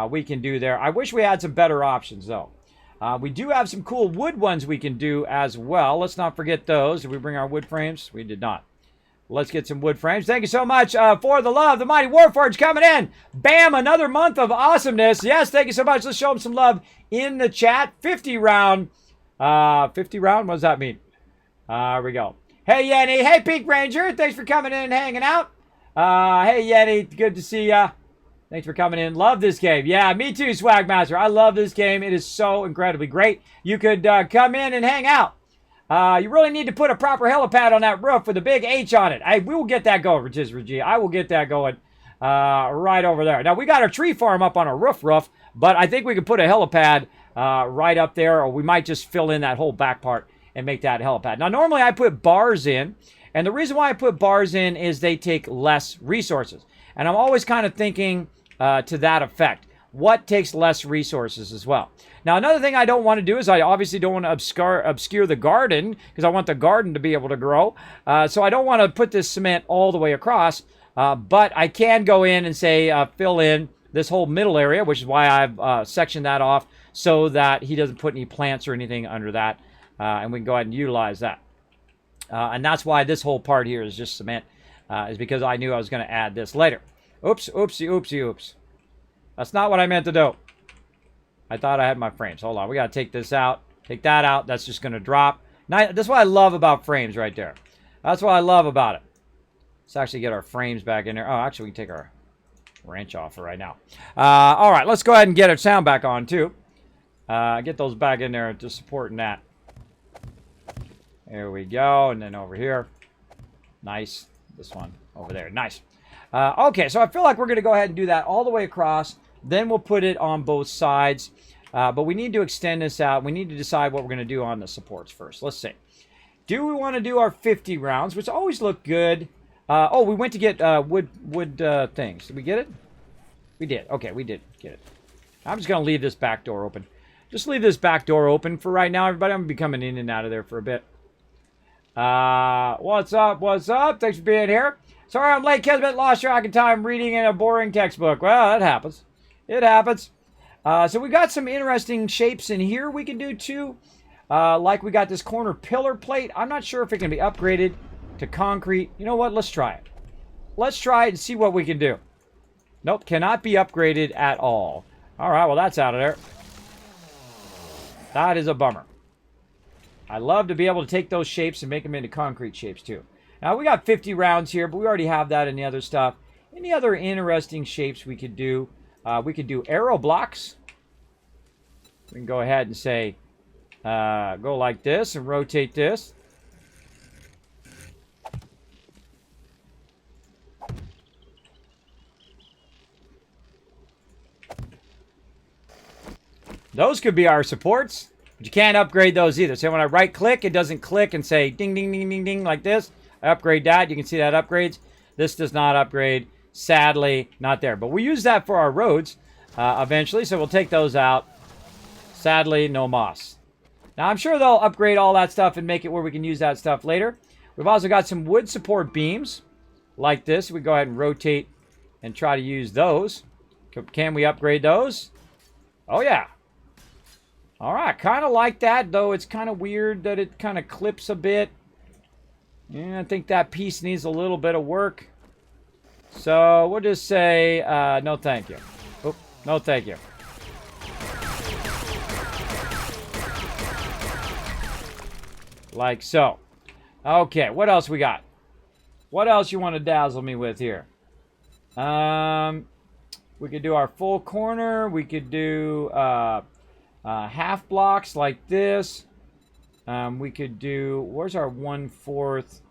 we can do there. I wish we had some better options, though. We do have some cool wood ones we can do as well. Let's not forget those. Did we bring our wood frames? We did not. Let's get some wood frames. Thank you so much for the love. The Mighty Warforged coming in. Bam, another month of awesomeness. Yes, thank you so much. Let's show them some love in the chat. 50 round. 50 round? What does that mean? There we go. Hey, Yenny. Hey, Peak Ranger. Thanks for coming in and hanging out. Hey, Yenny. Good to see ya. Thanks for coming in. Love this game. Yeah, me too, Swagmaster. I love this game. It is so incredibly great. You could come in and hang out. You really need to put a proper helipad on that roof with a big H on it. We will get that going, Rotisserie G. I will get that going right over there. Now, we got our tree farm up on our roof, but I think we could put a helipad right up there, or we might just fill in that whole back part and make that helipad. Now, normally I put bars in, and the reason why I put bars in is they take less resources. And I'm always kind of thinking to that effect. What takes less resources as well? Now, another thing I don't want to do is I obviously don't want to obscure the garden because I want the garden to be able to grow. So I don't want to put this cement all the way across, but I can go in and say fill in this whole middle area, which is why I've sectioned that off so that he doesn't put any plants or anything under that, and we can go ahead and utilize that. And that's why this whole part here is just cement, is because I knew I was going to add this later. Oops, oopsie, oopsie, oops. That's not what I meant to do. I thought I had my frames. Hold on. We got to take this out. Take that out. That's just going to drop. That's what I love about frames right there. That's what I love about it. Let's actually get our frames back in there. Oh, actually, we can take our wrench off for right now. All right, let's go ahead and get our sound back on, too. Get those back in there, just supporting that. There we go. And then over here. Nice. This one over there. Nice. Okay, so I feel like we're going to go ahead and do that all the way across. Then we'll put it on both sides. But we need to extend this out. We need to decide what we're going to do on the supports first. Let's see. Do we want to do our 50 rounds, which always look good? Oh, we went to get wood things. Did we get it? We did. Okay, we did get it. I'm just going to leave this back door open. Just leave this back door open for right now, everybody. I'm going to be coming in and out of there for a bit. What's up? What's up? Thanks for being here. Sorry I'm late, Kismet. Lost track of time reading in a boring textbook. Well, that happens. It happens. So we got some interesting shapes in here we can do too. Like we got this corner pillar plate. I'm not sure if it can be upgraded to concrete. You know what? Let's try it. Let's try it and see what we can do. Nope, cannot be upgraded at all. All right, well, that's out of there. That is a bummer. I love to be able to take those shapes and make them into concrete shapes too. Now, we got 50 rounds here, but we already have that in the other stuff. Any other interesting shapes we could do? We could do arrow blocks. We can go ahead and say, go like this and rotate this. Those could be our supports, but you can't upgrade those either. So when I right click, it doesn't click and say ding, ding, ding, ding, ding like this. I upgrade that. You can see that upgrades. This does not upgrade. Sadly, not there. But we use that for our roads eventually, so we'll take those out. Sadly, no moss. Now, I'm sure they'll upgrade all that stuff and make it where we can use that stuff later. We've also got some wood support beams like this. We go ahead and rotate and try to use those. Can we upgrade those? Oh, yeah. All right, kind of like that, though it's kind of weird that it kind of clips a bit. Yeah, I think that piece needs a little bit of work. So we'll just say, no thank you. Oop, no thank you. Like so. Okay, what else we got? What else you want to dazzle me with here? We could do our full corner. We could do half blocks like this. We could do, where's our 1/4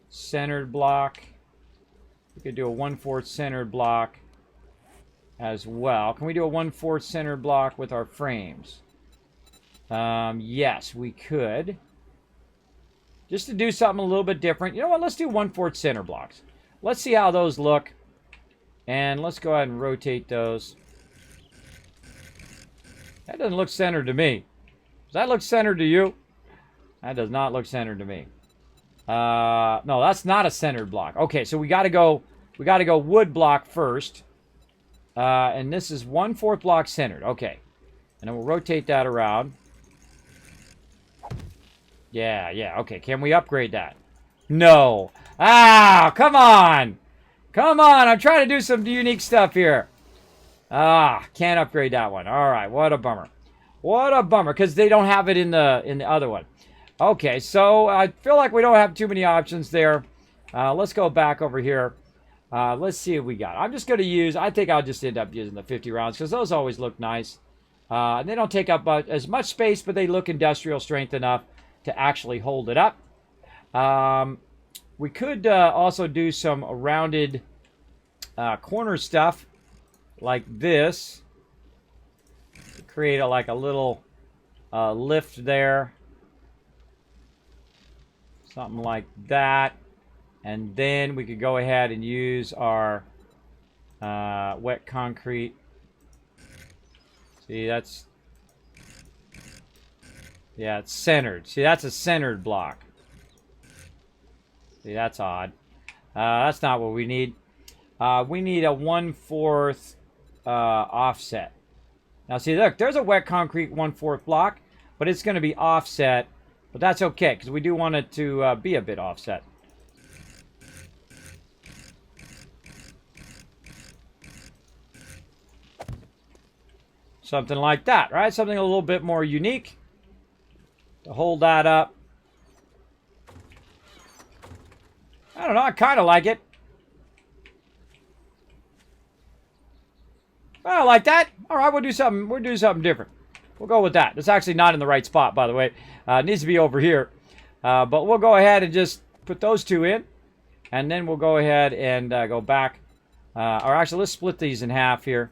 centered block? We could do a 1/4 centered block as well. Can we do a 1/4 centered block with our frames? Yes, we could. Just to do something a little bit different. You know what? Let's do 1/4 center blocks. Let's see how those look. And let's go ahead and rotate those. That doesn't look centered to me. Does that look centered to you? That does not look centered to me. No, that's not a centered block. Okay, so we got to go wood block first. And this is 1/4 block centered. Okay. And then we'll rotate that around. Yeah, okay. Can we upgrade that? No. Ah, come on. Come on, I'm trying to do some unique stuff here. Ah, can't upgrade that one. All right, what a bummer. What a bummer, because they don't have it in the other one. Okay, so I feel like we don't have too many options there. Let's go back over here. Let's see what we got. I'm just going to use, I think I'll just end up using the 50 rounds, because those always look nice. And they don't take up as much space, but they look industrial strength enough to actually hold it up. We could also do some rounded corner stuff like this. Create like a little lift there. Something like that. And then we could go ahead and use our wet concrete. See, that's... Yeah, it's centered. See, that's a centered block. See, that's odd. That's not what we need. We need a 1/4 offset. Now, see, look, there's a wet concrete 1/4 block, but it's going to be offset. But that's okay, because we do want it to be a bit offset. Something like that, right? Something a little bit more unique. To hold that up. don't know. I kind of like it. I like that. All right, we'll do something. We'll do something different. We'll go with that. It's actually not in the right spot, by the way. It needs to be over here. But we'll go ahead and just put those two in. And then we'll go ahead and go back. Or actually, let's split these in half here.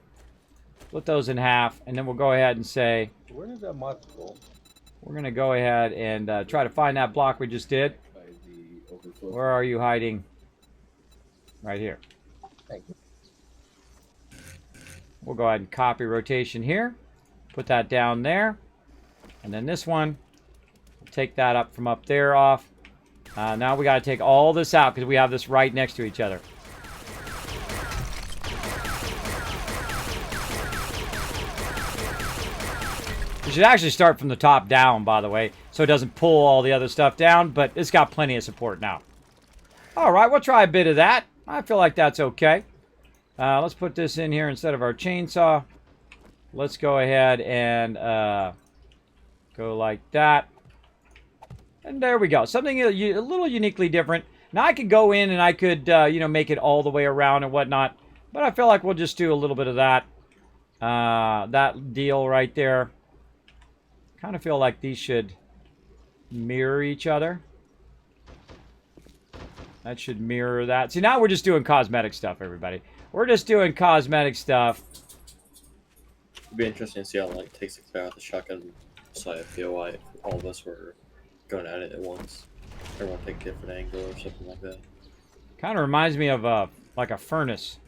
Split those in half. And then we'll go ahead and say... Where did that mod go? We're going to go ahead and try to find that block we just did. Where are you hiding? Right here. Thank you. We'll go ahead and copy rotation here. Put that down there. And then this one, we'll take that up from up there off. Now we got to take all this out because we have this right next to each other. You should actually start from the top down, by the way, so it doesn't pull all the other stuff down, but it's got plenty of support now. All right, we'll try a bit of that. I feel like that's okay. Let's put this in here instead of our chainsaw. Let's go ahead and go like that. And there we go. Something a little uniquely different. Now I could go in and I could, you know, make it all the way around and whatnot. But I feel like we'll just do a little bit of that. That deal right there. Kind of feel like these should mirror each other. That should mirror that. See, now we're just doing cosmetic stuff, everybody. We're just doing cosmetic stuff. It'd be interesting to see how long it takes to clear out the shotgun side of POI if all of us were going at it at once. Everyone take a different angle or something like that. Kind of reminds me of like a furnace.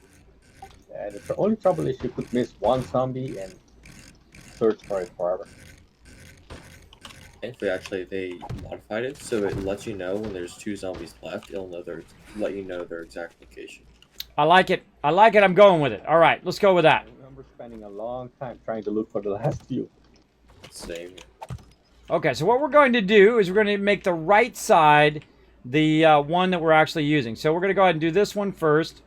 Yeah, the only trouble is you could miss one zombie and search for it forever. Thankfully, actually, they modified it so it lets you know when there's 2 zombies left. It'll know let you know their exact location. I like it. I like it. I'm going with it. All right, let's go with that. I remember spending a long time trying to look for the last few. Same. Okay, so what we're going to do is we're going to make the right side the one that we're actually using. So we're going to go ahead and do this one first.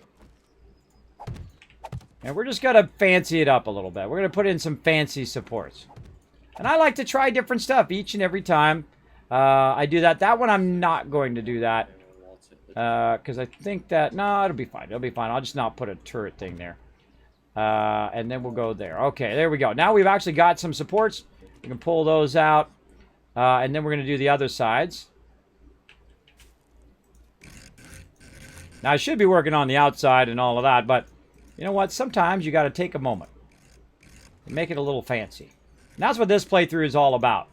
And we're just going to fancy it up a little bit. We're going to put in some fancy supports. And I like to try different stuff each and every time I do that. That one I'm not going to do that. Because I think that... No, it'll be fine. It'll be fine. I'll just not put a turret thing there. And then we'll go there. Okay, there we go. Now we've actually got some supports. We can pull those out. And then we're going to do the other sides. Now, I should be working on the outside and all of that, but you know what? Sometimes you got to take a moment and make it a little fancy. And that's what this playthrough is all about.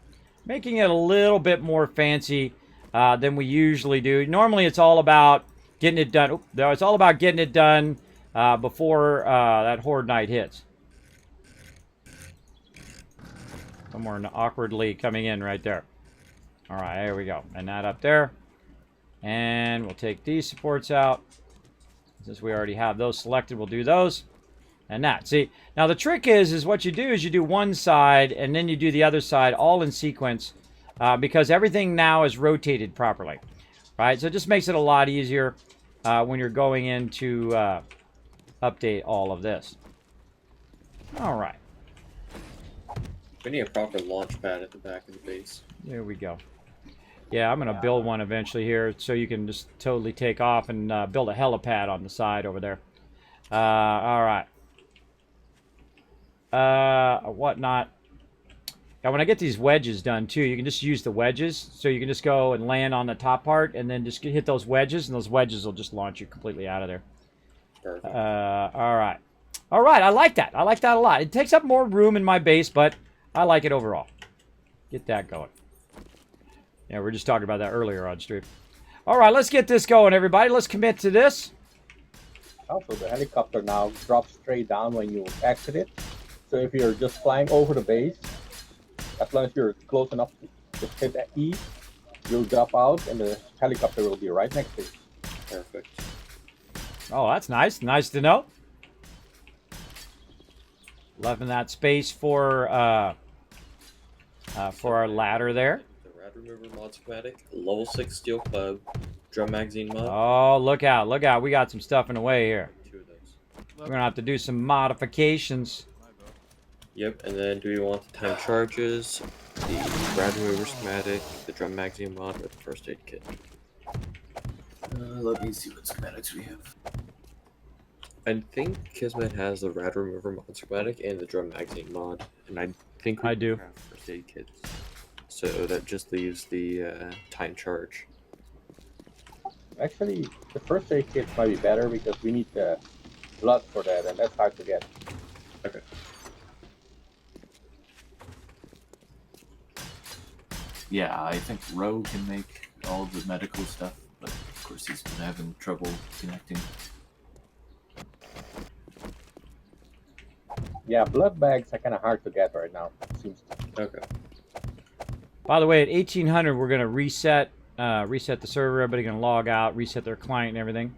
Making it a little bit more fancy than we usually do. Normally, it's all about getting it done. It's all about getting it done before that Horde Night hits. Somewhere awkwardly coming in right there. All right, there we go. And that up there. And we'll take these supports out. Since we already have those selected, we'll do those. And that. See, now the trick is what you do is you do one side and then you do the other side all in sequence because everything now is rotated properly. Right? So it just makes it a lot easier when you're going in to update all of this. All right. We need a proper launch pad at the back of the base. There we go. Yeah, I'm going to build one eventually here so you can just totally take off and build a helipad on the side over there. All right. Whatnot. Now, when I get these wedges done, too, you can just use the wedges. So you can just go and land on the top part and then just hit those wedges, and those wedges will just launch you completely out of there. Perfect. All right. All right, I like that. I like that a lot. It takes up more room in my base, but I like it overall. Get that going. Yeah, we were just talking about that earlier on stream. All right, let's get this going, everybody. Let's commit to this. Also, the helicopter now drops straight down when you exit it. So if you're just flying over the base, as long as you're close enough to just hit that E, you'll drop out and the helicopter will be right next to you. Perfect. Oh, that's nice. Nice to know. Leaving that space for our ladder there. The rad remover mod schematic, level 6 steel club, drum magazine mod. Oh, look out. Look out. We got some stuff in the way here. 2 of those. We're going to have to do some modifications. Yep, and then do we want the time charges, the rad remover schematic, the drum magazine mod, or the first aid kit? Let me see what schematics we have. I think Kismet has the rad remover mod schematic and the drum magazine mod, and I think we I do. have first aid kits. So that just leaves the time charge. Actually, the first aid kit might be better because we need the blood for that, and that's hard to get. Okay. Yeah, I think Roe can make all the medical stuff, but of course he's been having trouble connecting. Yeah, blood bags are kind of hard to get right now. It seems. Okay. By the way, at 1800, we're going to reset the server. Everybody going to log out, reset their client and everything.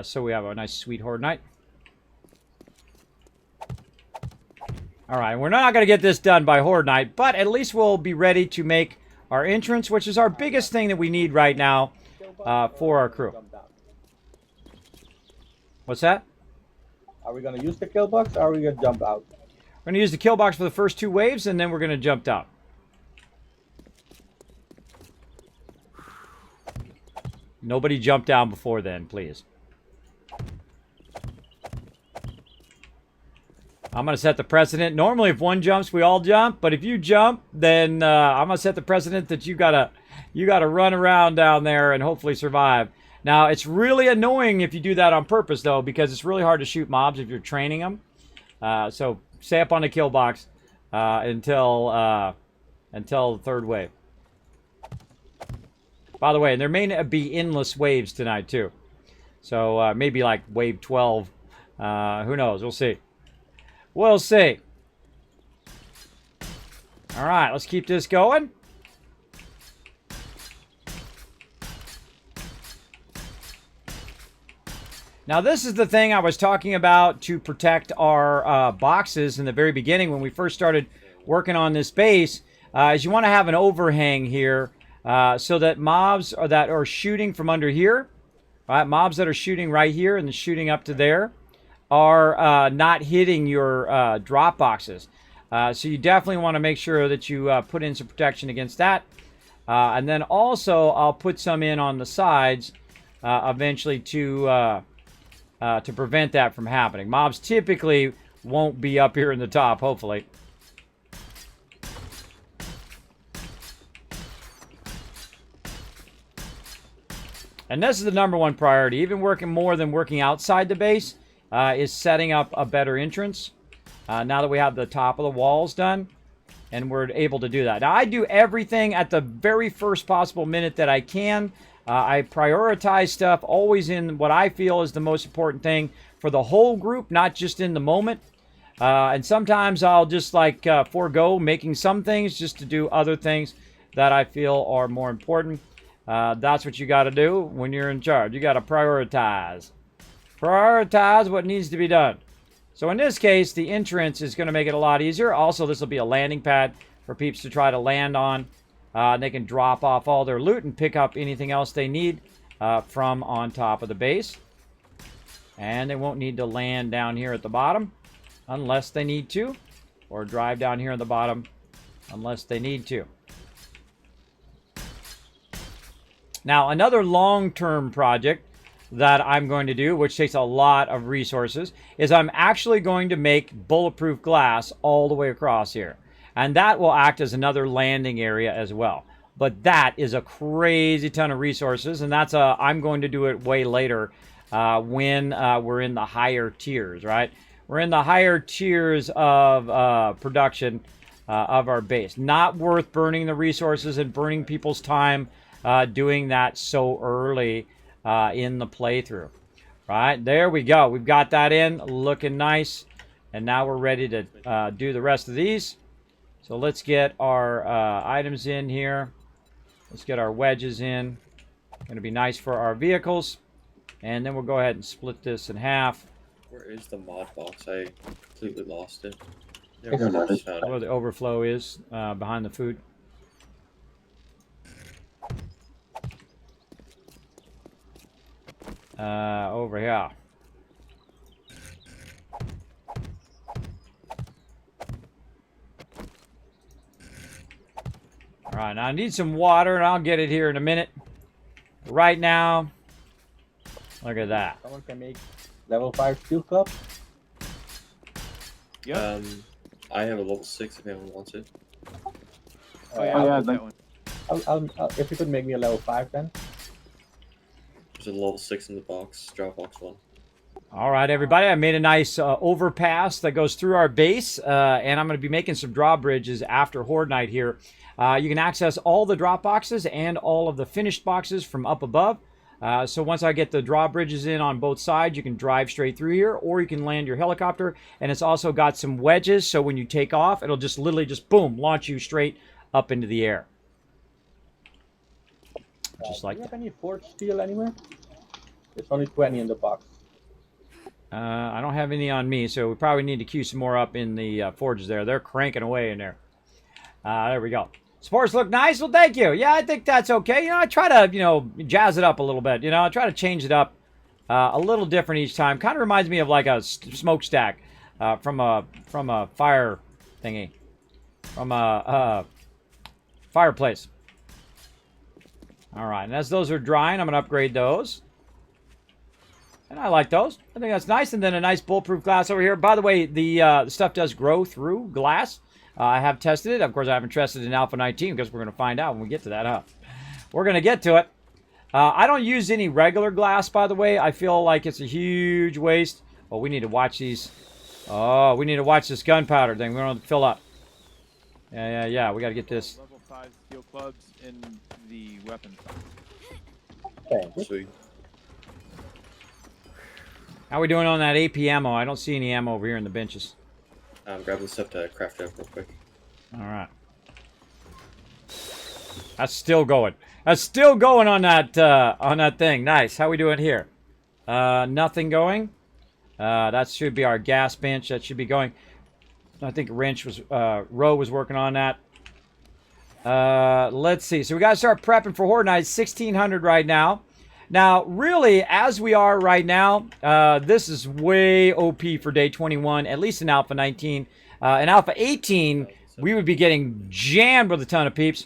So we have a nice sweet horde night. All right, we're not going to get this done by horde night, but at least we'll be ready to make our entrance, which is our biggest thing that we need right now for our crew. What's that? Are we gonna use the kill box, or are we gonna jump out? We're going to use the kill box for the first 2 waves, and then we're going to jump down. Nobody jump down before then, please. I'm going to set the precedent. Normally, if one jumps, we all jump. But if you jump, then I'm going to set the precedent that you gotta run around down there and hopefully survive. Now, it's really annoying if you do that on purpose, though, because it's really hard to shoot mobs if you're training them. So stay up on the kill box until the third wave. By the way, and there may be endless waves tonight, too. So maybe like wave 12. Who knows? We'll see. We'll see. All right, let's keep this going. Now, this is the thing I was talking about to protect our boxes in the very beginning when we first started working on this base, is you want to have an overhang here so that mobs that are shooting from under here, right? Mobs that are shooting right here and shooting up to there are not hitting your drop boxes. So you definitely want to make sure that you put in some protection against that. And then also, I'll put some in on the sides eventually to prevent that from happening. Mobs typically won't be up here in the top, hopefully. And this is the #1 priority. Even working more than working outside the base is setting up a better entrance. Now that we have the top of the walls done, and we're able to do that. Now, I do everything at the very first possible minute that I can. I prioritize stuff always in what I feel is the most important thing for the whole group, not just in the moment. And sometimes I'll just like forego making some things just to do other things that I feel are more important. That's what you got to do when you're in charge. You got to prioritize. Prioritize what needs to be done. So in this case, the entrance is going to make it a lot easier. Also, this will be a landing pad for peeps to try to land on. They can drop off all their loot and pick up anything else they need from on top of the base. And they won't need to land down here at the bottom unless they need to, or drive down here at the bottom unless they need to. Now, another long-term project that I'm going to do, which takes a lot of resources, is I'm actually going to make bulletproof glass all the way across here. And that will act as another landing area as well. But that is a crazy ton of resources, and I'm going to do it way later when we're in the higher tiers, right? We're in the higher tiers of production of our base. Not worth burning the resources and burning people's time doing that so early in the playthrough. Right, there we go. We've got that in, looking nice. And now we're ready to do the rest of these. So let's get our items in here. Let's get our wedges in. Going to be nice for our vehicles. And then we'll go ahead and split this in half. Where is the mod box? I completely lost it. It's Never not- just found Where it. the overflow is, behind the food. Over here. All right, now I need some water, and I'll get it here in a minute. Right now, Look at that. Someone can make level 5 steel club. Yep. I have a level 6 if anyone wants it. Oh yeah, I'll- I'll take that one. I'll, if you could make me a level 5 then. There's a level 6 in the box, drop box one. All right, everybody. I made a nice overpass that goes through our base, and I'm going to be making some drawbridges after Horde Night here. You can access all the drop boxes and all of the finished boxes from up above. So once I get the drawbridges in on both sides, you can drive straight through here, or you can land your helicopter. And it's also got some wedges, so when you take off, it'll just literally just, boom, launch you straight up into the air. Just like Do you that. have any forged steel anywhere? There's only 20 in the box. I don't have any on me, so we probably need to queue some more up in the forges there. They're cranking away in there. There we go. Sports look nice. Well, thank you. Yeah, I think that's okay. You know, I try to, jazz it up a little bit. You know, I try to change it up a little different each time. Kind of reminds me of like a smokestack from a fire thingy, from a fireplace. All right, and as those are drying, I'm going to upgrade those. And I like those. I think that's nice. And then a nice bulletproof glass over here. By the way, the stuff does grow through glass. I have tested it. Of course, I haven't tested it in Alpha 19 because we're going to find out when we get to that, huh? We're going to get to it. I don't use any regular glass, by the way. I feel like it's a huge waste. Oh, we need to watch these. Oh, we need to watch this gunpowder thing. We don't have to fill up. Yeah. We got to get this. Level 5 steel clubs in the weapon. Okay. Sweet. How we doing on that AP ammo? I don't see any ammo over here in the benches. I'm grabbing stuff to craft it up real quick. All right. That's still going. That's still going on that thing. Nice. How we doing here? Nothing going. That should be our gas bench. That should be going. I think Roe was working on that. Let's see. So we got to start prepping for Horde Night. 1600 right now. Now, really, as we are right now, this is way OP for day 21, at least in Alpha 19. In Alpha 18, we would be getting jammed with a ton of peeps.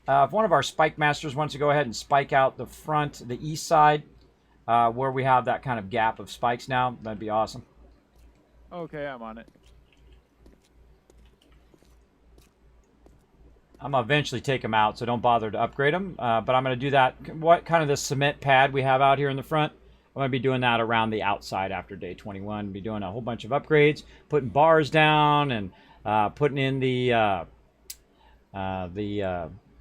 If one of our spike masters wants to go ahead and spike out the front, the east side, where we have that kind of gap of spikes now, that'd be awesome. Okay, I'm on it. I'm going to eventually take them out, so don't bother to upgrade them. But I'm going to do that. What kind of the cement pad we have out here in the front, I'm going to be doing that around the outside after day 21. Be doing a whole bunch of upgrades, putting bars down, and putting in the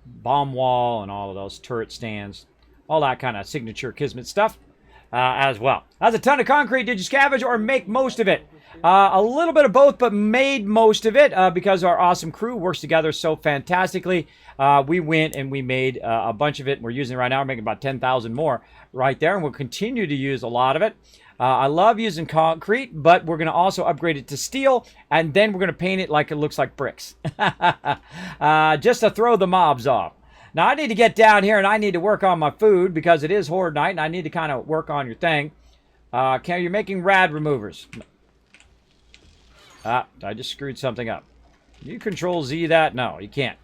bomb wall and all of those turret stands. All that kind of signature Kismet stuff as well. That's a ton of concrete. Did you scavenge or make most of it? A little bit of both, but made most of it because our awesome crew works together so fantastically. We went and we made a bunch of it. We're using it right now. We're making about 10,000 more right there, and we'll continue to use a lot of it. I love using concrete, but we're going to also upgrade it to steel, and then we're going to paint it like it looks like bricks. Just to throw the mobs off. Now, I need to get down here, and I need to work on my food because it is Horde Night, and I need to kind of work on your thing. You're making rad removers. I just screwed something up. You Control Z that? No, you can't.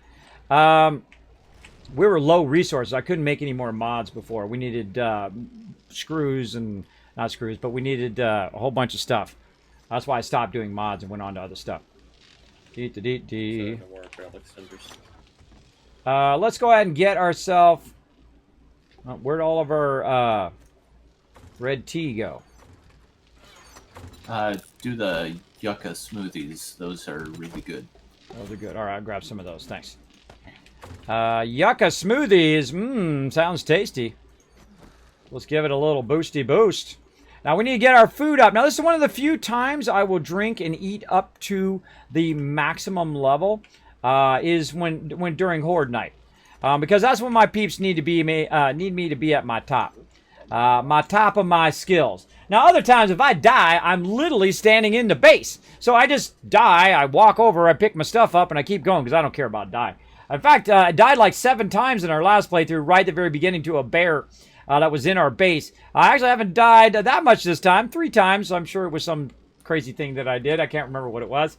We were low resources. I couldn't make any more mods before. We needed screws and... Not screws, but we needed a whole bunch of stuff. That's why I stopped doing mods and went on to other stuff. So no more acrylic cinders. Let's go ahead and get ourselves... where'd all of our red tea go? Do the yucca smoothies. Those are really good. Those are good. All right, I'll grab some of those. Thanks. Yucca smoothies. Sounds tasty. Let's give it a little boosty boost. Now, we need to get our food up. Now, this is one of the few times I will drink and eat up to the maximum level is when during Horde Night. Because that's when my peeps need me to be at my top. My top of my skills. Now, other times, if I die, I'm literally standing in the base. So I just die, I walk over, I pick my stuff up, and I keep going because I don't care about dying. In fact, I died like 7 times in our last playthrough, right at the very beginning to a bear that was in our base. I actually haven't died that much this time, 3 times. So I'm sure it was some crazy thing that I did. I can't remember what it was.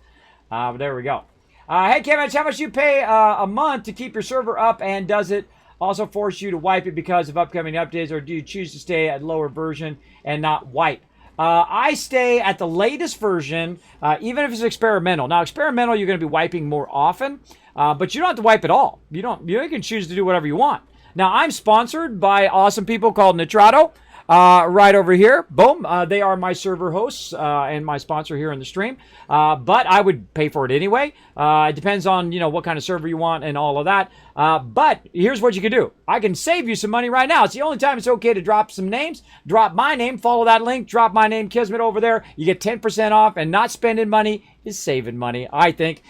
But there we go. Hey, Kevin, how much you pay a month to keep your server up, and does it also force you to wipe it because of upcoming updates, or do you choose to stay at lower version and not wipe? I stay at the latest version, even if it's experimental. Now, experimental, you're going to be wiping more often, but you don't have to wipe at all. You can choose to do whatever you want. Now, I'm sponsored by awesome people called Nitrado. Right over here. Boom. They are my server hosts and my sponsor here in the stream. But I would pay for it anyway. It depends on, what kind of server you want and all of that. But here's what you can do. I can save you some money right now. It's the only time it's okay to drop some names. Drop my name. Follow that link. Drop my name, Kismet, over there. You get 10% off, and not spending money is saving money, I think.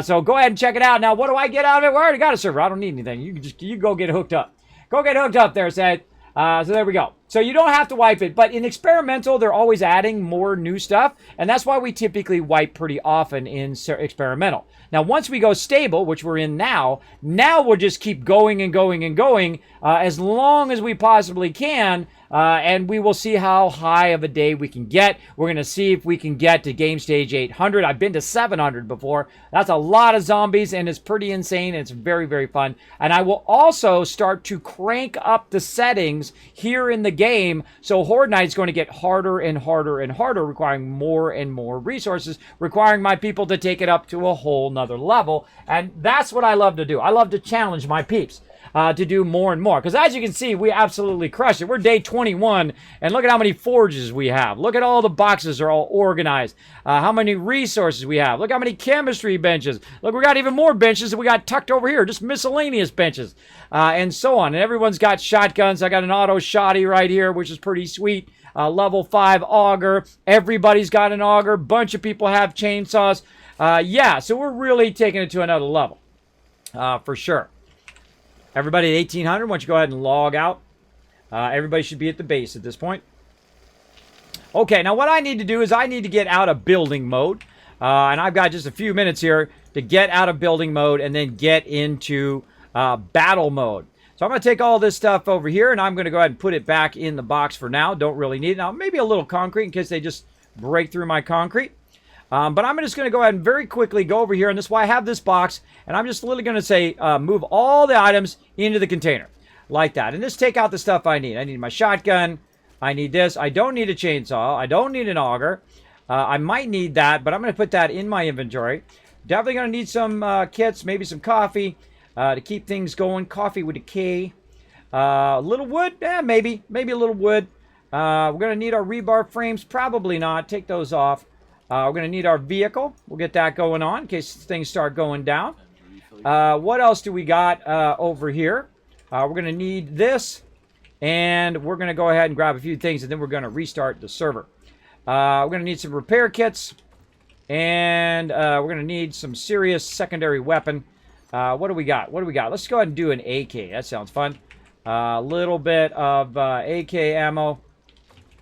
So go ahead and check it out. Now, what do I get out of it? Well, I already got a server. I don't need anything. You go get hooked up. Go get hooked up there, Seth. So there we go. So you don't have to wipe it, but in experimental, they're always adding more new stuff, and that's why we typically wipe pretty often in experimental. Now, once we go stable, which we're in now we'll just keep going and going and going as long as we possibly can, and we will see how high of a day we can get. We're going to see if we can get to game stage 800. I've been to 700 before. That's a lot of zombies, and it's pretty insane. It's very, very fun. And I will also start to crank up the settings here in the game, so Horde Night is going to get harder and harder and harder, requiring more and more resources, requiring my people to take it up to a whole nother level. And that's what I love to do. I love to challenge my peeps to do more and more. Because as you can see, we absolutely crushed it. We're day 21, and look at how many forges we have. Look at all the boxes are all organized. How many resources we have. Look how many chemistry benches. Look, we got even more benches that we got tucked over here. Just miscellaneous benches. And so on. And everyone's got shotguns. I got an auto shotty right here, which is pretty sweet. Level 5 auger. Everybody's got an auger. Bunch of people have chainsaws. Yeah, so we're really taking it to another level. For sure. Everybody at 1800, why don't you go ahead and log out. Everybody should be at the base at this point. Okay, now what I need to do is I need to get out of building mode. And I've got just a few minutes here to get out of building mode and then get into battle mode. So I'm going to take all this stuff over here, and I'm going to go ahead and put it back in the box for now. Don't really need it. Now, maybe a little concrete in case they just break through my concrete. But I'm just going to go ahead and very quickly go over here, and this is why I have this box, and I'm just literally going to say move all the items into the container, like that. And just take out the stuff I need. I need my shotgun. I need this. I don't need a chainsaw. I don't need an auger. I might need that, but I'm going to put that in my inventory. Definitely going to need some kits, maybe some coffee to keep things going. Coffee with a K. A little wood? Yeah, maybe. Maybe a little wood. We're going to need our rebar frames. Probably not. Take those off. We're going to need our vehicle. We'll get that going on in case things start going down. What else do we got over here? We're going to need this. And we're going to go ahead and grab a few things, and then we're going to restart the server. We're going to need some repair kits. And we're going to need some serious secondary weapon. What do we got? What do we got? Let's go ahead and do an AK. That sounds fun. A little bit of AK ammo.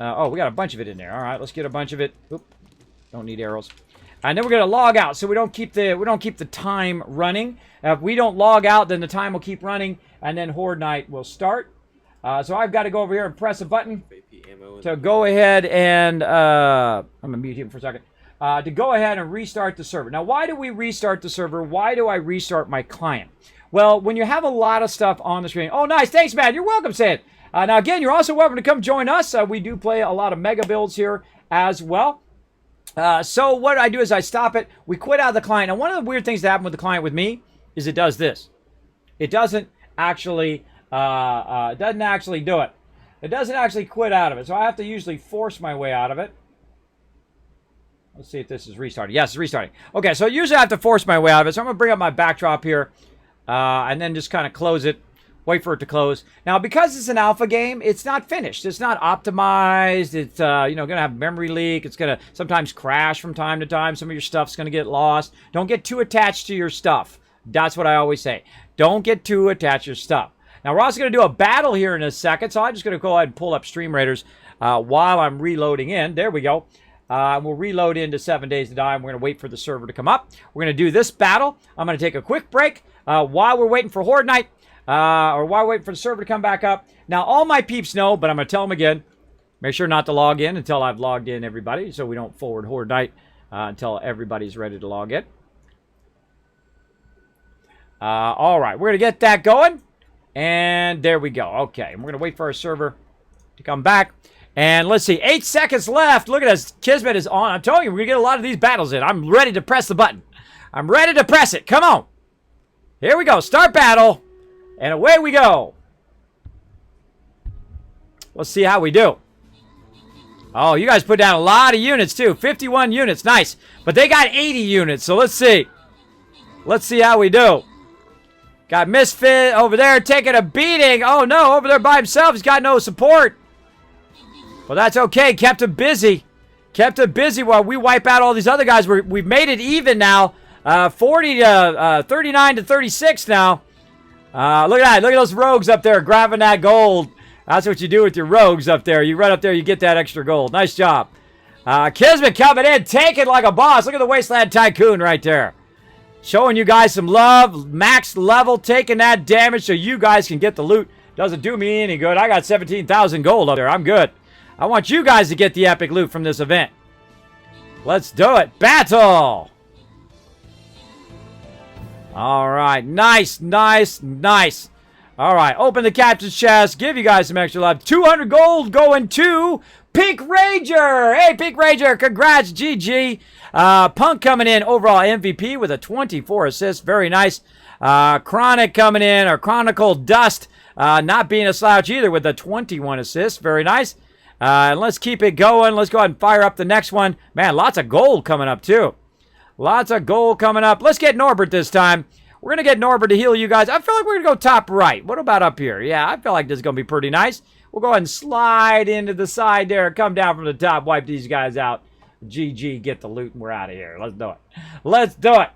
Oh, we got a bunch of it in there. All right, let's get a bunch of it. Oop. Don't need arrows. And then we're going to log out, so we don't keep the time running. If we don't log out, then the time will keep running, and then Horde Night will start. So I've got to go over here and press a button to go ahead and I'm going to mute him for a second. To go ahead and restart the server. Now, why do we restart the server? Why do I restart my client? Well, when you have a lot of stuff on the screen. Oh, nice. Thanks, man. You're welcome, Sid. Now, again, you're also welcome to come join us. We do play a lot of mega builds here as well. So what I do is I stop it. We quit out of the client. Now, one of the weird things that happen with the client with me is it does this. It doesn't actually, do it. It doesn't actually quit out of it. So I have to usually force my way out of it. Let's see if this is restarting. Yes, it's restarting. Okay, so usually I have to force my way out of it. So I'm going to bring up my backdrop here and then just kind of close it. Wait for it to close. Now, because it's an alpha game, it's not finished. It's not optimized. It's, going to have memory leak. It's going to sometimes crash from time to time. Some of your stuff's going to get lost. Don't get too attached to your stuff. That's what I always say. Don't get too attached to your stuff. Now, we're also going to do a battle here in a second, so I'm just going to go ahead and pull up Stream Raiders while I'm reloading in. There we go. We'll reload into 7 Days to Die, and we're going to wait for the server to come up. We're going to do this battle. I'm going to take a quick break while we're waiting for Horde Night. Or while we're waiting for the server to come back up. Now, all my peeps know, but I'm going to tell them again. Make sure not to log in until I've logged in everybody, so we don't forward Horde Night until everybody's ready to log in. All right, we're going to get that going. And there we go. Okay, and we're going to wait for our server to come back. And let's see, 8 seconds left. Look at this. Kismet is on. I'm telling you, we're going to get a lot of these battles in. I'm ready to press the button. I'm ready to press it. Come on. Here we go. Start battle. And away we go. Let's see how we do. Oh, you guys put down a lot of units, too. 51 units. Nice. But they got 80 units, so let's see. Let's see how we do. Got Misfit over there taking a beating. Oh, no. Over there by himself. He's got no support. Well, that's okay. Kept him busy. Kept him busy while we wipe out all these other guys. We've made it even now. 40 to 39 to 36 now. Look at that. Look at those rogues up there grabbing that gold. That's what you do with your rogues up there. You run up there, you get that extra gold. Nice job. Kismet coming in, taking like a boss. Look at the Wasteland Tycoon right there. Showing you guys some love. Max level, taking that damage so you guys can get the loot. Doesn't do me any good. I got 17,000 gold up there. I'm good. I want you guys to get the epic loot from this event. Let's do it. Battle! All right. Nice, nice, nice. All right. Open the captain's chest. Give you guys some extra love. 200 gold going to Pink Ranger. Hey, Pink Ranger. Congrats, GG. Punk coming in, overall MVP with a 24 assists. Very nice. Chronic coming in, or Chronicle Dust, not being a slouch either with a 21 assists. Very nice. And let's keep it going. Let's go ahead and fire up the next one. Man, lots of gold coming up, too. Lots of gold coming up. Let's get Norbert this time. We're going to get Norbert to heal you guys. I feel like we're going to go top right. What about up here? Yeah, I feel like this is going to be pretty nice. We'll go ahead and slide into the side there. Come down from the top. Wipe these guys out. GG, get the loot, and we're out of here. Let's do it. Let's do it.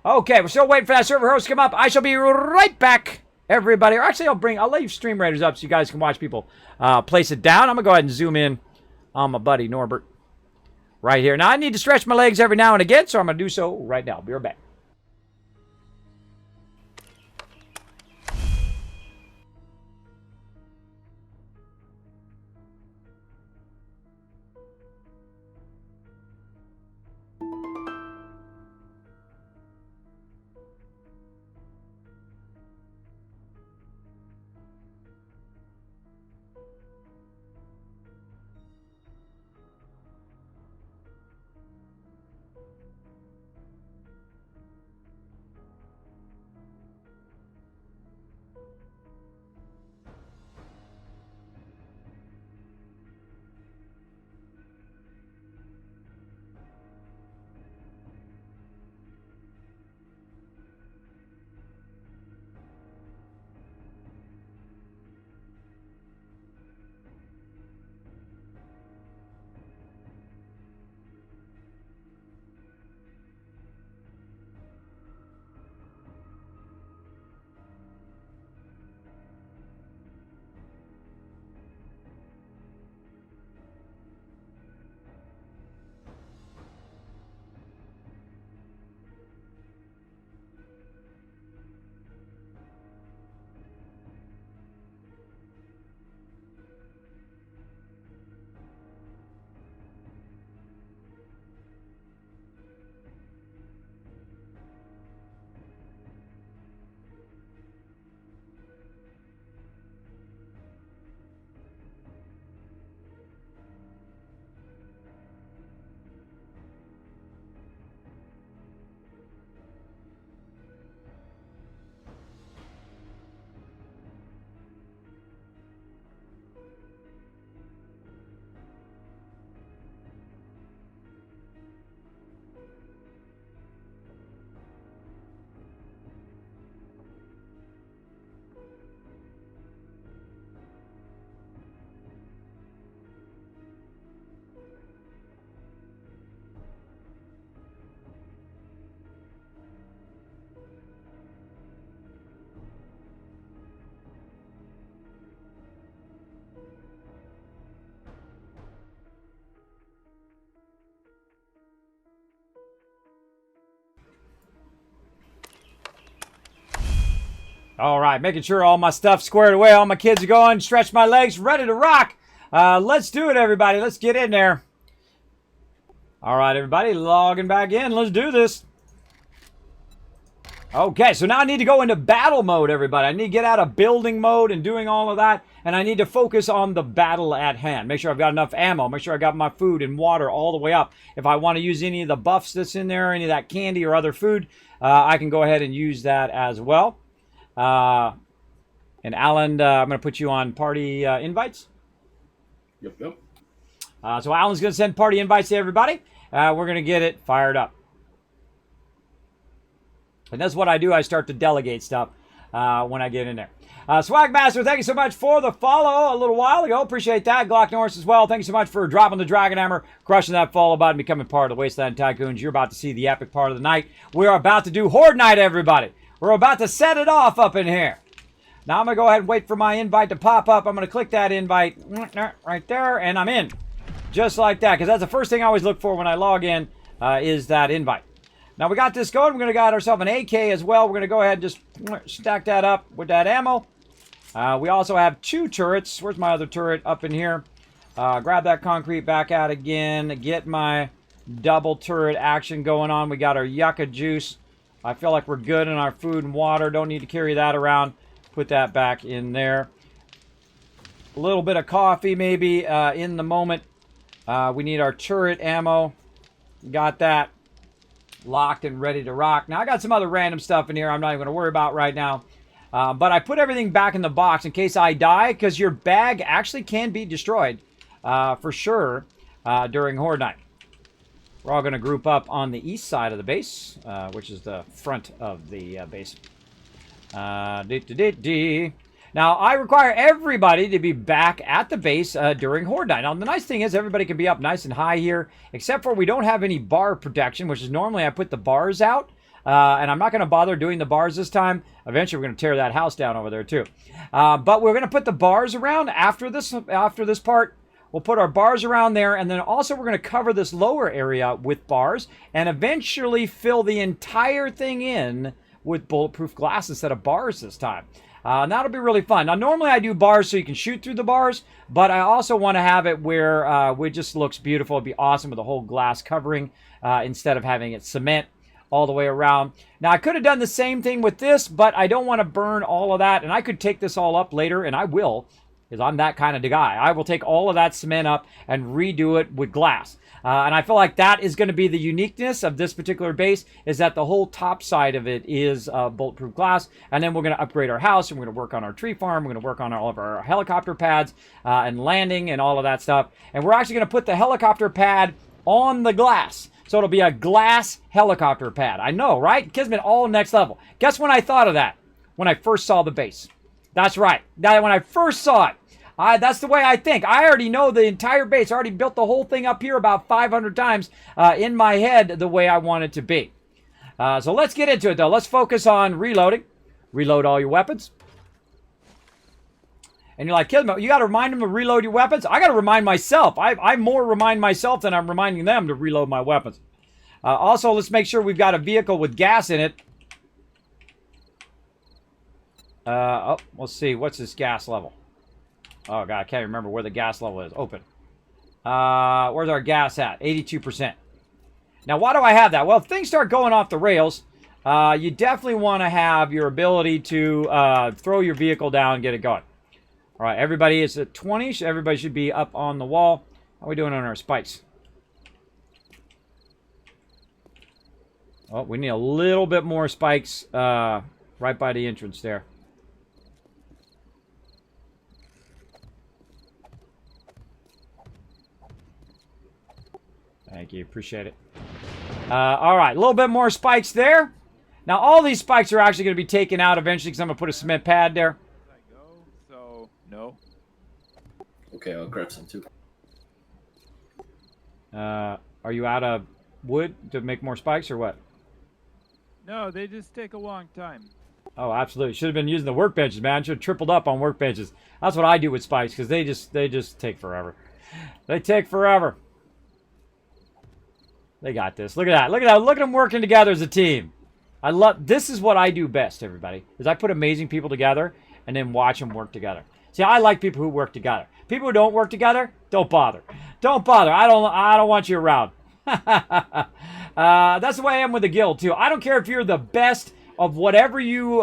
Okay, we're still waiting for that server host to come up. I shall be right back, everybody. Or actually, I'll leave Stream Raiders up so you guys can watch people place it down. I'm going to go ahead and zoom in on my buddy Norbert right here. Now, I need to stretch my legs every now and again, so I'm going to do so right now. Be right back. All right, making sure all my stuff's squared away. All my kids are going. Stretch my legs, ready to rock. Let's do it, everybody. Let's get in there. All right, everybody, logging back in. Let's do this. Okay, so now I need to go into battle mode, everybody. I need to get out of building mode and doing all of that, and I need to focus on the battle at hand. Make sure I've got enough ammo. Make sure I got my food and water all the way up. If I want to use any of the buffs that's in there, any of that candy or other food, I can go ahead and use that as well. And Alan, I'm going to put you on party invites. Yep, yep. So Alan's going to send party invites to everybody. We're going to get it fired up. And that's what I do. I start to delegate stuff when I get in there. Swagmaster, thank you so much for the follow a little while ago. Appreciate that. Glock Norris as well. Thank you so much for dropping the Dragon Hammer, crushing that follow button, becoming part of the Wasteland Tycoons. You're about to see the epic part of the night. We're about to do Horde Night, everybody. We're about to set it off up in here. Now I'm going to go ahead and wait for my invite to pop up. I'm going to click that invite right there, and I'm in. Just like that, because that's the first thing I always look for when I log in is that invite. Now we got this going. We're going to got ourselves an AK as well. We're going to go ahead and just stack that up with that ammo. We also have 2 turrets. Where's my other turret? Up in here. Grab that concrete back out again. Get my double turret action going on. We got our yucca juice. I feel like we're good in our food and water. Don't need to carry that around. Put that back in there. A little bit of coffee maybe in the moment. We need our turret ammo. Got that locked and ready to rock. Now I got some other random stuff in here I'm not even going to worry about right now. But I put everything back in the box in case I die, because your bag actually can be destroyed for sure during Horde Night. We're all going to group up on the east side of the base, which is the front of the base. Now, I require everybody to be back at the base during Horde Night. Now, the nice thing is everybody can be up nice and high here, except for we don't have any bar protection, which is normally I put the bars out. And I'm not going to bother doing the bars this time. Eventually, we're going to tear that house down over there, too. But we're going to put the bars around after this part. We'll put our bars around there, and then also we're going to cover this lower area with bars, and eventually fill the entire thing in with bulletproof glass instead of bars this time. And that'll be really fun. Now, normally I do bars so you can shoot through the bars, but I also want to have it where it just looks beautiful. It'd be awesome with a whole glass covering instead of having it cement all the way around. Now, I could have done the same thing with this, but I don't want to burn all of that, and I could take this all up later, and I will, because I'm that kind of guy. I will take all of that cement up and redo it with glass. And I feel like that is going to be the uniqueness of this particular base, is that the whole top side of it is bulletproof glass. And then we're going to upgrade our house, and we're going to work on our tree farm. We're going to work on all of our helicopter pads and landing and all of that stuff. And we're actually going to put the helicopter pad on the glass. So it'll be a glass helicopter pad. I know, right? Kismet, all next level. Guess when I thought of that? When I first saw the base. That's right. When I first saw it. That's the way I think. I already know the entire base. I already built the whole thing up here about 500 times in my head the way I want it to be. So let's get into it, though. Let's focus on reloading. Reload all your weapons. And you're like, Kismet, you got to remind them to reload your weapons? I got to remind myself. I more remind myself than I'm reminding them to reload my weapons. Also, let's make sure we've got a vehicle with gas in it. Let's see. What's this gas level? Oh, God, I can't remember where the gas level is. Open. Where's our gas at? 82%. Now, why do I have that? Well, if things start going off the rails, you definitely want to have your ability to throw your vehicle down and get it going. All right, everybody is at 20. So everybody should be up on the wall. How are we doing on our spikes? Oh, we need a little bit more spikes right by the entrance there. Thank you. Appreciate it. All right. A little bit more spikes there. Now, all these spikes are actually going to be taken out eventually because I'm going to put a cement pad there. I go, so no. Okay, I'll grab some too. Are you out of wood to make more spikes or what? No, they just take a long time. Oh, absolutely. Should have been using the workbenches, man. Should have tripled up on workbenches. That's what I do with spikes because they just take forever. They take forever. They got this. Look at that. Look at that. Look at them working together as a team. This is what I do best, everybody, is I put amazing people together and then watch them work together. See, I like people who work together. People who don't work together, don't bother. Don't bother. I don't want you around. That's the way I am with the guild, too. I don't care if you're the best of whatever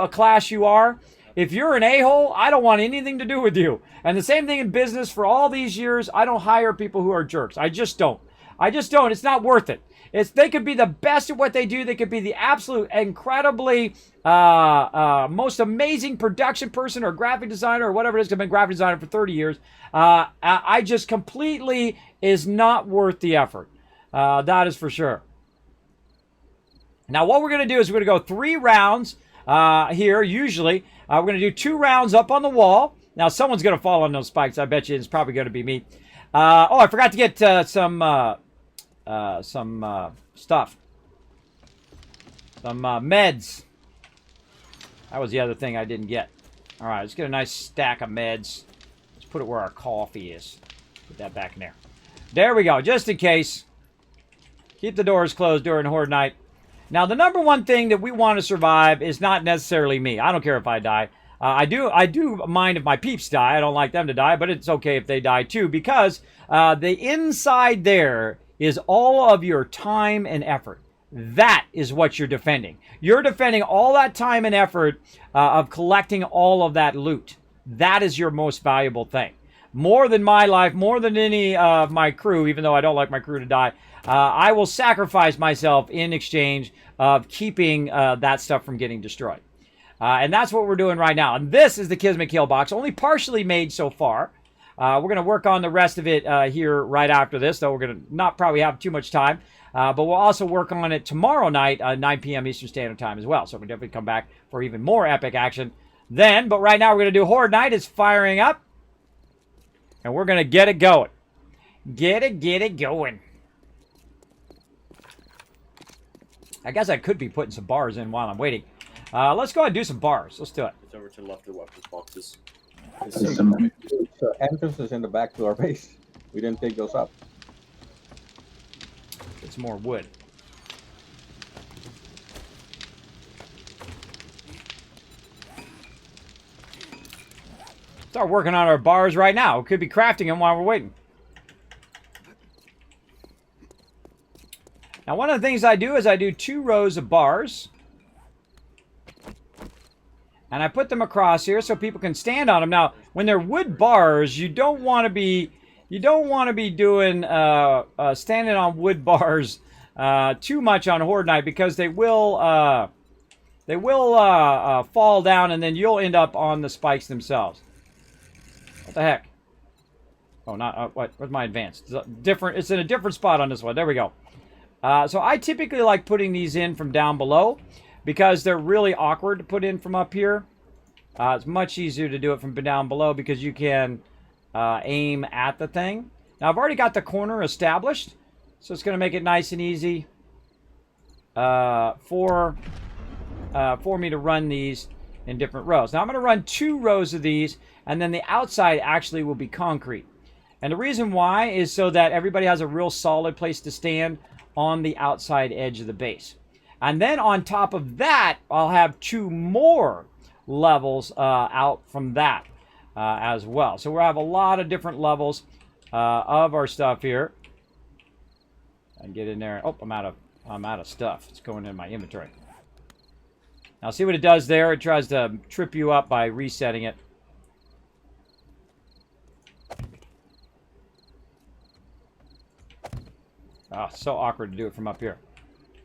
class you are. If you're an a-hole, I don't want anything to do with you. And the same thing in business. For all these years, I don't hire people who are jerks. I just don't. It's not worth it. They could be the best at what they do. They could be the absolute incredibly most amazing production person or graphic designer or whatever it is. I've been a graphic designer for 30 years. I just completely is not worth the effort. That is for sure. Now, what we're going to do is we're going to go 3 rounds here, usually. We're going to do 2 rounds up on the wall. Now, someone's going to fall on those spikes. I bet you it's probably going to be me. Oh, I forgot to get some stuff. Some meds. That was the other thing I didn't get. All right, let's get a nice stack of meds. Let's put it where our coffee is. Put that back in there. There we go, just in case. Keep the doors closed during Horde Night. Now, the number one thing that we want to survive is not necessarily me. I don't care if I die. I do mind if my peeps die. I don't like them to die, but it's okay if they die too, because the inside there is all of your time and effort. That is what you're defending. You're defending all that time and effort of collecting all of that loot. That is your most valuable thing. More than my life, more than any of my crew, even though I don't like my crew to die, I will sacrifice myself in exchange of keeping that stuff from getting destroyed. And that's what we're doing right now. And this is the Kismet kill box, only partially made so far. We're going to work on the rest of it here right after this, though we're going to not probably have too much time. But we'll also work on it tomorrow night, 9 p.m. Eastern Standard Time as well. So we'll definitely come back for even more epic action then. But right now we're going to do Horde Night. It's firing up. And we're going to get it going. Get it going. I guess I could be putting some bars in while I'm waiting. Let's go ahead and do some bars. Let's do it. It's over to the left of the weapons boxes. The entrances in the back to our base. We didn't take those up. Get some more wood. Start working on our bars right now. We could be crafting them while we're waiting. Now, one of the things I do is I do 2 rows of bars. And I put them across here so people can stand on them. Now, when they're wood bars, you don't want to be doing standing on wood bars too much on Horde Night, because they will fall down and then you'll end up on the spikes themselves. What the heck? Oh, not what? Where's my advance? It's in a different spot on this one. There we go. So I typically like putting these in from down below, because they're really awkward to put in from up here. It's much easier to do it from down below because you can aim at the thing. Now, I've already got the corner established, so it's going to make it nice and easy for me to run these in different rows. Now, I'm going to run 2 rows of these, and then the outside actually will be concrete. And the reason why is so that everybody has a real solid place to stand on the outside edge of the base. And then on top of that, I'll have 2 more levels out from that as well. So we'll have a lot of different levels of our stuff here. And get in there. Oh, I'm out of stuff. It's going in my inventory. Now see what it does there? It tries to trip you up by resetting it. Ah, so awkward to do it from up here.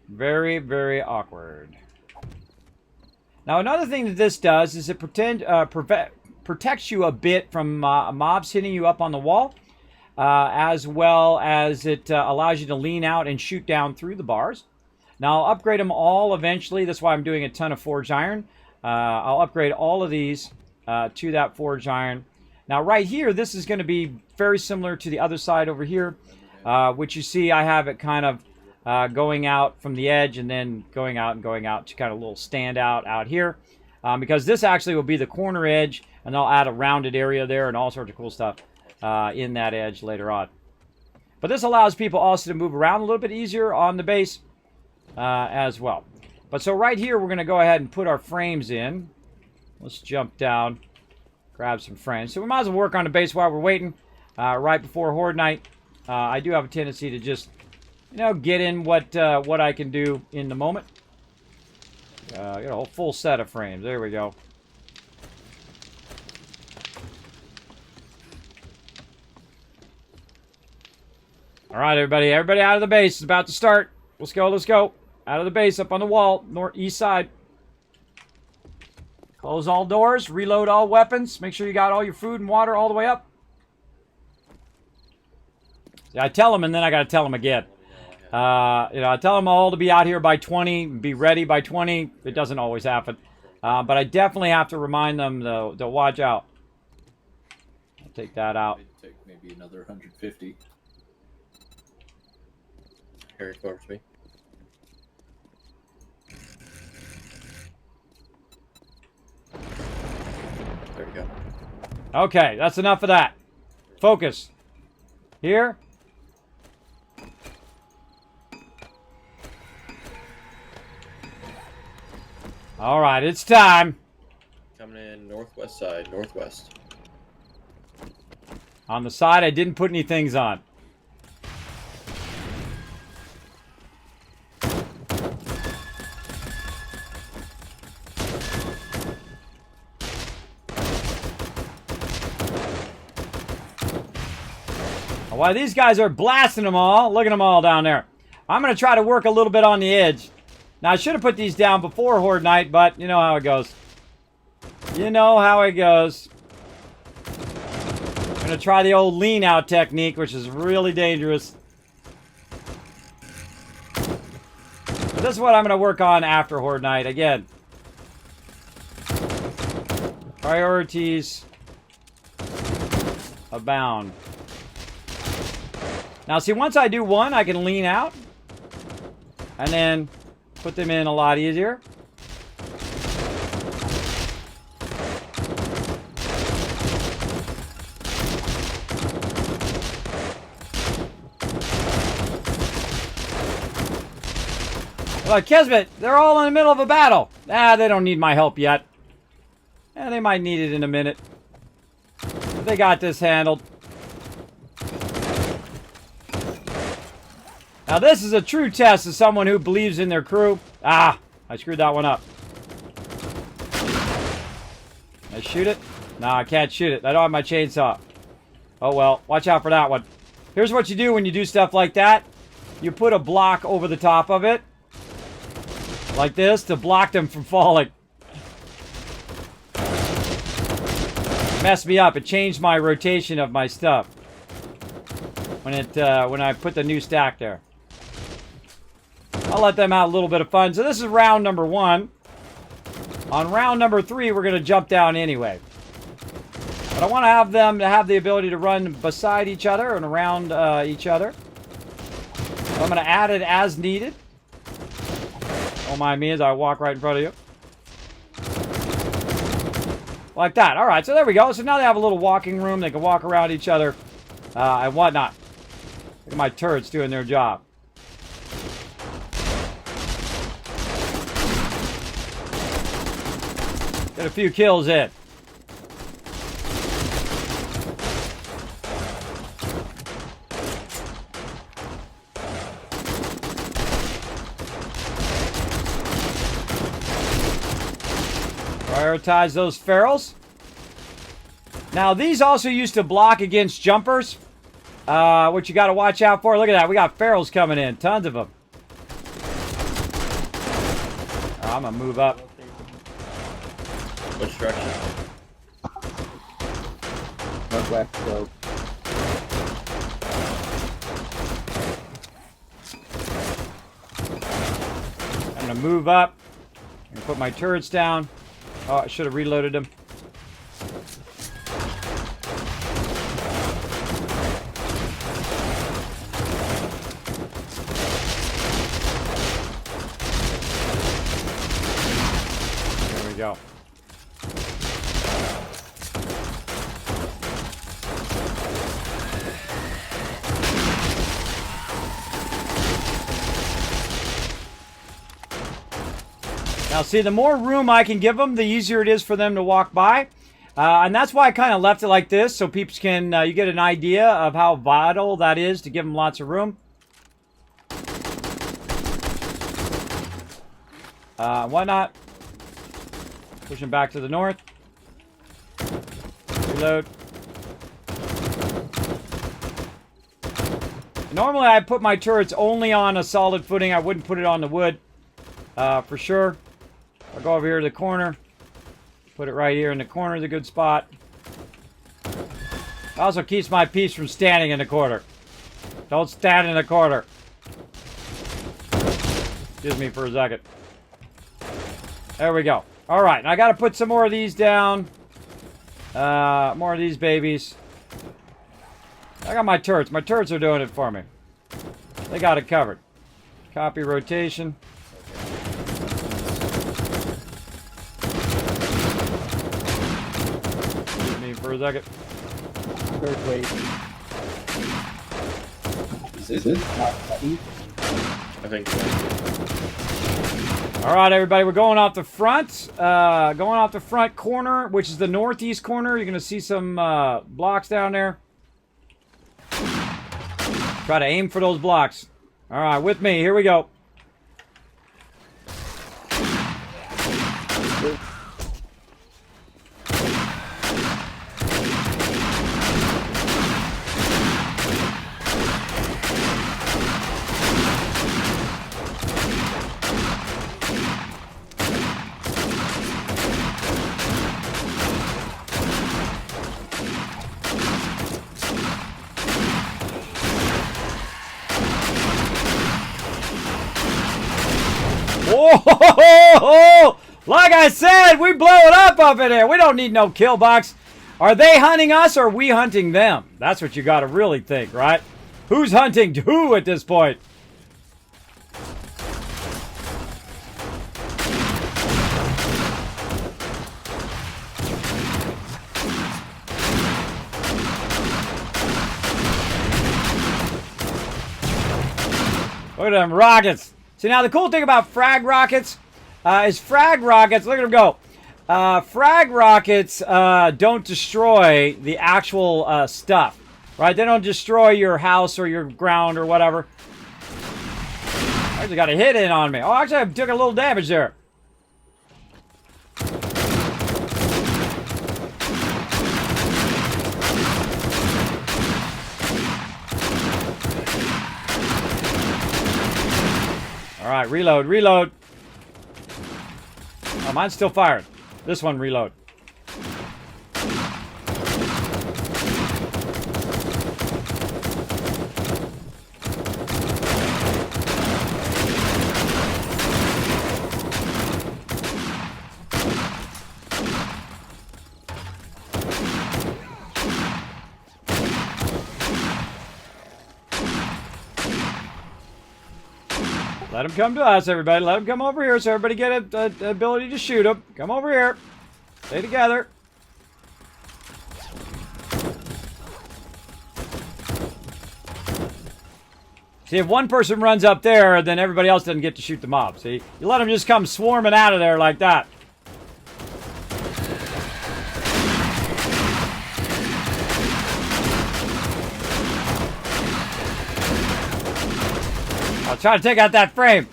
Very, very awkward. Now, another thing that this does is it protects you a bit from mobs hitting you up on the wall, as well as it allows you to lean out and shoot down through the bars. Now, I'll upgrade them all eventually. That's why I'm doing a ton of forged iron. I'll upgrade all of these to that forged iron. Now, right here, this is going to be very similar to the other side over here, which you see I have it kind of going out from the edge and then going out and going out to kind of a little standout out here. Because this actually will be the corner edge, and I'll add a rounded area there and all sorts of cool stuff in that edge later on. But this allows people also to move around a little bit easier on the base as well. But so right here, we're going to go ahead and put our frames in. Let's jump down, grab some frames. So we might as well work on the base while we're waiting right before Horde Night. I do have a tendency to just, you know, get in what I can do in the moment. Got a whole full set of frames. There we go. All right, everybody. Everybody out of the base. It's about to start. Let's go. Let's go. Out of the base, up on the wall, east side. Close all doors. Reload all weapons. Make sure you got all your food and water all the way up. See, I tell them, and then I got to tell them again. I tell them all to be out here by 20, be ready by 20. It doesn't always happen. But I definitely have to remind them to watch out. I'll take that out. It'd take maybe another 150. Here it towards me. There we go. Okay, that's enough of that. Focus. Here. All right, it's time. Coming in northwest side, northwest. On the side, I didn't put any things on. While these guys are blasting them all, look at them all down there. I'm going to try to work a little bit on the edge. Now, I should have put these down before Horde Night, but you know how it goes. You know how it goes. I'm going to try the old lean out technique, which is really dangerous. But this is what I'm going to work on after Horde Night. Again, priorities abound. Now, see, once I do one, I can lean out and then put them in a lot easier. Look, Kismet, they're all in the middle of a battle. They don't need my help yet. They might need it in a minute. But they got this handled. Now, this is a true test of someone who believes in their crew. I screwed that one up. Can I shoot it? No, I can't shoot it. I don't have my chainsaw. Oh, well. Watch out for that one. Here's what you do when you do stuff like that. You put a block over the top of it. Like this, to block them from falling. Messed me up. It changed my rotation of my stuff. When I put the new stack there. I'll let them have a little bit of fun. So this is round number 1. On round number 3, we're going to jump down anyway. But I want to have them to have the ability to run beside each other and around each other. So I'm going to add it as needed. Don't mind me as I walk right in front of you. Like that. All right, so there we go. So now they have a little walking room. They can walk around each other and whatnot. Look at my turrets doing their job. Get a few kills in. Prioritize those ferals. Now, these also used to block against jumpers. What you got to watch out for. Look at that. We got ferals coming in. Tons of them. I'm going to move up. Which direction? Northwest, so. I'm going to move up. I'm going to put my turrets down. Oh, I should have reloaded them. There we go. Now, see, the more room I can give them, the easier it is for them to walk by. And that's why I kind of left it like this, so peeps can, you get an idea of how vital that is to give them lots of room. Whatnot. Pushing back to the north. Reload. Normally, I put my turrets only on a solid footing. I wouldn't put it on the wood, for sure. I'll go over here to the corner. Put it right here in the corner is a good spot. Also keeps my piece from standing in the corner. Don't stand in the corner. Excuse me for a second. There we go. All right, I got to put some more of these down. More of these babies. I got my turrets. My turrets are doing it for me. They got it covered. Copy rotation. Excuse me for a second. Third wave. Is it? East. I think. All right, everybody, we're going off the front. Going off the front corner, which is the northeast corner. You're going to see some blocks down there. Try to aim for those blocks. All right, with me. Here we go. Whoa! Like I said, we blow it up in here. We don't need no kill box. Are they hunting us or are we hunting them? That's what you got to really think, right? Who's hunting who at this point? Look at them rockets. See, now the cool thing about frag rockets is frag rockets, look at them go. Frag rockets don't destroy the actual stuff, right? They don't destroy your house or your ground or whatever. I actually got a hit in on me. Oh, actually, I took a little damage there. All right, reload, reload. Oh, mine's still firing. This one, reload. Let them come to us, everybody. Let them come over here so everybody get an ability to shoot them. Come over here. Stay together. See, if one person runs up there, then everybody else doesn't get to shoot the mob. See? You let them just come swarming out of there like that. I'll try to take out that frame.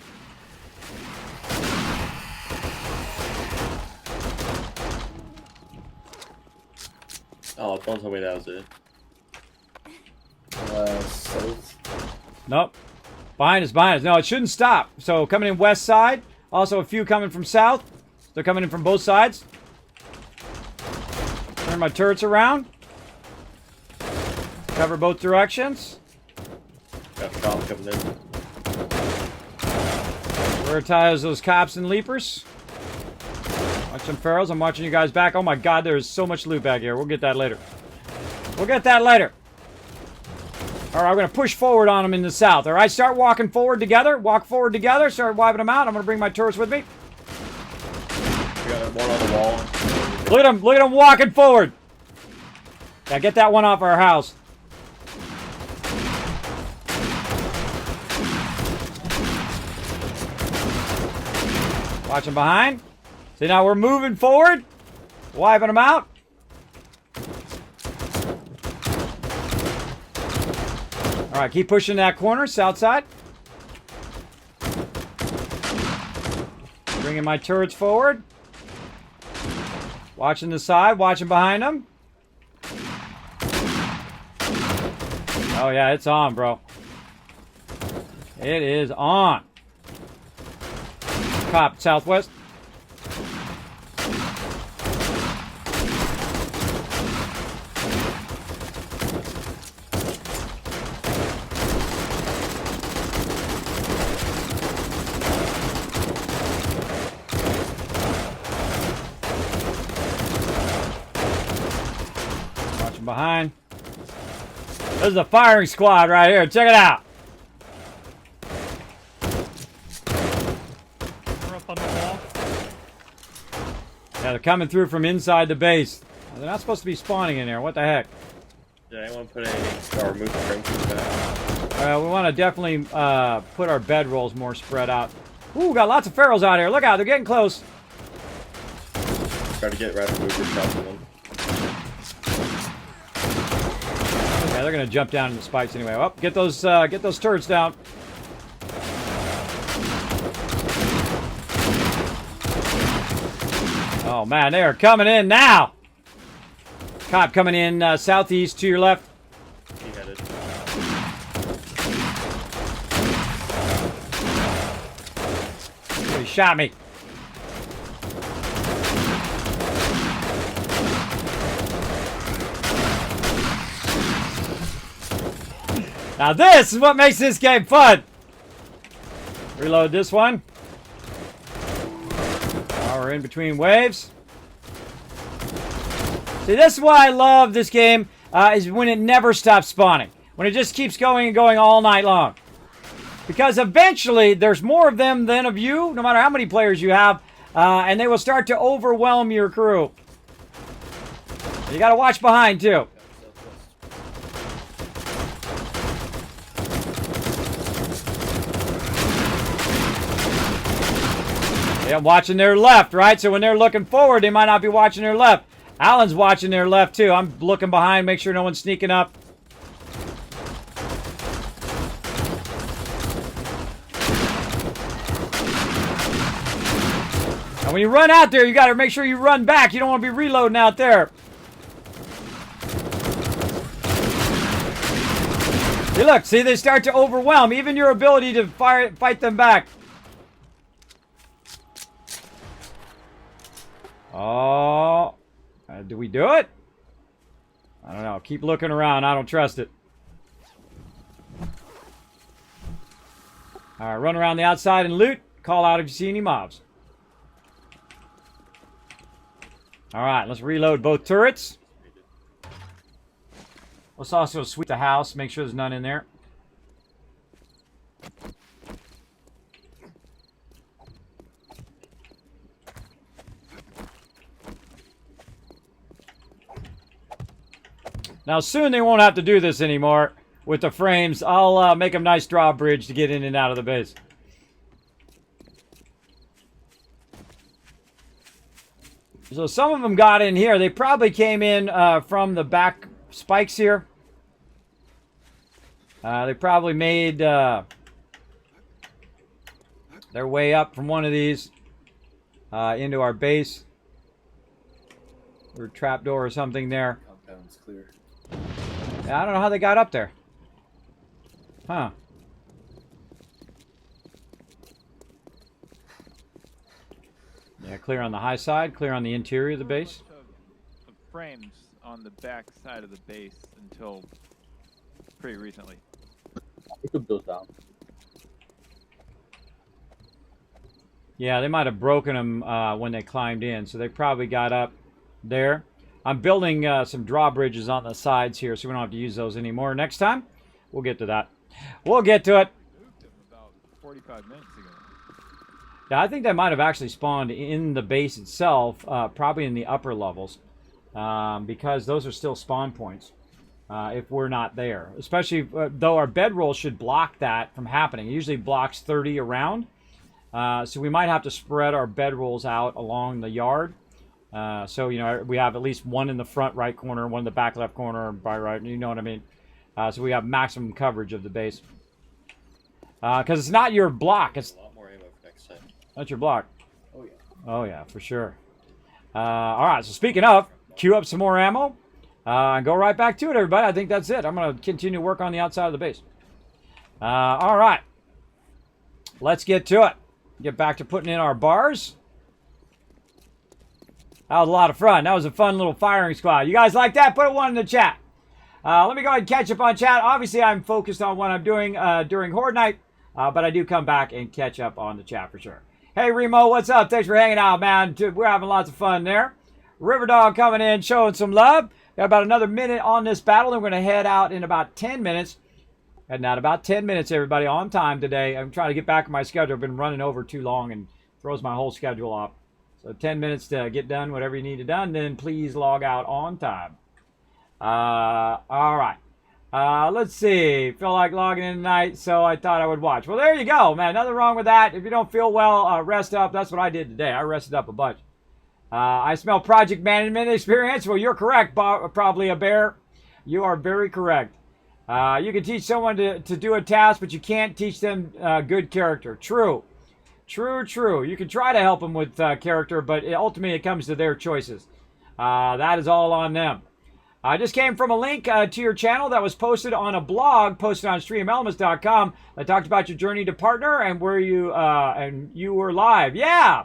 Oh, don't tell me that was it. South. Nope. Behind us, behind us. No, it shouldn't stop. So coming in west side. Also a few coming from south. They're coming in from both sides. Turn my turrets around. Cover both directions. Got a shot coming in. Prioritize those cops and leapers. Watch some ferals. I'm watching you guys back. Oh my god, there's so much loot back here. We'll get that later. We'll get that later. Alright, we're going to push forward on them in the south. Alright, start walking forward together. Walk forward together. Start wiping them out. I'm going to bring my turrets with me. We got one on the wall. Look at them. Look at them walking forward. Yeah, get that one off our house. Watch them behind. See, now we're moving forward. Wiping them out. All right, keep pushing that corner, south side. Bringing my turrets forward. Watching the side, watching behind them. Oh yeah, it's on, bro. It is on. Cop, southwest. Watching behind. This is a firing squad right here. Check it out. We're up on the wall. Yeah, they're coming through from inside the base. They're not supposed to be spawning in there. What the heck? Did anyone put any or move the frame keys back? We want to definitely put our bedrolls more spread out. Ooh, got lots of pharaohs out here. Look out, they're getting close. Try to get rapid mover shots on them. Yeah, they're gonna jump down in the spikes anyway. Oh, get those turrets down. Oh man, they are coming in now. Cop coming in southeast to your left. He headed. Oh, he shot me. Now this is what makes this game fun. Reload this one. Now we're in between waves. See, this is why I love this game, is when it never stops spawning. When it just keeps going and going all night long. Because eventually, there's more of them than of you, no matter how many players you have, and they will start to overwhelm your crew. You gotta watch behind, too. They're watching their left, right? So when they're looking forward, they might not be watching their left. Alan's watching their left, too. I'm looking behind, make sure no one's sneaking up. And when you run out there, you got to make sure you run back. You don't want to be reloading out there. See, look, see, they start to overwhelm even your ability to fight them back. Oh, do we do it? I don't know. Keep looking around. I don't trust it. All right, run around the outside and loot. Call out if you see any mobs. All right, let's reload both turrets. Let's also sweep the house. Make sure there's none in there. Now, soon they won't have to do this anymore with the frames. I'll make a nice drawbridge to get in and out of the base. So some of them got in here. They probably came in from the back spikes here. They probably made their way up from one of these into our base. Or trapdoor or something there. Compound's clear. Yeah, I don't know how they got up there. Huh. Yeah, clear on the high side, clear on the interior of the base. Of frames on the back side of the base until pretty recently. We took those down. Yeah, they might have broken them when they climbed in, so they probably got up there. I'm building some drawbridges on the sides here, so we don't have to use those anymore. Next time, we'll get to that. We'll get to it. Moved them about 45 minutes ago. Yeah, I think they might have actually spawned in the base itself, probably in the upper levels, because those are still spawn points if we're not there. Especially though our bedroll should block that from happening. It usually blocks 30 around, so we might have to spread our bedrolls out along the yard. So, you know, we have at least one in the front right corner, one in the back left corner, by right, you know what I mean? So we have maximum coverage of the base. Because it's not your block, it's A lot more ammo for next time. not your block. Oh Oh, yeah, for sure. All right, so speaking of, queue up some more ammo. And go right back to it, everybody. I think that's it. I'm going to continue to work on the outside of the base. All right. Let's get to it. Get back to putting in our bars. That was a lot of fun. That was a fun little firing squad. You guys like that? Put one in the chat. Let me go ahead and catch up on chat. Obviously, I'm focused on what I'm doing during Horde Night, but I do come back and catch up on the chat for sure. Hey, Remo, what's up? Thanks for hanging out, man. We're having lots of fun there. Riverdog coming in, showing some love. Got about another minute on this battle, and we're going to head out in about 10 minutes. Heading out about 10 minutes, everybody, on time today. I'm trying to get back on my schedule. I've been running over too long and throws my whole schedule off. So 10 minutes to get done whatever you need to done, then please log out on time. All right. Let's see. Feel like logging in tonight, so I thought I would watch. Well, there you go, man. Nothing wrong with that. If you don't feel well, rest up. That's what I did today. I rested up a bunch. I smell project management experience. Well, you're correct, probably a bear. You are very correct. You can teach someone to do a task, but you can't teach them good character. True. True. You can try to help them with character, but ultimately it comes to their choices. That is all on them. I just came from a link to your channel that was posted on a blog posted on streamelements.com that talked about your journey to partner and where you were live. Yeah,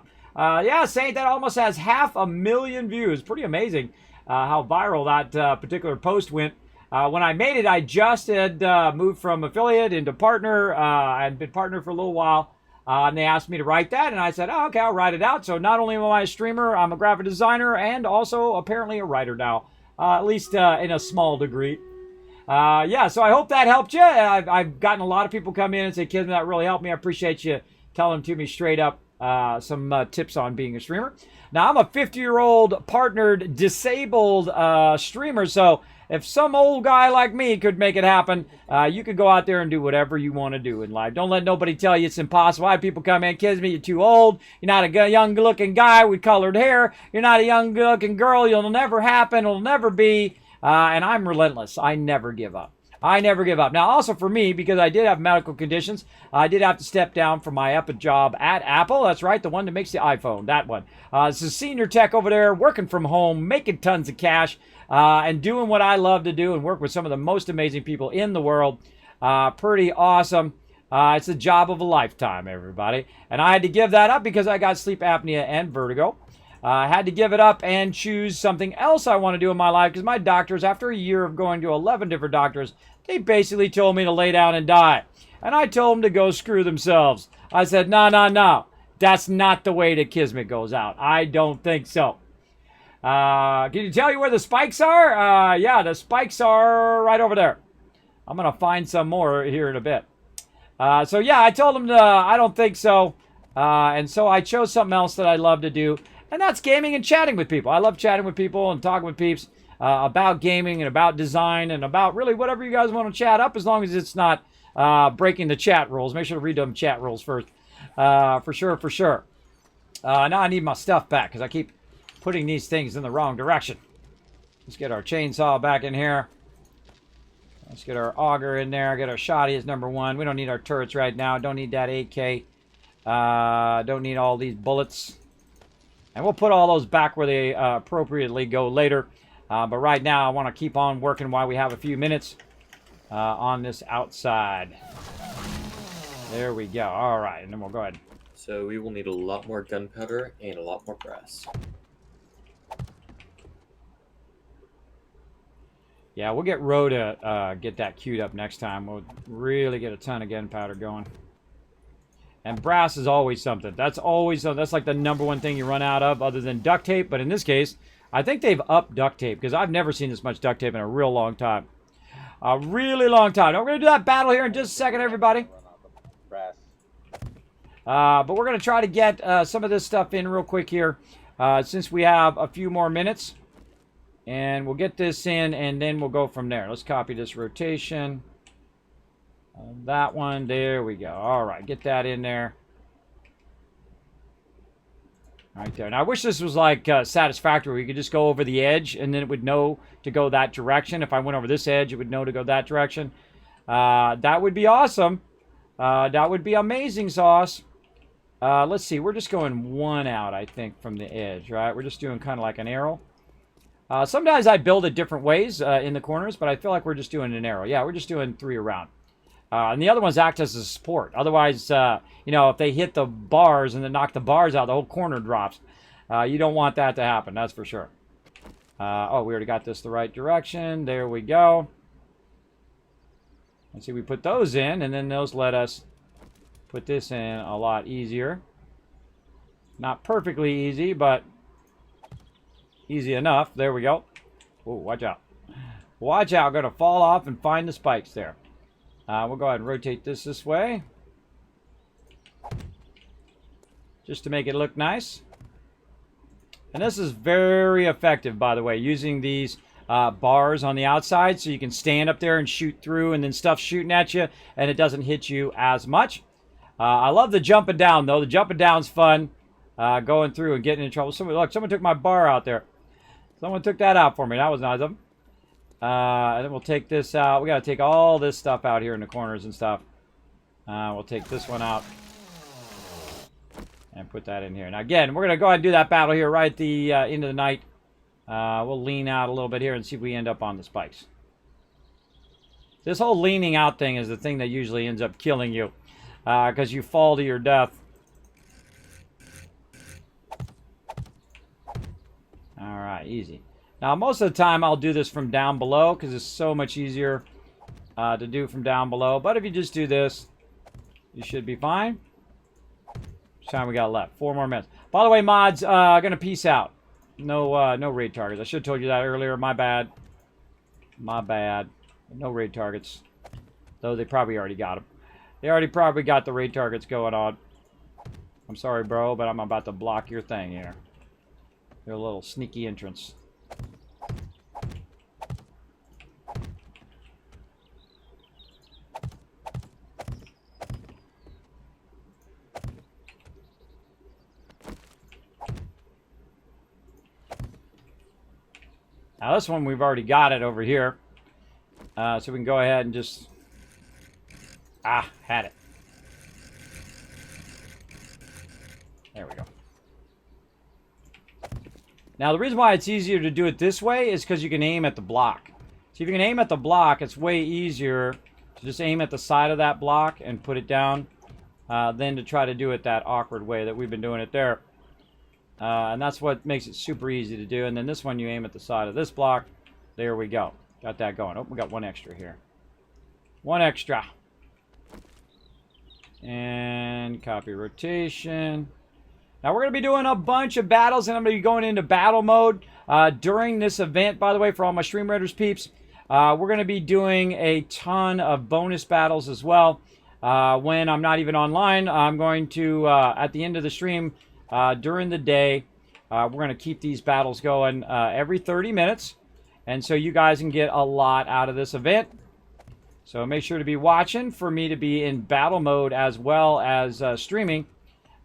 Saint, that almost has 500,000 views. Pretty amazing how viral that particular post went. When I made it, I just had moved from affiliate into partner. I'd been partner for a little while. And they asked me to write that, and I said, oh, okay, I'll write it out. So not only am I a streamer, I'm a graphic designer, and also apparently a writer now, at least in a small degree. So I hope that helped you. I've gotten a lot of people come in and say, Kismet, that really helped me. I appreciate you telling to me straight up some tips on being a streamer. Now, I'm a 50-year-old partnered disabled streamer, so if some old guy like me could make it happen, you could go out there and do whatever you want to do in life. Don't let nobody tell you it's impossible. I have people come in, Kismet, you're too old. You're not a young-looking guy with colored hair. You're not a young-looking girl. It'll never happen. It'll never be. And I'm relentless. I never give up. Now, also for me, because I did have medical conditions, I did have to step down from my Epic job at Apple. That's right, the one that makes the iPhone, that one. It's a senior tech over there, working from home, making tons of cash, and doing what I love to do and work with some of the most amazing people in the world. Pretty awesome. It's the job of a lifetime, everybody. And I had to give that up because I got sleep apnea and vertigo. I had to give it up and choose something else I want to do in my life because my doctors, after a year of going to 11 different doctors, they basically told me to lay down and die. And I told them to go screw themselves. I said, no. That's not the way that Kismet goes out. I don't think so. Can you tell you where the spikes are? Yeah, the spikes are right over there. I'm going to find some more here in a bit. I told them I don't think so. And so I chose something else that I love to do. And that's gaming and chatting with people. I love chatting with people and talking with peeps about gaming and about design and about really whatever you guys want to chat up, as long as it's not breaking the chat rules. Make sure to read them chat rules first. For sure. Now I need my stuff back because I keep putting these things in the wrong direction. Let's get our chainsaw back in here. Let's get our auger in there. Get our shotty as number one. We don't need our turrets right now. Don't need that AK. Don't need all these bullets. And we'll put all those back where they appropriately go later. But right now, I want to keep on working while we have a few minutes on this outside. There we go. All right, and then we'll go ahead. So we will need a lot more gunpowder and a lot more brass. Yeah, we'll get Ro to get that queued up next time. We'll really get a ton of gunpowder going. And brass is always something. That's like the number one thing you run out of other than duct tape. But in this case, I think they've upped duct tape because I've never seen this much duct tape in a real long time. A really long time. Now, we're going to do that battle here in just a second, everybody. But we're going to try to get some of this stuff in real quick here since we have a few more minutes. And we'll get this in, and then we'll go from there. Let's copy this rotation. That one, there we go. All right, get that in there. Right there. Now, I wish this was like satisfactory. We could just go over the edge, and then it would know to go that direction. If I went over this edge, it would know to go that direction. That would be awesome. That would be amazing sauce. Let's see. We're just going 1 out, I think, from the edge, right? We're just doing kind of like an arrow. Sometimes I build it different ways in the corners, but I feel like we're just doing an arrow. Yeah, we're just doing 3 around. And the other ones act as a support. Otherwise, you know, if they hit the bars and then knock the bars out, the whole corner drops. You don't want that to happen, that's for sure. Oh, we already got this the right direction. There we go. Let's see, we put those in, and then those let us put this in a lot easier. Not perfectly easy, but easy enough. There we go. Oh, watch out. Watch out. Going to fall off and find the spikes there. We'll go ahead and rotate this way. Just to make it look nice. And this is very effective, by the way, using these bars on the outside so you can stand up there and shoot through and then stuff's shooting at you and it doesn't hit you as much. I love the jumping down, though. The jumping down's fun. Going through and getting in trouble. Look, someone took my bar out there. Someone took that out for me. That was nice of them. And then we'll take this out. We got to take all this stuff out here in the corners and stuff. We'll take this one out. And put that in here. Now, again, we're going to go ahead and do that battle here right at the end of the night. We'll lean out a little bit here and see if we end up on the spikes. This whole leaning out thing is the thing that usually ends up killing you. Because you fall to your death. Alright, easy. Now, most of the time, I'll do this from down below because it's so much easier to do from down below. But if you just do this, you should be fine. How much time we got left? 4 more minutes. By the way, mods, gonna peace out. No, no raid targets. I should have told you that earlier. My bad. My bad. No raid targets. Though they probably already got them. They already probably got the raid targets going on. I'm sorry, bro, but I'm about to block your thing here. Your little sneaky entrance. Now this one, we've already got it over here. So we can go ahead and just... had it. There we go. Now, the reason why it's easier to do it this way is because you can aim at the block. So if you can aim at the block, it's way easier to just aim at the side of that block and put it down than to try to do it that awkward way that we've been doing it there. And that's what makes it super easy to do. And then this one, you aim at the side of this block. There we go. Got that going. Oh, we got 1 extra here. 1 extra. And copy rotation. Now, we're going to be doing a bunch of battles, and I'm going to be going into battle mode during this event, by the way, for all my Stream Raiders peeps. We're going to be doing a ton of bonus battles as well. When I'm not even online, I'm going to, at the end of the stream, during the day, we're going to keep these battles going every 30 minutes. And so you guys can get a lot out of this event. So make sure to be watching for me to be in battle mode as well as streaming.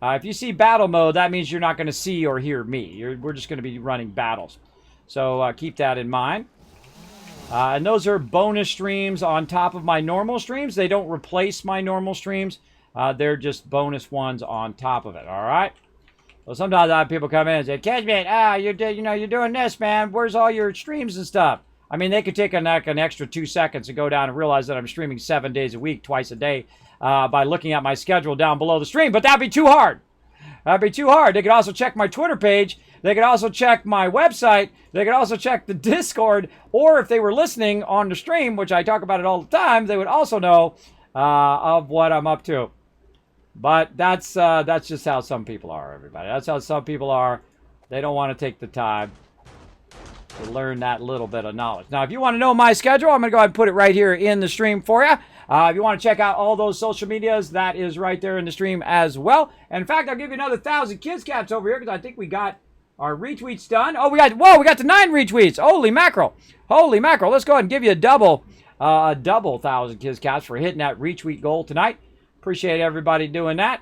If you see battle mode, that means you're not going to see or hear me. We're just going to be running battles. So keep that in mind. And those are bonus streams on top of my normal streams. They don't replace my normal streams. They're just bonus ones on top of it. All right. Well, sometimes I have people come in and say, Kismet, you're doing this, man. Where's all your streams and stuff? I mean, they could take an extra 2 seconds to go down and realize that I'm streaming 7 days a week, twice a day, by looking at my schedule down below the stream. But that'd be too hard. That'd be too hard. They could also check my Twitter page. They could also check my website. They could also check the Discord. Or if they were listening on the stream, which I talk about it all the time, they would also know of what I'm up to. But that's just how some people are, everybody. That's how some people are. They don't want to take the time to learn that little bit of knowledge. Now, if you want to know my schedule, I'm going to go ahead and put it right here in the stream for you. If you want to check out all those social medias, that is right there in the stream as well. And in fact, I'll give you another 1,000 kids caps over here because I think we got our retweets done. Oh, we got to 9 retweets. Holy mackerel. Holy mackerel. Let's go ahead and give you a double 1,000 kids caps for hitting that retweet goal tonight. Appreciate everybody doing that.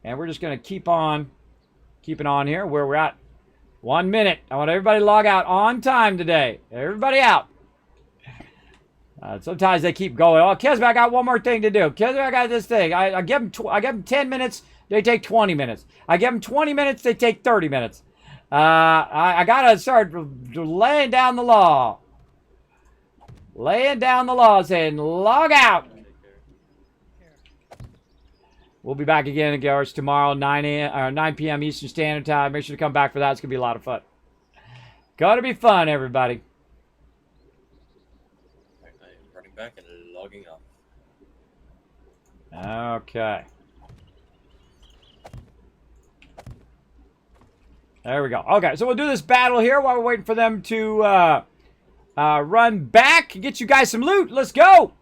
And we're just going to keep on keeping on here where we're at. 1 minute. I want everybody to log out on time today. Everybody out. Sometimes they keep going. Oh, Kismet, I got one more thing to do. Kismet, I got this thing. I give them 10 minutes. They take 20 minutes. I give them 20 minutes. They take 30 minutes. I got to start laying down the law. Laying down the law, saying log out. We'll be back again, guys, tomorrow, 9 p.m. Eastern Standard Time. Make sure to come back for that. It's going to be a lot of fun. Going to be fun, everybody. I am running back and logging off. Okay. There we go. Okay, so we'll do this battle here while we're waiting for them to run back. Get you guys some loot. Let's go.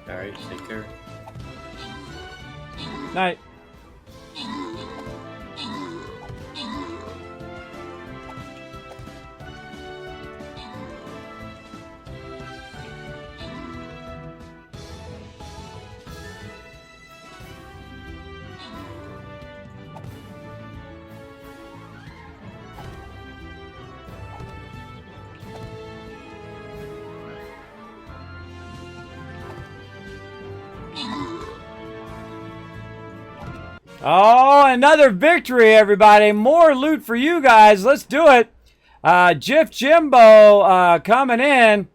Alright, take care. Night. Oh, another victory, everybody. More loot for you guys. Let's do it. Jif Jimbo coming in.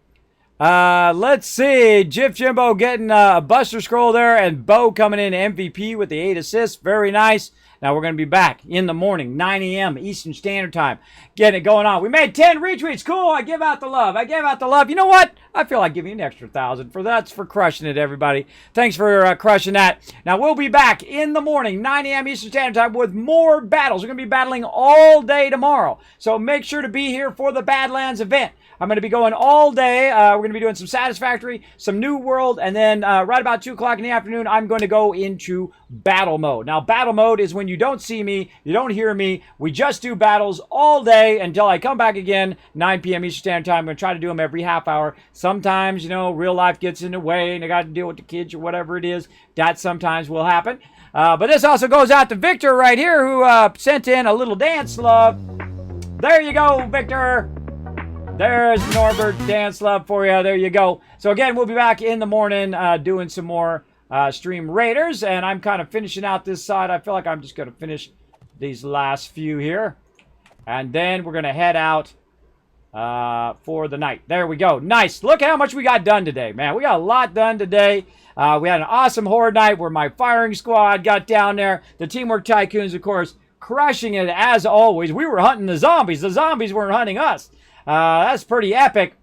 Let's see. Jif Jimbo getting a Buster Scroll there, and Bo coming in MVP with the 8 assists. Very nice. Now we're going to be back in the morning, 9 a.m. Eastern Standard Time. Getting it going on. We made 10 retweets. Cool. I give out the love. I give out the love. You know what? I feel like giving you an extra 1,000 for that's for crushing it, everybody. Thanks for crushing that. Now we'll be back in the morning, 9 a.m. Eastern Standard Time with more battles. We're going to be battling all day tomorrow. So make sure to be here for the Badlands event. I'm going to be going all day. We're going to be doing some Satisfactory, some New World, and then right about 2 o'clock in the afternoon, I'm going to go into battle mode. Now, battle mode is when you don't see me, you don't hear me. We just do battles all day until I come back again, 9 p.m. Eastern Standard Time. I'm going to try to do them every half hour. Sometimes, you know, real life gets in the way, and I got to deal with the kids or whatever it is. That sometimes will happen. But this also goes out to Victor right here, who sent in a little dance love. There you go, Victor. There's Norbert, dance love for you. There you go. So again, we'll be back in the morning doing some more Stream Raiders, and I'm kind of finishing out this side. I feel like I'm just going to finish these last few here, and then we're going to head out for the night. There we go. Nice. Look how much we got done today, man. We got a lot done today. We had an awesome horde night where my firing squad got down there. The Teamwork Tycoons, of course, crushing it as always. We were hunting the zombies. The zombies weren't hunting us. That's pretty epic.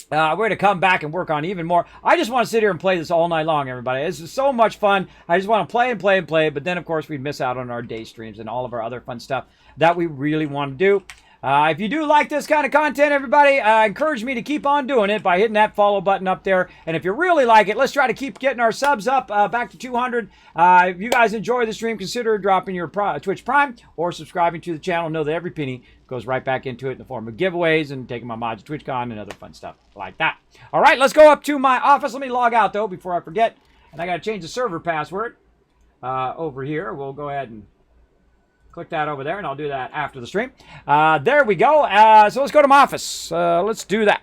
We're going to come back and work on even more. I just want to sit here and play this all night long, everybody. This is so much fun. I just want to play and play and play. But then, of course, we'd miss out on our day streams and all of our other fun stuff that we really want to do. If you do like this kind of content, everybody, encourage me to keep on doing it by hitting that follow button up there. And if you really like it, let's try to keep getting our subs up back to 200. If you guys enjoy the stream, consider dropping your Twitch Prime or subscribing to the channel. Know that every penny goes right back into it in the form of giveaways and taking my mods to TwitchCon and other fun stuff like that. All right, let's go up to my office. Let me log out, though, before I forget. And I got to change the server password over here. We'll go ahead and click that over there, and I'll do that after the stream. There we go. So let's go to my office. Let's do that.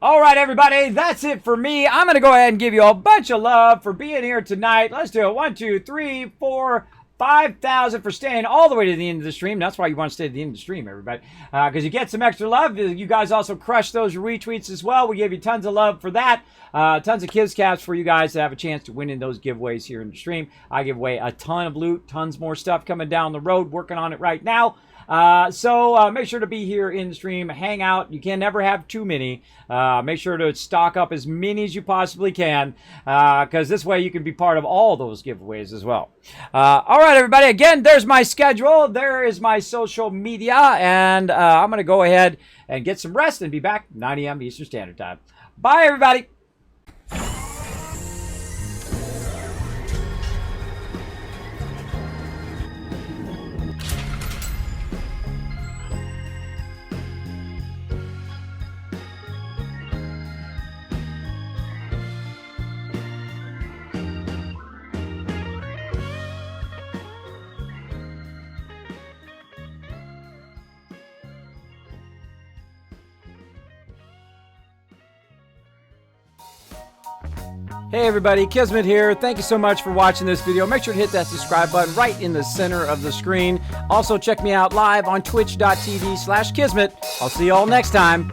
All right, everybody, that's it for me. I'm going to go ahead and give you a bunch of love for being here tonight. Let's do it. 1, 2, 3, 4, 5,000 for staying all the way to the end of the stream. That's why you want to stay to the end of the stream, everybody, because you get some extra love. You guys also crush those retweets as well. We gave you tons of love for that. Tons of kids caps for you guys to have a chance to win in those giveaways here in the stream. I give away a ton of loot, tons more stuff coming down the road, working on it right now. So make sure to be here in the stream, hang out. You can never have too many. Make sure to stock up as many as you possibly can, because this way you can be part of all those giveaways as well. All right, everybody. Again, there's my schedule. There is my social media, and I'm going to go ahead and get some rest and be back 9 a.m. Eastern Standard Time. Bye, everybody. Hey everybody, Kismet here. Thank you so much for watching this video. Make sure to hit that subscribe button right in the center of the screen. Also check me out live on twitch.tv/Kismet. I'll see you all next time.